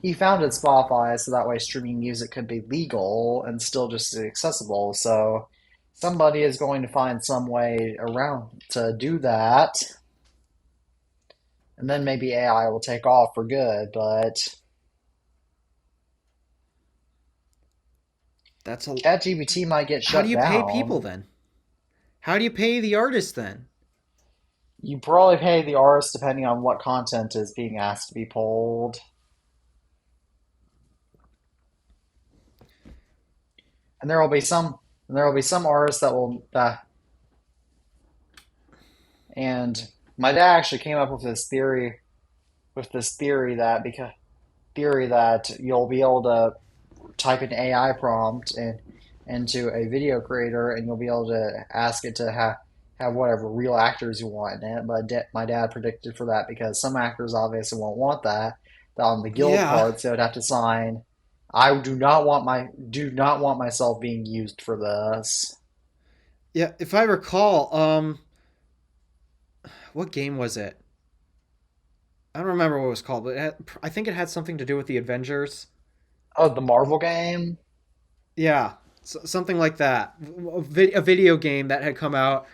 he founded Spotify so that way streaming music could be legal and still just accessible. So somebody is going to find some way around to do that, and then maybe AI will take off for good. But That's a ChatGPT might get How do shut you pay people down. then? How do you pay the artist then? You probably pay the artist depending on what content is being asked to be pulled. And there will be some artists that will and my dad actually came up with this theory that you'll be able to type an AI prompt into a video creator, and you'll be able to ask it to have whatever real actors you want in it. But my dad predicted for that because some actors obviously won't want that. That on the guild Yeah, cards they would have to sign. I do not want myself being used for this. yeah. If I recall, what game was it? I don't remember what it was called, but I think it had something to do with the Avengers. Oh, the Marvel game? Yeah, something like that. A video game that had come out.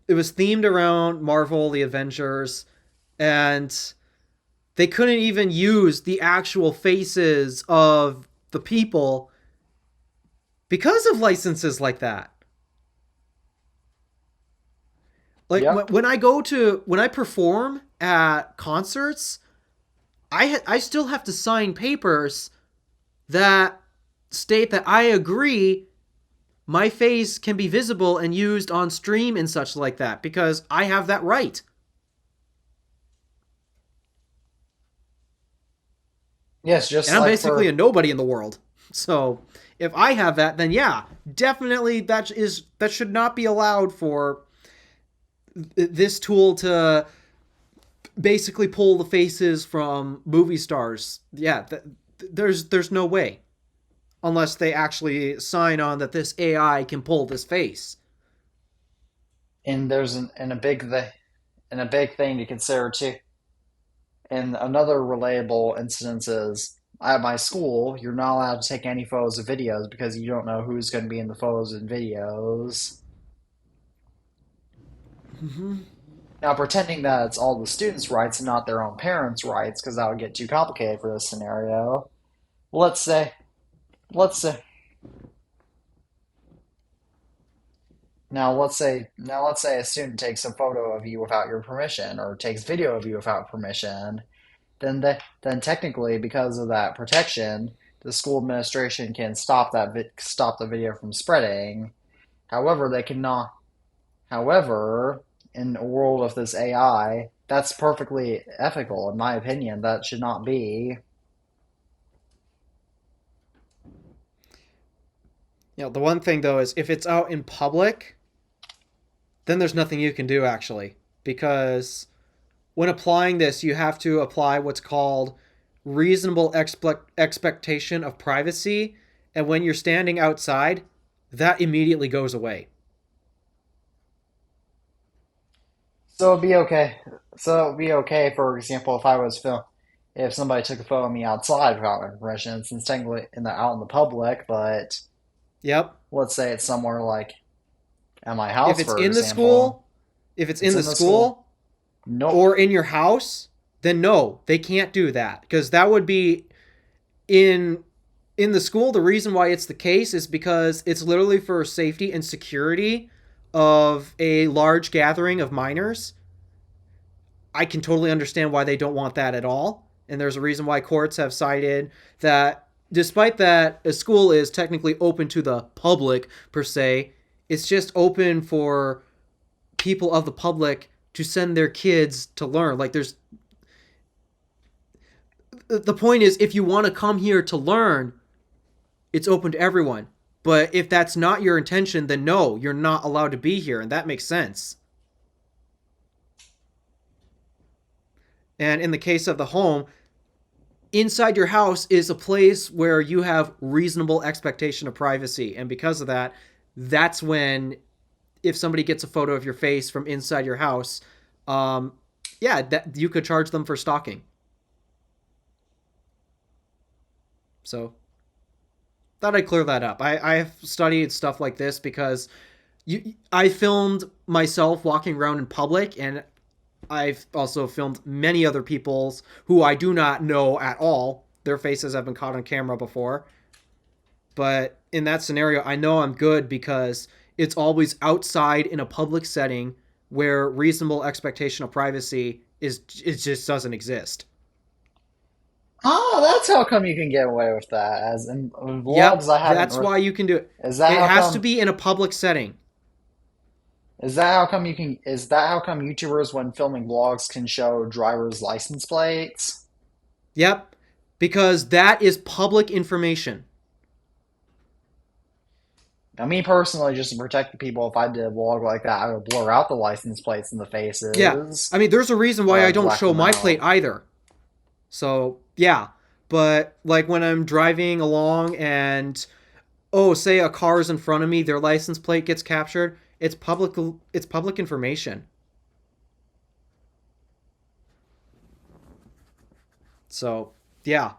It was themed around Marvel, the Avengers, and they couldn't even use the actual faces of the people because of licenses like that. Like Yep. when I perform at concerts, I still have to sign papers that state that I agree my face can be visible and used on stream and such like that because I have that right. Yes, just And I'm like basically a for nobody in the world. So if I have that, then yeah, definitely that should not be allowed for this tool to basically pull the faces from movie stars. Yeah, there's no way unless they actually sign on that this AI can pull this face. and there's and a big thing to consider too. And another relatable instance is at my school, you're not allowed to take any photos or videos because you don't know who's going to be in the photos and videos. Mm-hmm. Now, pretending that it's all the students' rights and not their own parents' rights, because that would get too complicated for this scenario. Let's say, let's say, let's say a student takes a photo of you without your permission, or takes video of you without permission. Then technically, because of that protection, the school administration can stop the video from spreading. However, they cannot. However, in a world of this AI, that's perfectly ethical, in my opinion. That should not be. The one thing though is if it's out in public, then there's nothing you can do actually because when applying this, you have to apply what's called reasonable expectation of privacy, and when you're standing outside, that immediately goes away. So it'd be okay. So it'd be okay, for example, if somebody took a photo of me outside without my permission, since technically out in the public, but Yep. let's say it's somewhere like at my If house, it's for in the example. school, if it's It's in the in the school. school Nope. or in your house, then no, they can't do that because that would be in in the school. The reason why it's the case is because it's literally for safety and security of a large gathering of minors. I can totally understand why they don't want that at all. And there's a reason why courts have cited that despite that a school is technically open to the public per se, it's just open for people of the public to send their kids to learn. Like there's the point is if you want to come here to learn, it's open to everyone. But if that's not your intention, then no, you're not allowed to be here and that makes sense. And in the case of the home, inside your house is a place where you have reasonable expectation of privacy, and because of that, that's when if somebody gets a photo of your face from inside your house, um, yeah, that you could charge them for stalking. So thought I'd clear that up. I've studied stuff like this because I filmed myself walking around in public, and I've also filmed many other people's who I do not know at all. Their faces have been caught on camera before. But in that scenario, I know I'm good because it's always outside in a public setting where reasonable expectation of privacy is it just doesn't exist. Oh, that's how come you can get away with that. As in Yep, vlogs, I haven't. that's why you can do it. Is that It how has to come? be in a public setting. Is that how come you can? Is that how come YouTubers, when filming vlogs, can show drivers' license plates? Yep, because that is public information. Now, me personally, just to protect the people, if I did a vlog like that, I would blur out the license plates and the Yeah, I faces, mean, there's a reason or why I I'd don't black show them my plate out. either. So yeah, but like when I'm driving along and say a car is in front of me, their license plate gets captured. It's public. It's public information. So yeah,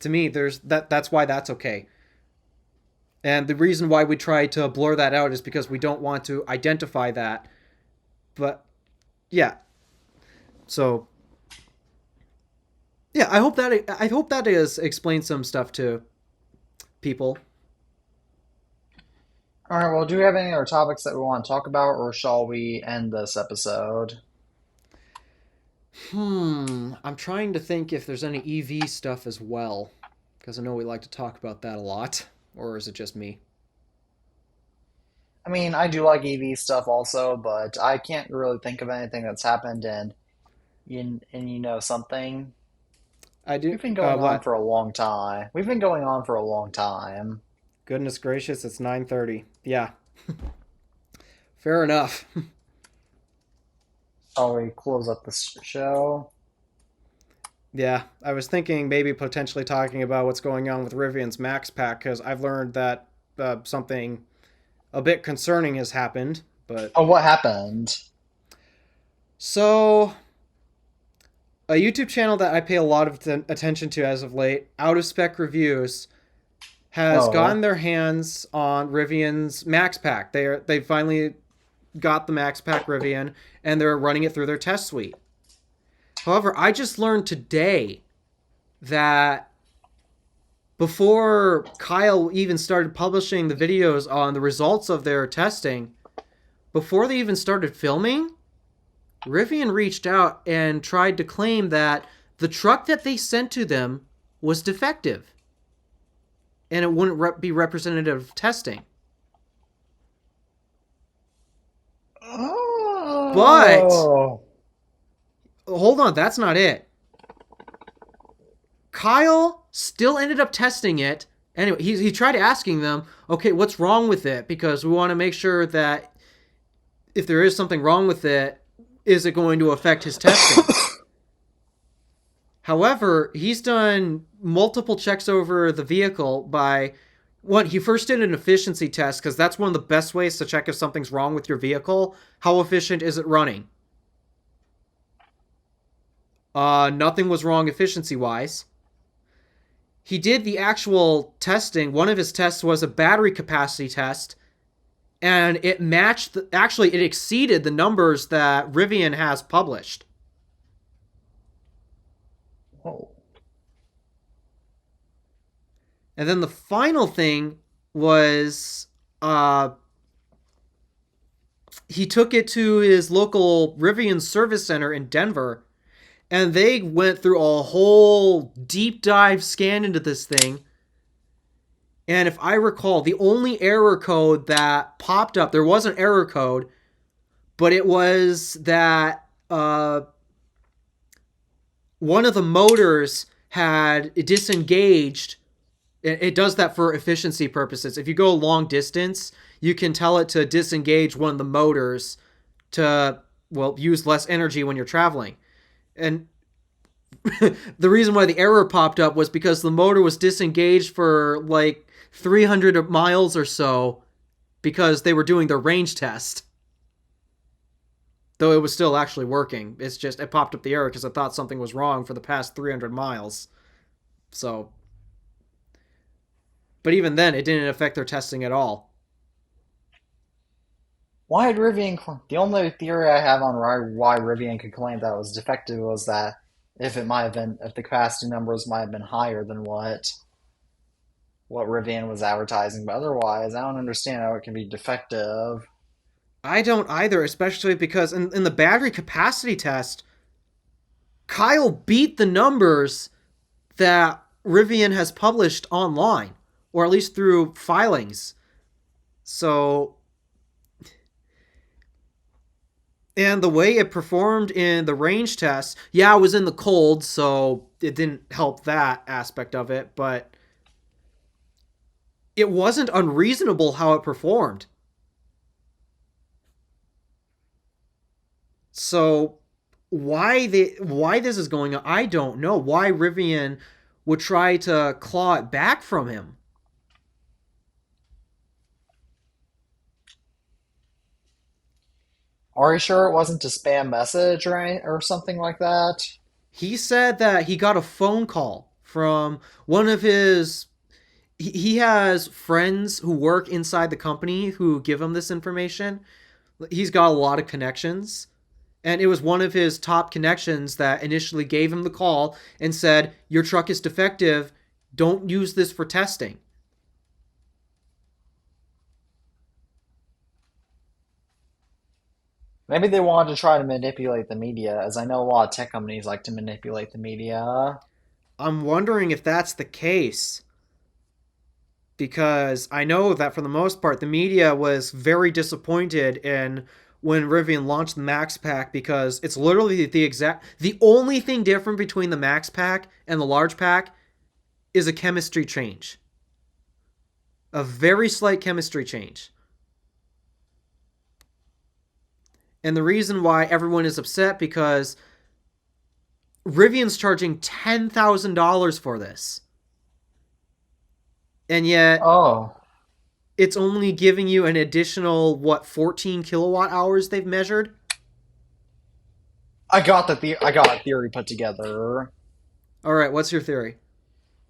to me, there's that. That's why that's okay. And the reason why we try to blur that out is because we don't want to identify that. But yeah, so yeah, I hope that is explain some stuff to people. All right, well, do we have any other topics that we want to talk about, or shall we end this episode? I'm trying to think if there's any EV stuff as well, because I know we like to talk about that a lot. Or is it just me? I mean, I do like EV stuff also, but I can't really think of anything that's happened and you know something. I do. We've been going on What? for a long time. We've been going on for a long time. Goodness gracious, it's 9:30. Yeah, fair enough. Shall we close up the show? Yeah, I was thinking maybe potentially talking about what's going on with Rivian's Max Pack because I've learned that something a bit concerning has happened. But Oh, what happened? so a YouTube channel that I pay a lot of attention to as of late, Out of Spec Reviews, has gotten Oh. their hands on Rivian's Max Pack. They finally got the Max Pack Rivian and they're running it through their test suite. However, I just learned today that before Kyle even started publishing the videos on the results of their testing, before they even started filming, Rivian reached out and tried to claim that the truck that they sent to them was defective and it wouldn't be representative of testing. But Oh. hold on, that's not it. Kyle still ended up testing it. Anyway, he tried asking them, okay, what's wrong with it? Because we want to make sure that if there is something wrong with it, is it going to affect his testing? However, he's done multiple checks over the vehicle by one, he first did an efficiency test because that's one of the best ways to check if something's wrong with your vehicle. How efficient is it running? Nothing was wrong efficiency wise. He did the actual testing. One of his tests was a battery capacity test, and it matched. Actually, it exceeded the numbers that Rivian has published. Oh. And then the final thing was he took it to his local Rivian service center in Denver, and they went through a whole deep dive scan into this thing. And if I recall, the only error code that popped up, there was an error code, but it was that one of the motors had disengaged. It does that for efficiency purposes. If you go a long distance, you can tell it to disengage one of the motors to, well, use less energy when you're traveling. And the reason why the error popped up was because the motor was disengaged for like 300 miles or so because they were doing their range test. Though it was still actually working. It's just, it popped up the error because I thought something was wrong for the past 300 miles. So, but even then, it didn't affect their testing at all. Why did Rivian? The only theory I have on why Rivian could claim that it was defective was that if the capacity numbers might have been higher than what Rivian was advertising, but otherwise, I don't understand how it can be defective. I don't either, especially because in the battery capacity test, Kyle beat the numbers that Rivian has published online, or at least through filings. So, and the way it performed in the range test, yeah, it was in the cold, so it didn't help that aspect of it, but it wasn't unreasonable how it performed. So, why this is going on, I don't know. Why Rivian would try to claw it back from him. Are you sure it wasn't a spam message or something like that? He said that he got a phone call from one of his. He has friends who work inside the company who give him this information. He's got a lot of connections. And it was one of his top connections that initially gave him the call and said, "Your truck is defective. Don't use this for testing." Maybe they wanted to try to manipulate the media, as I know a lot of tech companies like to manipulate the media. I'm wondering if that's the case, because I know that for the most part, the media was very disappointed in when Rivian launched the Max Pack, because it's literally the only thing different between the Max Pack and the large pack is a chemistry change. A very slight chemistry change. And the reason why everyone is upset because Rivian's charging $10,000 for this. And yet Oh, it's only giving you an additional, 14 kilowatt hours they've measured? I got a theory put together. All right, what's your theory?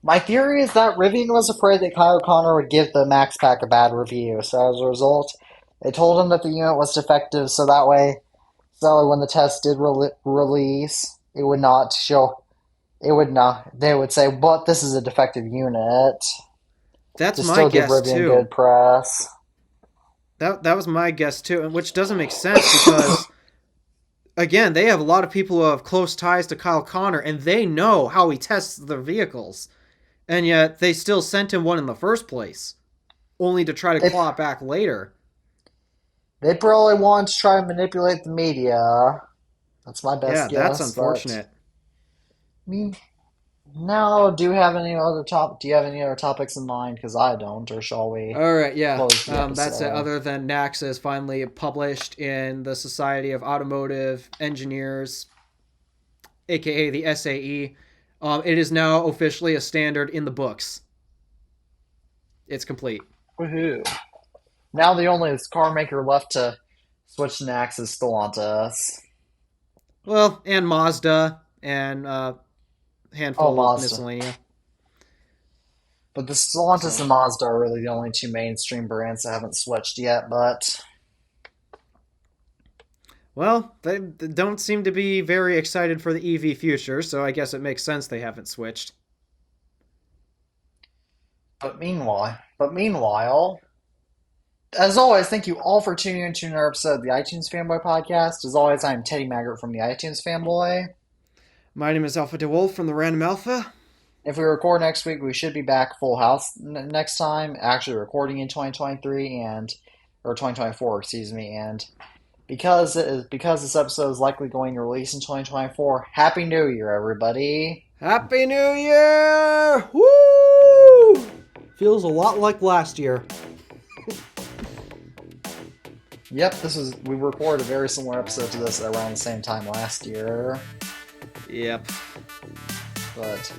My theory is that Rivian was afraid that Kyle Connor would give the Max Pack a bad review, so as a result, they told him that the unit was defective, so that way when the test did release, it would not show. It would not. They would say, "But this is a defective unit," That's to my still give guess Rivian too. good press. That was my guess too, which doesn't make sense because again, they have a lot of people who have close ties to Kyle Connor and they know how he tests their vehicles. And yet they still sent him one in the first place, only to try to They claw it back later. they probably want to try and manipulate the media. That's my Yeah, best that's guess, but unfortunate. I mean, now, do you have any other topics in mind? Because I don't, or shall we All right, yeah. close the That's it. episode? Other than NACSA is finally published in the Society of Automotive Engineers, aka the SAE. It is now officially a standard in the books. It's complete. Woohoo! Now the only car maker left to switch to Nax is Stellantis. Well, and Mazda and Oh, handful of Mazda. miscellanea. But the Stellantis So, and Mazda are really the only two mainstream brands that haven't switched yet. well, they don't seem to be very excited for the EV future, so I guess it makes sense they haven't switched. But meanwhile, as always, thank you all for tuning in to another episode of the iTunes Fanboy Podcast. As always, I'm Teddy Maggart from the iTunes Fanboy. My name is Alpha DeWolf from the Random Alpha. If we record next week, we should be back full house next time. Actually, recording in 2023 or 2024, excuse me. And because this episode is likely going to release in 2024, Happy New Year, everybody! Happy New Year! Woo! Feels a lot like last year. Yep, we recorded a very similar episode to this around the same time last year. Yep. But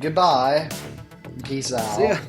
goodbye, peace See ya. out.